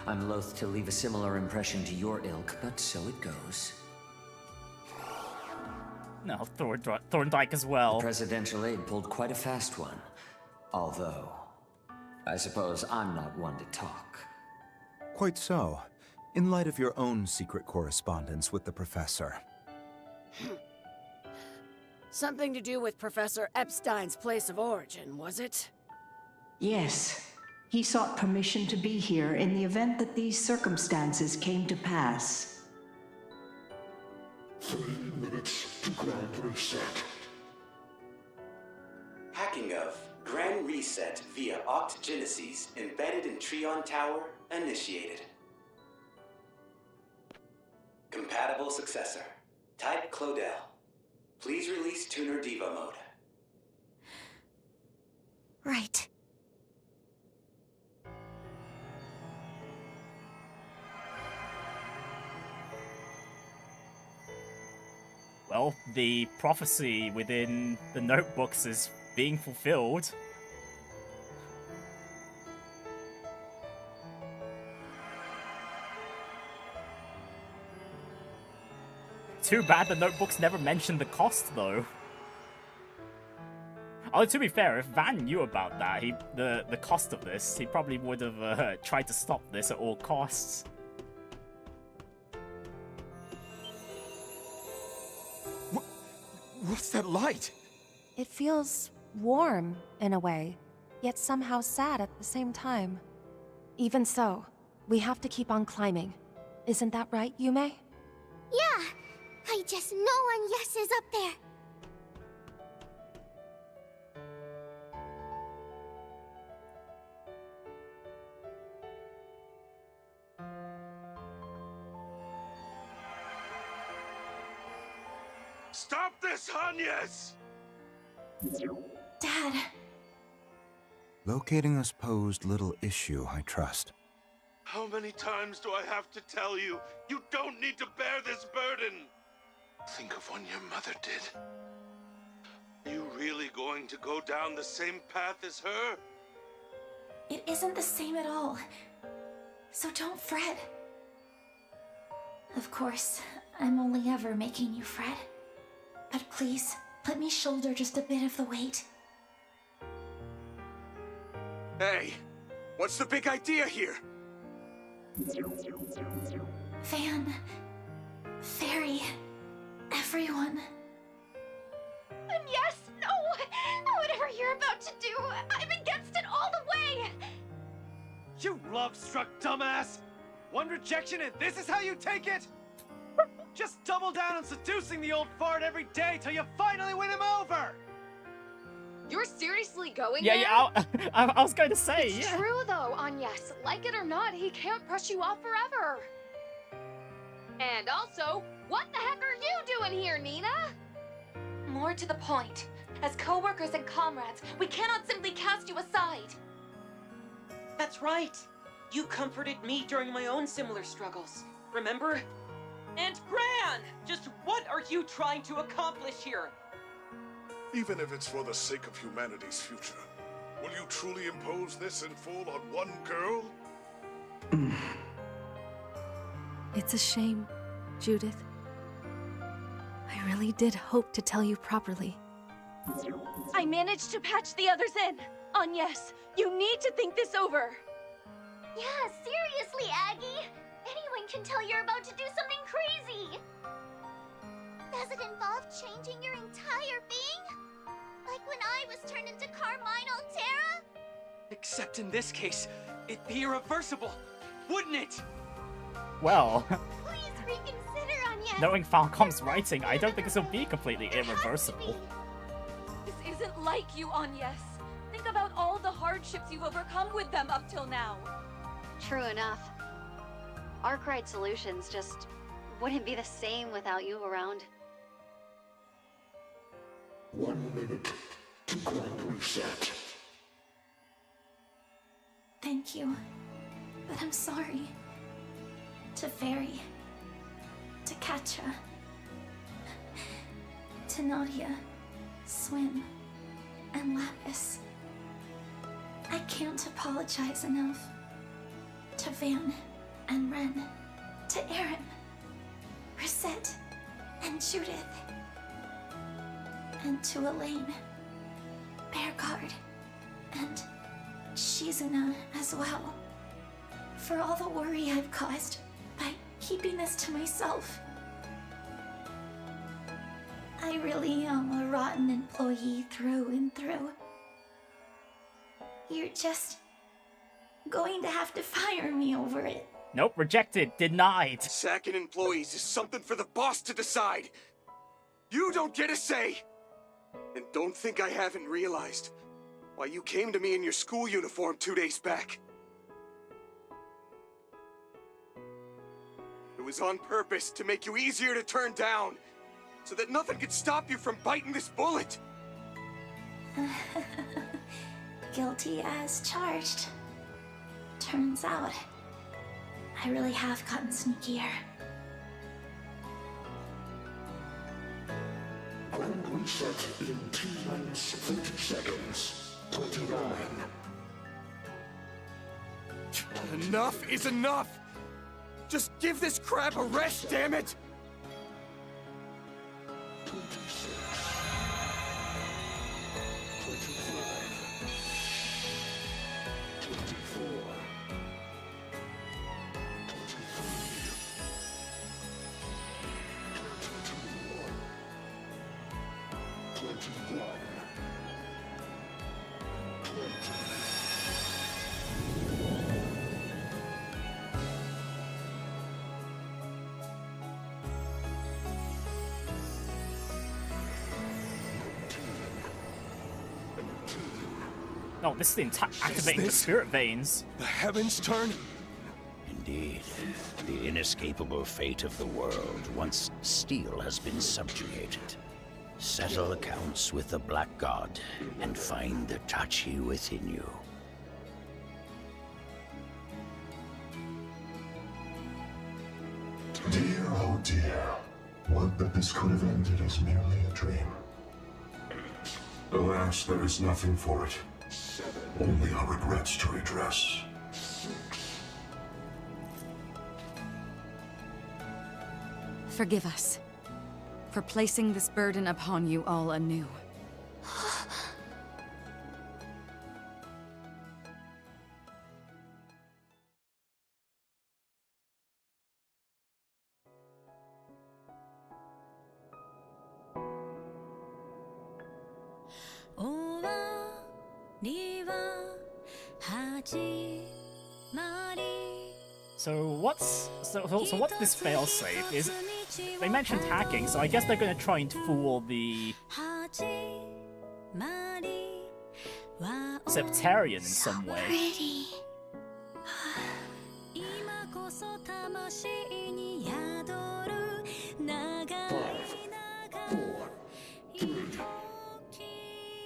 I'm loath to leave a similar impression to your ilk, but so it goes. No, Thorndike as well. The presidential aide pulled quite a fast one. Although, I suppose I'm not one to talk. Quite so. In light of your own secret correspondence with the Professor. Something to do with Professor Epstein's place of origin, was it? Yes. He sought permission to be here in the event that these circumstances came to pass. 3 minutes to Grand Reset. Hacking of Grand Reset via Octogenesis embedded in Trion Tower initiated. Compatible successor. Type Claudel. Please release Tuner Diva mode. Right. Well, the prophecy within the notebooks is being fulfilled. Too bad the notebooks never mentioned the cost, though. Oh, to be fair, if Van knew about that, the cost of this, he probably would have tried to stop this at all costs. What's that light? It feels warm, in a way, yet somehow sad at the same time. Even so, we have to keep on climbing. Isn't that right, Yume? Yeah! I just know Angès is up there! Stop this, Angès! Dad. Locating us posed little issue, I trust. How many times do I have to tell you? You don't need to bear this burden! Think of when your mother did. Are you really going to go down the same path as her? It isn't the same at all. So don't fret. Of course, I'm only ever making you fret. But please, let me shoulder just a bit of the weight. Hey, what's the big idea here? Van, Fairy, everyone. And yes, no! Whatever you're about to do, I'm against it all the way! You love-struck dumbass! One rejection and this is how you take it? Just double down on seducing the old fart every day till you finally win him over! You're seriously going Yeah, there? yeah, I was going to say, It's yeah. true though, Agnes. Like it or not, he can't brush you off forever. And also, what the heck are you doing here, Nina? More to the point, as co-workers and comrades, we cannot simply cast you aside. That's right. You comforted me during my own similar struggles. Remember? And Gran! Just what are you trying to accomplish here? Even if it's for the sake of humanity's future, will you truly impose this in full on one girl? It's a shame, Judith. I really did hope to tell you properly. I managed to patch the others in. Agnes, you need to think this over. Yeah, seriously, Aggie. Anyone can tell you're about to do something crazy. Does it involve changing your entire being? Like when I was turned into Carmine Altera? Except in this case, it'd be irreversible, wouldn't it? Well, Please reconsider, Agnes. knowing Falcom's writing, I don't think this will be completely irreversible. This isn't like you, Agnes. Think about all the hardships you've overcome with them up till now. True enough. Arkwright Solutions just wouldn't be the same without you around. 1 minute to grand reset. Thank you. But I'm sorry. To Fairy. To Katja. To Nadia. Swim. And Lapis. I can't apologize enough. To Van and Ren. To Aaron. Rosette. And Judith. And to Elaine. Bearguard. And Shizuna as well. For all the worry I've caused by keeping this to myself. I really am a rotten employee through and through. You're just going to have to fire me over it. Nope, rejected, denied. Sacking employees is something for the boss to decide. You don't get a say. And don't think I haven't realized why you came to me in your school uniform 2 days back. It was on purpose to make you easier to turn down, so that nothing could stop you from biting this bullet. Guilty as charged. Turns out, I really have gotten sneakier. Grand reset in T minus 30 seconds. 29. Enough is enough! Just give this crap a rest, damn it! 26. 25. 24. 23. 22. 21. 20. No, this is the activating the spirit veins. The heavens turn? Indeed. The inescapable fate of the world once steel has been subjugated. Settle accounts with the Black God and find the Tachi within you. Dear, oh dear. Would that this could have ended as merely a dream. Alas, there is nothing for it. Only our regrets to redress. Forgive us for placing this burden upon you all anew. So what's this failsafe? Is they mentioned hacking, so I guess they're gonna try and fool the septarian in some way. Pretty.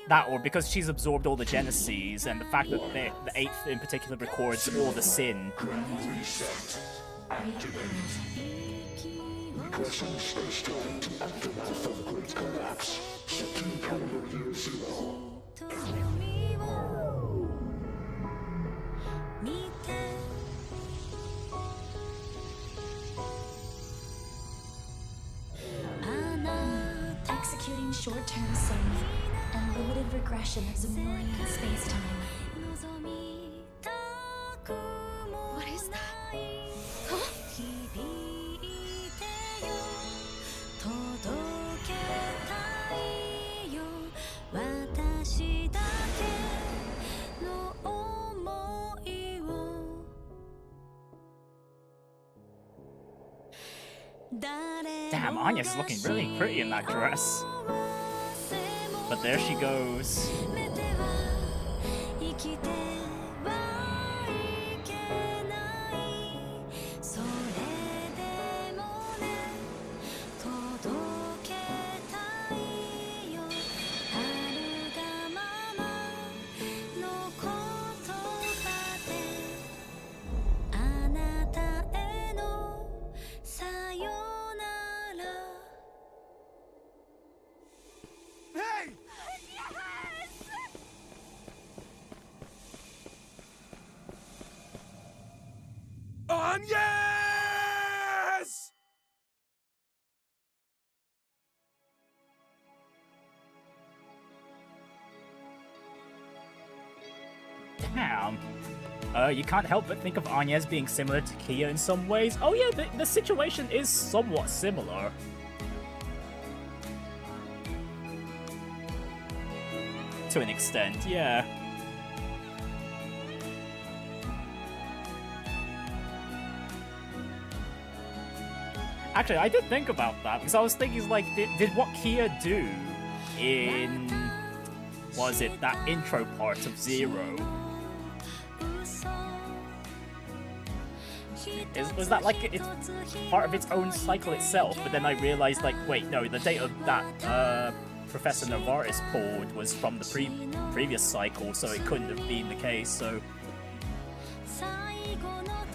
That, or because she's absorbed all the geneses, and the fact that the 8th in particular records all the sin. Requesting space-time to activate the Feathergrade's collapse. Set to calendar year 0. Executing short-term save and limited regression of Zamorian space-time. What is that? Huh? Damn, Angès is looking really pretty in that dress. But there she goes. Angès! Damn. You can't help but think of Angès being similar to Kia in some ways. Oh yeah, the situation is somewhat similar. To an extent, yeah. Actually, I did think about that, because I was thinking, like, did what Kia do in... was it that intro part of Zero? Was that, like, it's part of its own cycle itself? But then I realized, like, wait, no, the data that Professor Novartis pulled was from the previous cycle, so it couldn't have been the case, so...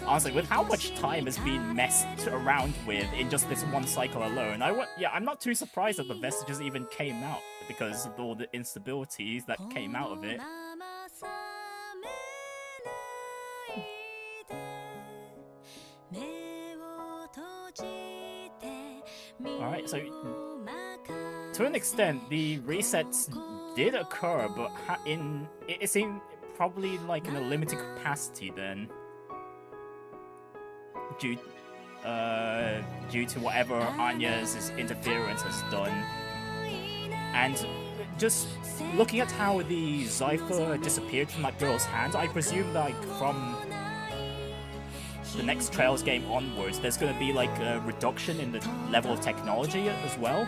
Honestly, with how much time has been messed around with in just this one cycle alone, I'm not too surprised that the Vestiges even came out, because of all the instabilities that came out of it. Alright, so to an extent, the resets did occur, but it seemed probably like in a limited capacity then. Due to whatever Angès' interference has done. And just looking at how the Zypher disappeared from that girl's hand, I presume like from the next Trails game onwards, there's going to be like a reduction in the level of technology as well.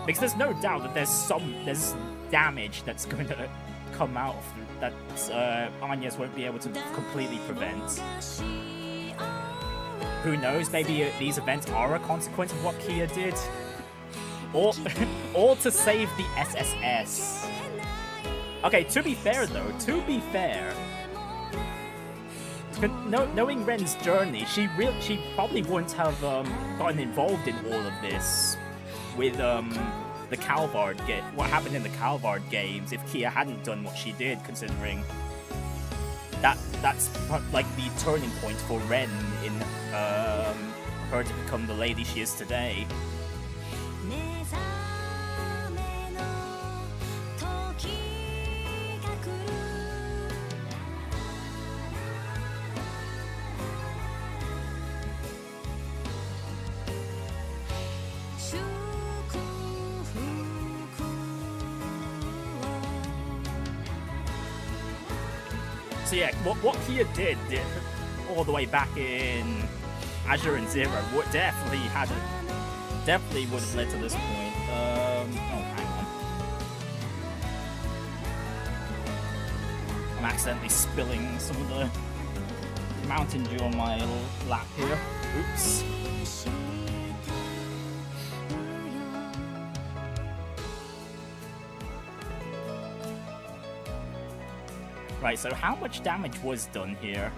Because there's no doubt that there's damage that's going to come out that Angès won't be able to completely prevent. Who knows, maybe these events are a consequence of what Kia did? Or to save the SSS. Okay, to be fair though, knowing Renne's journey, she probably wouldn't have gotten involved in all of this with the Calvard what happened in the Calvard games if Kia hadn't done what she did, considering that's like the turning point for Renne in her to become the lady she is today. So yeah, what Kia did all the way back in Azure and Zero definitely would have led to this point. hang on. I'm accidentally spilling some of the Mountain Dew on my lap here. Oops. Right, so how much damage was done here?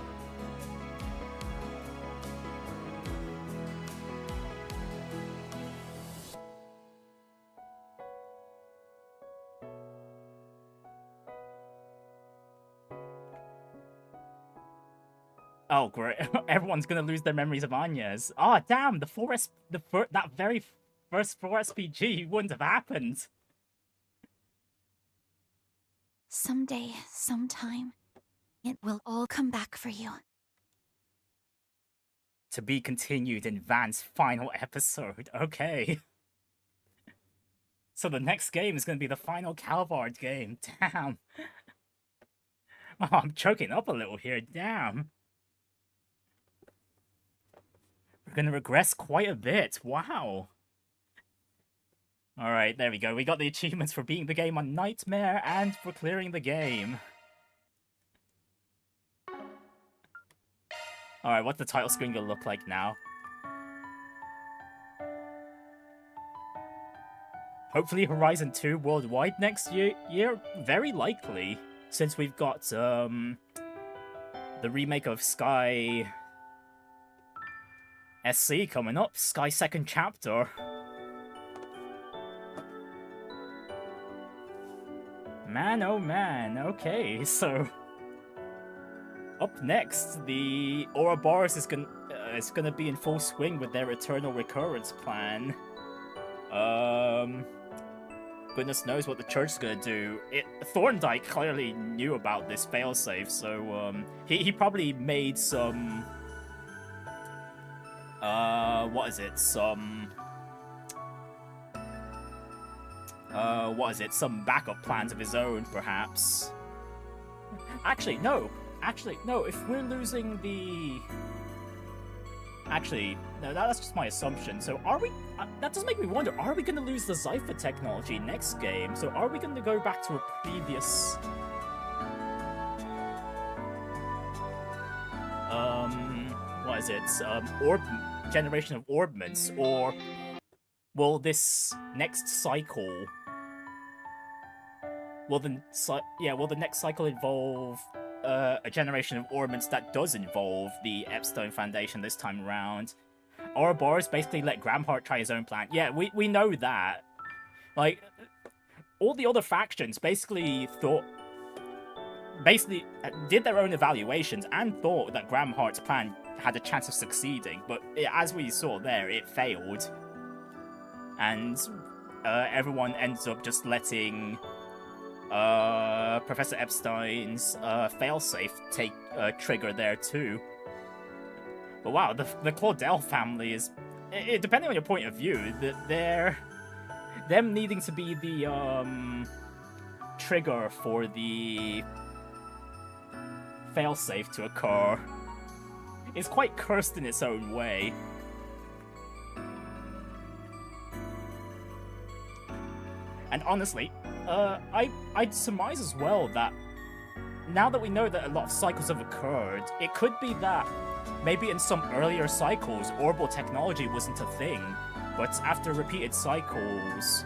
Oh, great. Everyone's gonna lose their memories of Angès. Oh, damn, that very first 4SPG wouldn't have happened. Someday, sometime, it will all come back for you. To be continued in Van's final episode. Okay. So the next game is gonna be the final Calvard game. Damn. Oh, I'm choking up a little here. Damn. We're gonna regress quite a bit. Wow. Alright, there we go. We got the achievements for beating the game on Nightmare and for clearing the game. Alright, what's the title screen gonna look like now? Hopefully Horizon 2 worldwide next year? Very likely. Since we've got, the remake of Sky... SC coming up. Sky Second Chapter. Man, oh man. Okay, so... Up next, the Ouroboros is gonna be in full swing with their Eternal Recurrence plan. Goodness knows what the church is gonna do. Thorndike clearly knew about this failsafe, so he probably made some some backup plans of his own, perhaps. Actually, no, if we're losing the... Actually, no, that's just my assumption. So are we... that does make me wonder, are we going to lose the Zypher technology next game? So are we going to go back to a previous... generation of orbments? Or will this next cycle... Will the next cycle involve... a generation of orbments that does involve the Epstone Foundation this time around? Ouroboros basically let Gramheart try his own plan. Yeah, we know that. Like, all the other factions basically did their own evaluations and thought that Gramhart's plan had a chance of succeeding, but as we saw there, it failed. And everyone ends up just letting Professor Epstein's failsafe take trigger there too. But wow, the Claudel family is, depending on your point of view, them needing to be the trigger for the failsafe to occur is quite cursed in its own way. And honestly, I'd surmise as well that now that we know that a lot of cycles have occurred, it could be that maybe in some earlier cycles, orbital technology wasn't a thing, but after repeated cycles,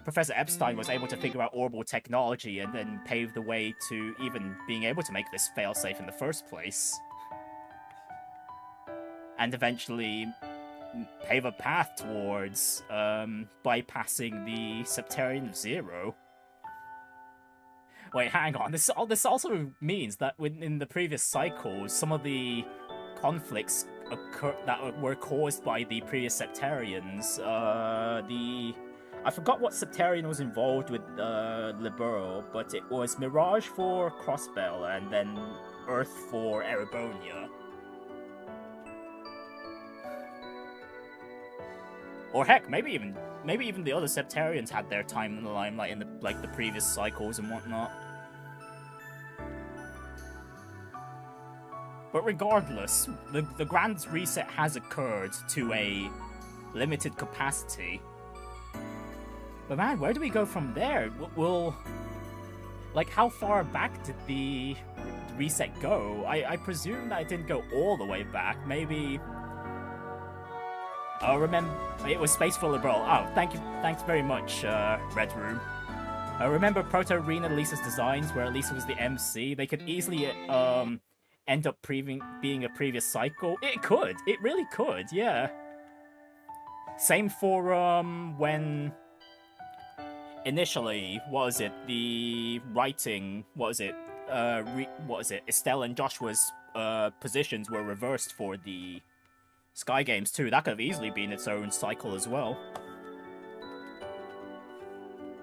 Professor Epstein was able to figure out orbital technology and then pave the way to even being able to make this failsafe in the first place. And eventually pave a path towards bypassing the Septarian of Zero. Wait, hang on. This also means that in the previous cycles, some of the conflicts that were caused by the previous Septarians, I forgot what Septarian was involved with Libero, but it was Mirage for Crossbell and then Earth for Erebonia. Or heck, maybe even the other Septarians had their time in the limelight in the previous cycles and whatnot. But regardless, the Grand Reset has occurred to a limited capacity. But man, where do we go from there? Like, how far back did the reset go? I presume that it didn't go all the way back. Maybe... Oh, remember... It was Space for Liberal. Oh, thanks very much, Red Room. Remember Proto-Rena Lisa's designs, where Lisa was the MC? They could easily, end up being a previous cycle. It could. It really could, yeah. Same for, when... Initially, what was it? The writing, Estelle and Joshua's positions were reversed for the Sky Games too. That could have easily been its own cycle as well.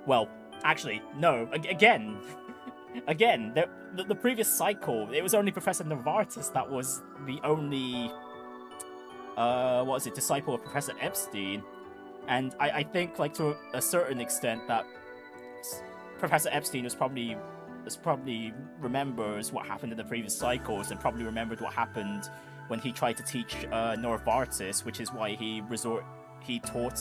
Well, actually, no. Again, the previous cycle, it was only Professor Novartis that was the only, disciple of Professor Epstein. And I think, like, to a certain extent, that Professor Epstein probably remembers what happened in the previous cycles, and probably remembered what happened when he tried to teach Novartis, which is why he taught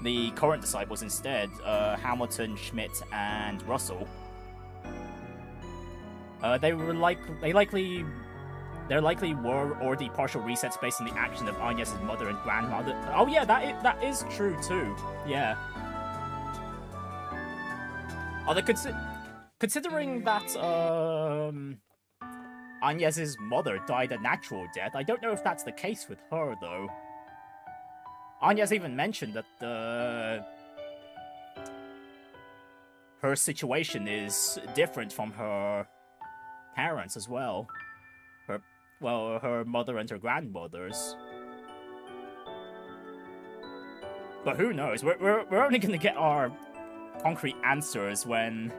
the current disciples instead, Hamilton, Schmidt, and Russell. There likely were already partial resets based on the action of Angès' mother and grandmother. Oh yeah, that is true too. Yeah. Although considering that Angès' mother died a natural death, I don't know if that's the case with her though. Angès even mentioned that her situation is different from her parents as well. Her mother and her grandmothers. But who knows? We're only gonna get our concrete answers when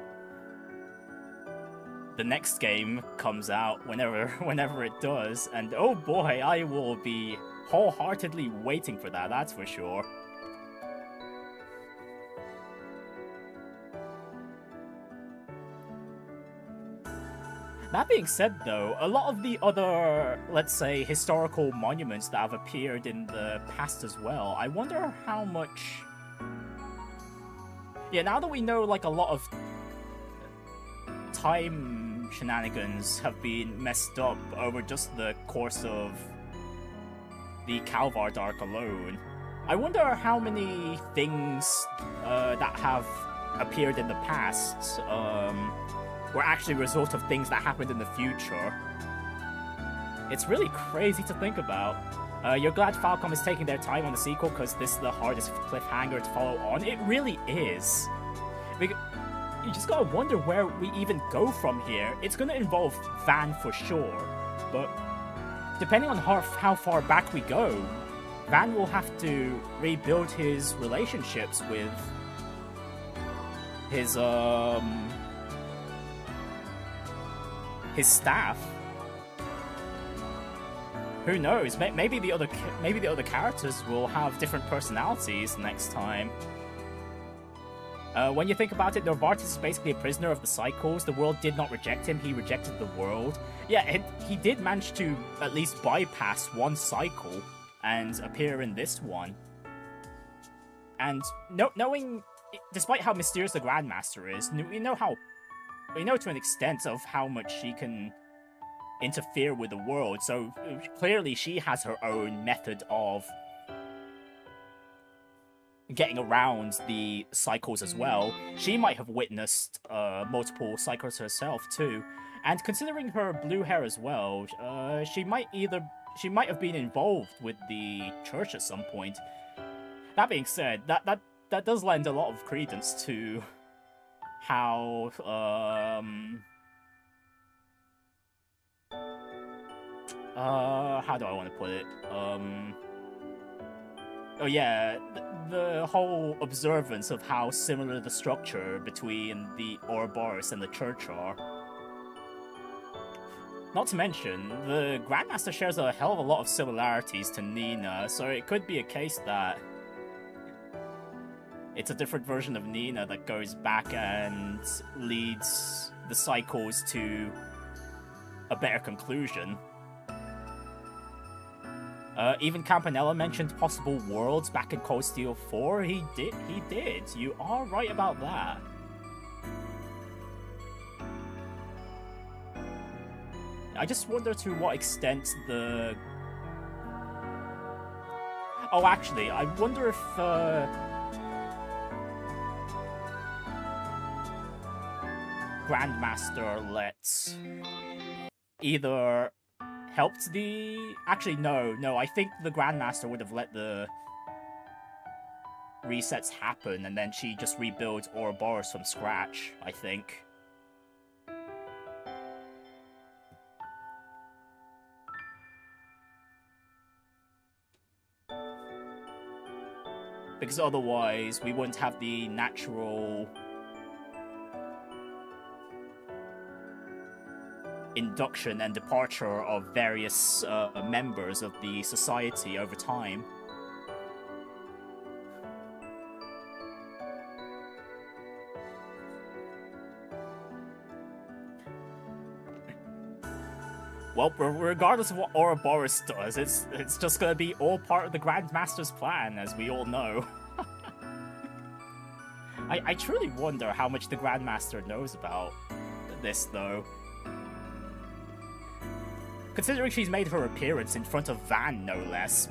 the next game comes out, whenever it does, and oh boy, I will be wholeheartedly waiting for that, that's for sure. That being said, though, a lot of the other, let's say, historical monuments that have appeared in the past as well, I wonder how much... Yeah, now that we know, like, a lot of time shenanigans have been messed up over just the course of the Calvard arc alone, I wonder how many things that have appeared in the past, were actually a result of things that happened in the future. It's really crazy to think about. You're glad Falcom is taking their time on the sequel because this is the hardest cliffhanger to follow on? It really is. You just gotta wonder where we even go from here. It's gonna involve Van for sure, but depending on how far back we go, Van will have to rebuild his relationships with his staff. Who knows? Maybe the other characters will have different personalities next time. When you think about it, Novartis is basically a prisoner of the cycles. The world did not reject him; he rejected the world. Yeah, he did manage to at least bypass one cycle and appear in this one. And knowing, despite how mysterious the Grandmaster is, we know to an extent of how much she can interfere with the world, so clearly she has her own method of getting around the cycles as well. She might have witnessed multiple cycles herself too, and considering her blue hair as well, she might have been involved with the church at some point. That being said, that does lend a lot of credence to how how do I want to put it? Oh yeah, the whole observance of how similar the structure between the Ouroboros and the church are. Not to mention, the Grandmaster shares a hell of a lot of similarities to Nina, so it could be a case that it's a different version of Nina that goes back and leads the cycles to a better conclusion. Even Campanella mentioned possible worlds back in Cold Steel 4. He did. You are right about that. I just wonder to what extent the... Oh, actually, I wonder if, Grandmaster lets either helped the... Actually, no, I think the Grandmaster would have let the resets happen, and then she just rebuilds Ouroboros from scratch, I think. Because otherwise, we wouldn't have the natural induction and departure of various members of the society over time. Well, regardless of what Ouroboros does, it's just gonna be all part of the Grandmaster's plan, as we all know. I truly wonder how much the Grandmaster knows about this, though. Considering she's made her appearance in front of Van, no less.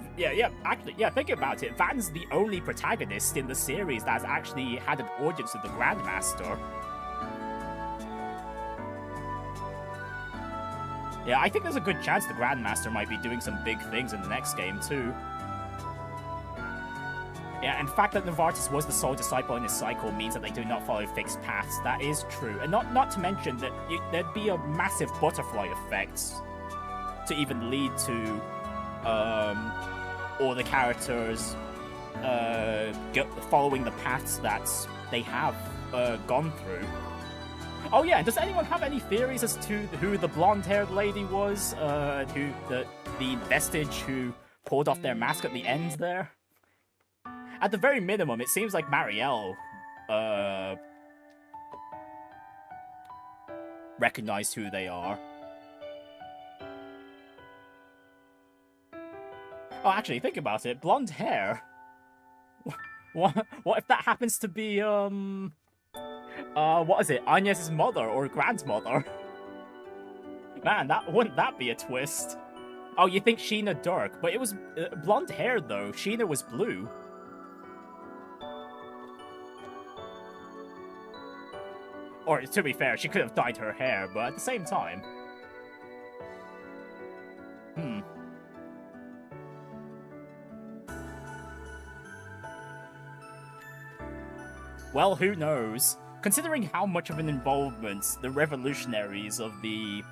Actually, think about it. Van's the only protagonist in the series that's actually had an audience with the Grandmaster. Yeah, I think there's a good chance the Grandmaster might be doing some big things in the next game, too. Yeah, and the fact that Novartis was the sole disciple in his cycle means that they do not follow fixed paths. That is true. And not to mention that there'd be a massive butterfly effect to even lead to all the characters following the paths that they have gone through. Oh yeah, does anyone have any theories as to who the blonde-haired lady was? Who the vestige who pulled off their mask at the end there? At the very minimum, it seems like Marielle recognized who they are. Oh, actually, think about it. Blonde hair. What if that happens to be what is it? Agnes's mother or grandmother? Man, wouldn't that be a twist? Oh, you think Sheena Dirk, but it was blonde hair though. Sheena was blue. Or to be fair, she could have dyed her hair, but at the same time. Well, who knows? Considering how much of an involvement the revolutionaries of the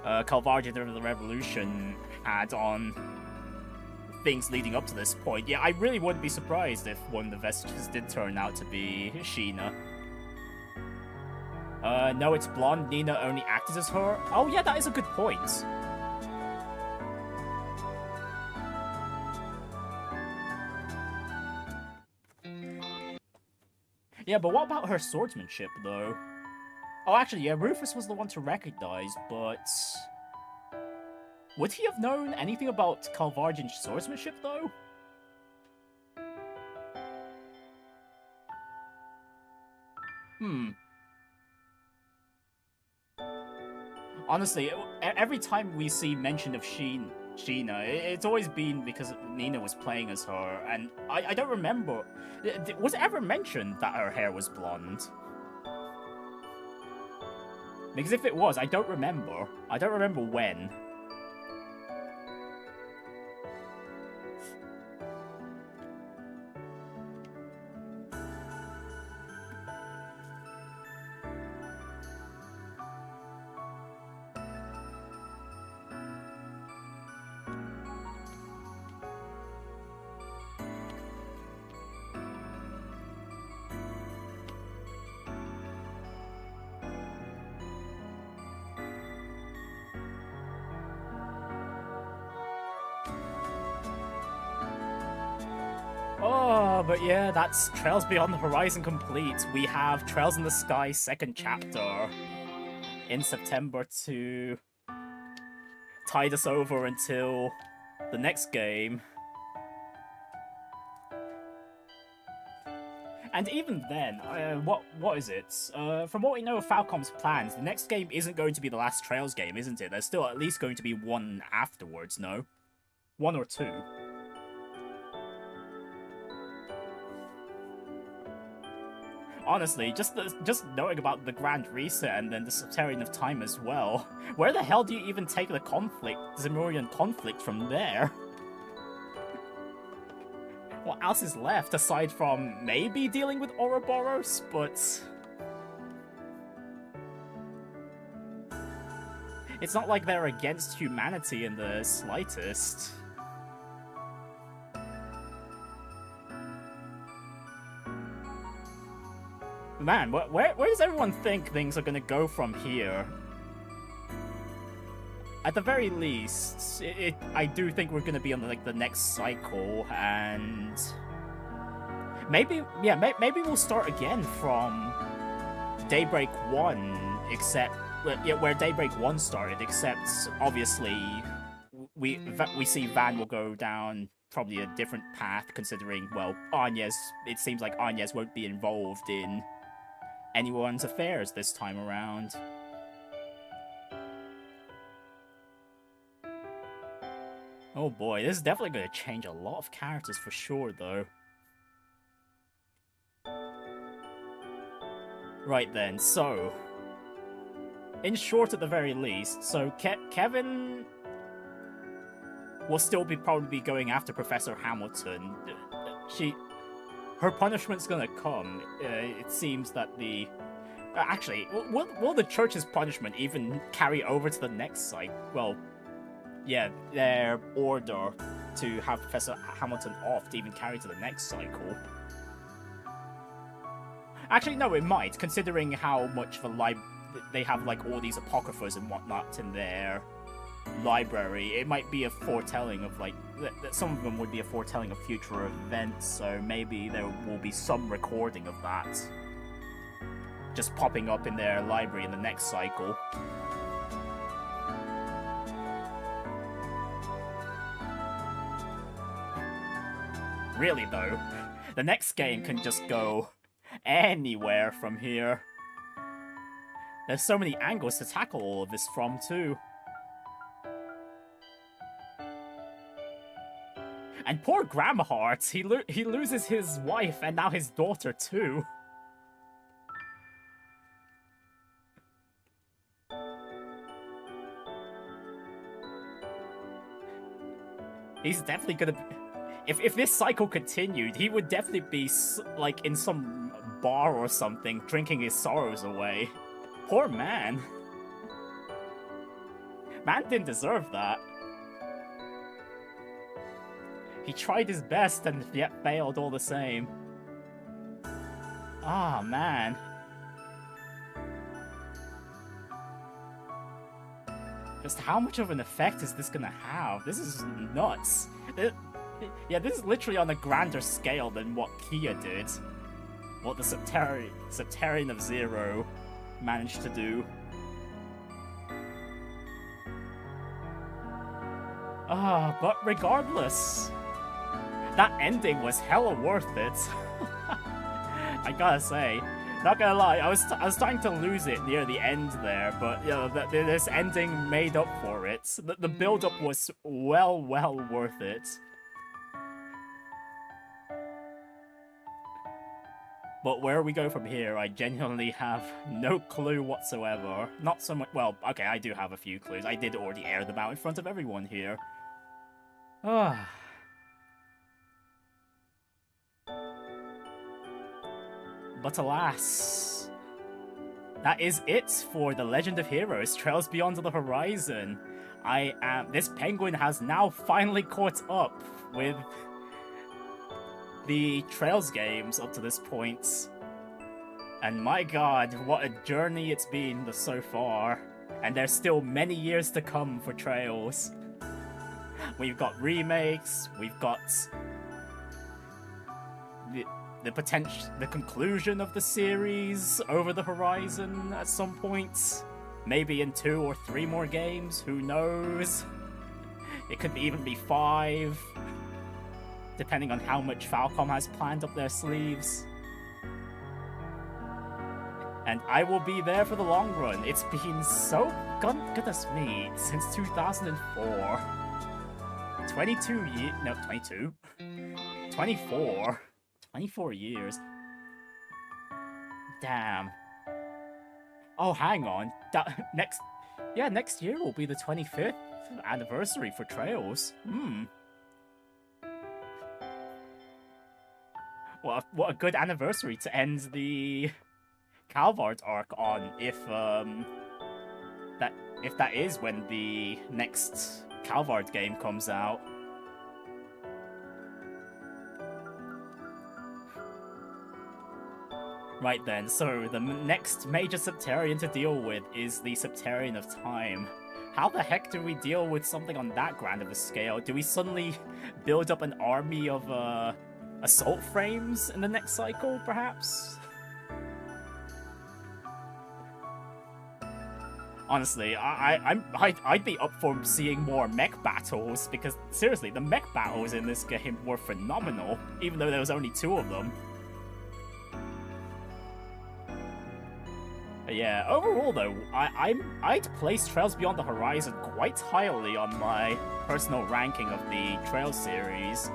Calvardian of the Revolution had on things leading up to this point, yeah, I really wouldn't be surprised if one of the vestiges did turn out to be Sheena. No, it's blonde. Nina only acted as her. Oh yeah, that is a good point. Yeah, but what about her swordsmanship, though? Oh, actually, yeah, Rufus was the one to recognize, but... would he have known anything about Calvardian swordsmanship, though? Honestly, every time we see mention of Sheena, it's always been because Nina was playing as her, and I don't remember... was it ever mentioned that her hair was blonde? Because if it was, I don't remember. I don't remember when. But yeah, that's Trails Beyond the Horizon complete. We have Trails in the Sky second chapter in September to tide us over until the next game. And even then, what is it? From what we know of Falcom's plans, the next game isn't going to be the last Trails game, isn't it? There's still at least going to be one afterwards, no? One or two. Honestly, just knowing about the Grand Reset and then the Subterranean of Time as well, where the hell do you even take the Zemurian conflict from there? What else is left aside from maybe dealing with Ouroboros, but it's not like they're against humanity in the slightest. Man, where does everyone think things are gonna go from here? At the very least, I do think we're gonna be on like the next cycle, and maybe we'll start again from Daybreak 1, except where Daybreak 1 started. Except obviously, we see Van will go down probably a different path, considering, well, Angès. It seems like Angès won't be involved in anyone's affairs this time around. Oh boy, this is definitely going to change a lot of characters for sure, though. Right then, so in short, at the very least, so Kevin will still probably be going after Professor Hamilton. Her punishment's gonna come. It seems that the... actually, will the Church's punishment even carry over to the next site? Well, yeah, their order to have Professor Hamilton off to even carry to the next cycle. Actually, no, it might, considering how much of a they have, like, all these apocryphas and whatnot in their library. It might be a foretelling of, like, some of them would be a foretelling of future events, so maybe there will be some recording of that just popping up in their library in the next cycle. Really, though, the next game can just go anywhere from here. There's so many angles to tackle all of this from, too. And poor Gramheart, he loses his wife and now his daughter, too. He's definitely gonna... If this cycle continued, he would definitely be, like, in some bar or something, drinking his sorrows away. Poor man. Man didn't deserve that. He tried his best and yet failed all the same. Ah, man. Just how much of an effect is this gonna have? This is nuts. Yeah, this is literally on a grander scale than what Kia did. What the Subterranean of Zero managed to do. Ah, but regardless, that ending was hella worth it. I gotta say, not gonna lie, I was starting to lose it near the end there, but you know, this ending made up for it. The build-up was well worth it. But where we go from here, I genuinely have no clue whatsoever. Not so much... Well, okay, I do have a few clues. I did already air them out in front of everyone here. Ah. But alas, that is it for The Legend of Heroes: Trails Beyond the Horizon. This penguin has now finally caught up with the Trails games up to this point. And my god, what a journey it's been so far. And there's still many years to come for Trails. We've got remakes, we've got the conclusion of the series over the horizon at some point. Maybe in 2 or 3 more games, who knows? It could even be 5, depending on how much Falcom has planned up their sleeves. And I will be there for the long run. It's been so, goodness me, since 2004. 22 years, no, 22. 24. 24 years. Damn. Oh, hang on. Next year will be the 25th anniversary for Trails. What a good anniversary to end the Calvard arc on, if that is when the next Calvard game comes out. Right then, so the next major Septarian to deal with is the Septarian of Time. How the heck do we deal with something on that grand of a scale? Do we suddenly build up an army of assault frames in the next cycle, perhaps? Honestly, I'd be up for seeing more mech battles, because seriously, the mech battles in this game were phenomenal, even though there was only 2 of them. Yeah, overall though, I'd place Trails Beyond the Horizon quite highly on my personal ranking of the Trails series.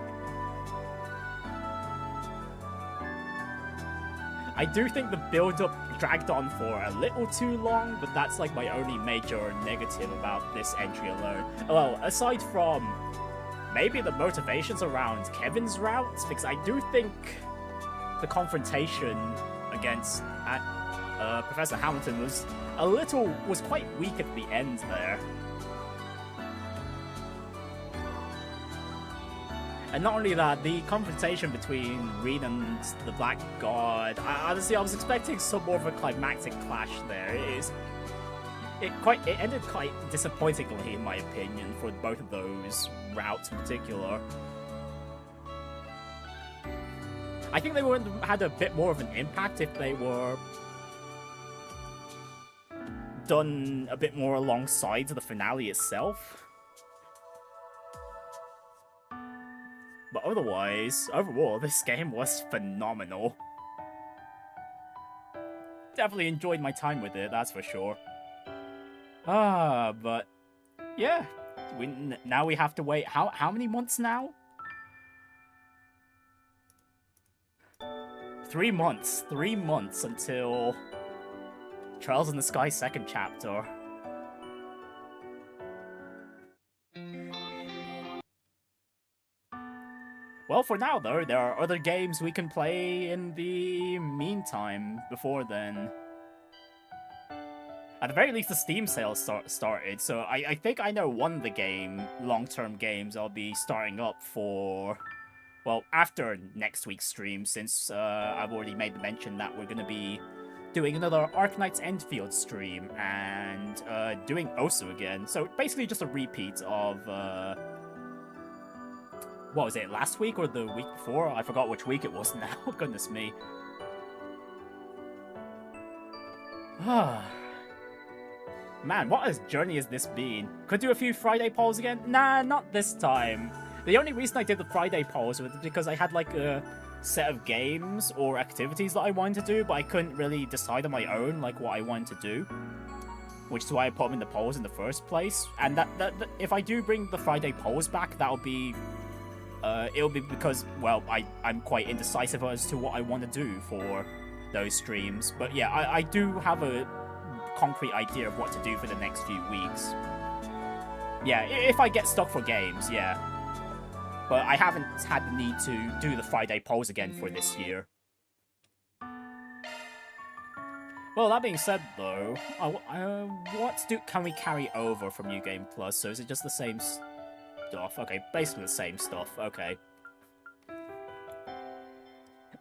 I do think the build-up dragged on for a little too long, but that's like my only major negative about this entry alone. Well, aside from maybe the motivations around Kevin's routes, because I do think the confrontation against Professor Hamilton was quite weak at the end there. And not only that, the confrontation between Reed and the Black God, honestly, I was expecting some more of a climactic clash there. It ended quite disappointingly, in my opinion, for both of those routes in particular. I think they would have had a bit more of an impact if they were done a bit more alongside the finale itself. But otherwise, overall, this game was phenomenal. Definitely enjoyed my time with it, that's for sure. But yeah, now we have to wait. How many months now? 3 months. 3 months until Trails in the Sky 2nd chapter. Well, for now, though, there are other games we can play in the meantime before then. At the very least, the Steam sale started, so I think I know one of the long-term games I'll be starting up for, well, after next week's stream, since I've already made the mention that we're going to be doing another Arknight's Endfield stream, and doing Osu again. So basically just a repeat of what was it, last week or the week before? I forgot which week it was now. Goodness me. Man, what a journey has this been? Could do a few Friday polls again? Nah, not this time. The only reason I did the Friday polls was because I had like a set of games or activities that I wanted to do, but I couldn't really decide on my own like what I wanted to do. Which is why I put them in the polls in the first place. And that if I do bring the Friday polls back, that'll be it'll be because, well, I'm quite indecisive as to what I want to do for those streams. But yeah, I do have a concrete idea of what to do for the next few weeks. Yeah, if I get stuck for games, yeah. But I haven't had the need to do the Friday polls again for this year. Well, that being said, though, what can we carry over from New Game Plus? So is it just the same stuff? Okay, basically the same stuff. Okay.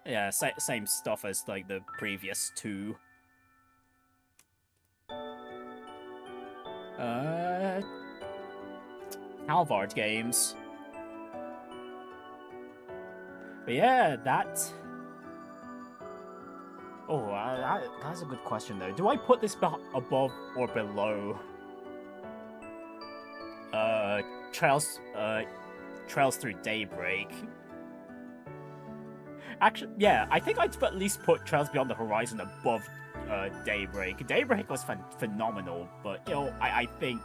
Yeah, same stuff as like the previous 2. Calvard games. But yeah, that... Oh, that's a good question, though. Do I put this above or below Trails Through Daybreak. Actually, yeah, I think I'd at least put Trails Beyond the Horizon above Daybreak. Daybreak was phenomenal, but, you know, I think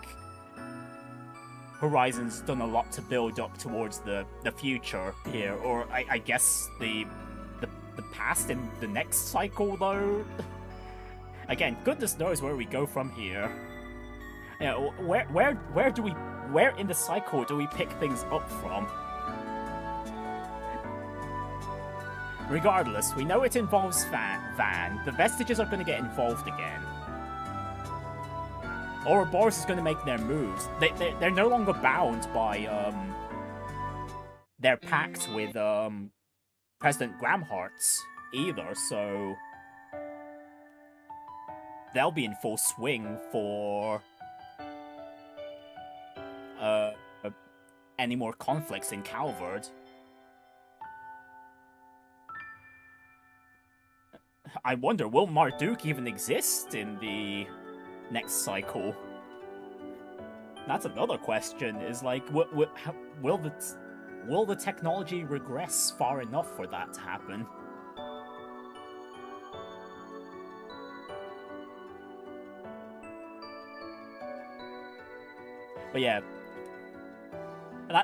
Horizon's done a lot to build up towards the future here, or I guess the past in the next cycle, though. Again, goodness knows where we go from here. You know, where in the cycle do we pick things up from? Regardless, we know it involves Van. The Vestiges are going to get involved again. Ouroboros is going to make their moves. They're no longer bound by their pact with President Gramheart either, so they'll be in full swing for any more conflicts in Calvard. I wonder, will Marduk even exist in the next cycle? That's another question, is like, will the technology regress far enough for that to happen? But yeah,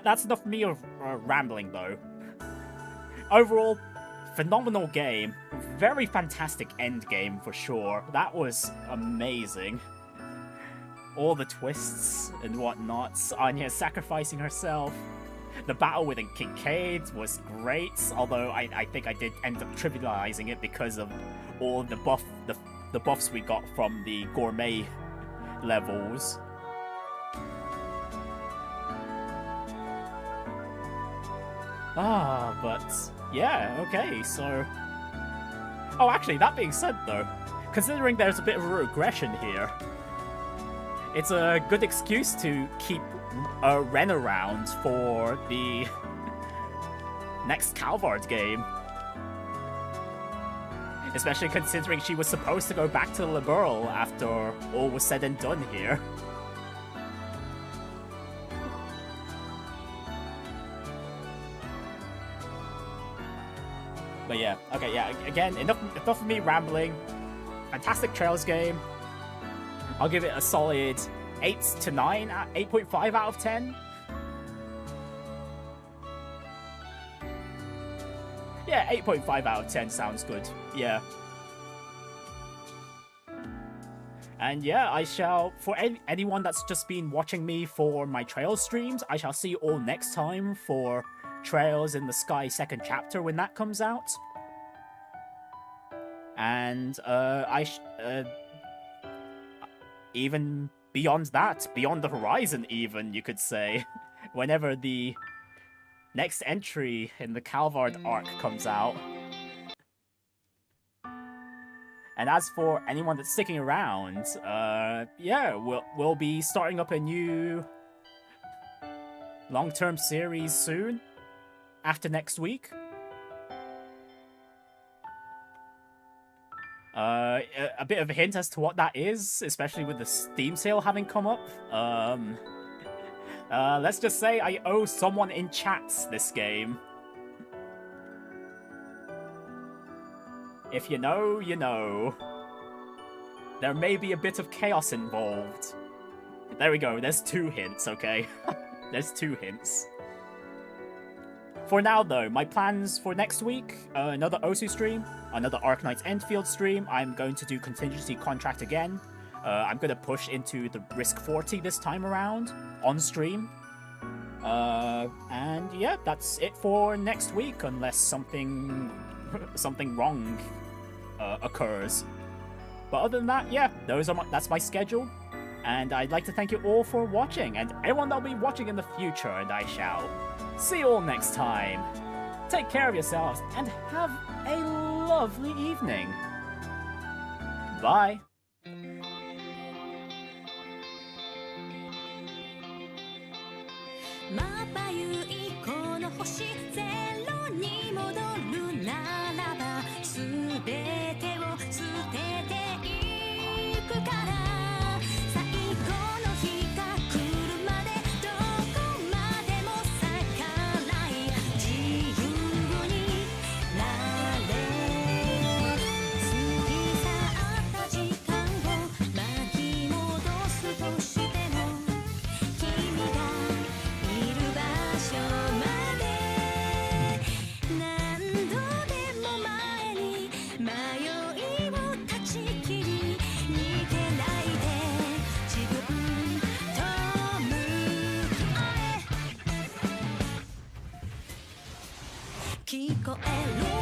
that's enough of me rambling though. Overall, phenomenal game. Very fantastic end game for sure. That was amazing. All the twists and whatnot. Anya sacrificing herself. The battle with Kincaid was great, although I think I did end up trivializing it because of all the buffs we got from the gourmet levels. But yeah, okay, so... Oh, actually, that being said, though, considering there's a bit of a regression here, it's a good excuse to keep Renne around for the next Calvard game. Especially considering she was supposed to go back to the Liberal after all was said and done here. But yeah, okay, yeah, again, enough of me rambling. Fantastic Trails game. I'll give it a solid 8 to 9, 8.5 out of 10. Yeah, 8.5 out of 10 sounds good. Yeah. And yeah, I shall, for anyone that's just been watching me for my Trails streams, I shall see you all next time for Trails in the Sky second chapter when that comes out. And even beyond that, beyond the horizon even, you could say, whenever the next entry in the Calvard arc comes out. And as for anyone that's sticking around, yeah, we'll be starting up a new long-term series soon, after next week. A bit of a hint as to what that is, especially with the Steam sale having come up. Let's just say I owe someone in chat this game. If you know, you know. There may be a bit of chaos involved. There we go, there's 2 hints, okay? There's 2 hints. For now, though, my plans for next week, another Osu stream, another Arknight's Endfield stream. I'm going to do Contingency Contract again. I'm going to push into the Risk 40 this time around, on stream. And yeah, that's it for next week, unless something wrong occurs. But other than that, yeah, that's my schedule. And I'd like to thank you all for watching, and everyone that'll be watching in the future, and I shall see you all next time. Take care of yourselves, and have a lovely evening. Bye. まばゆいこの星ゼロに戻るならば全てを捨てていくから最後の日が来るまでどこま越える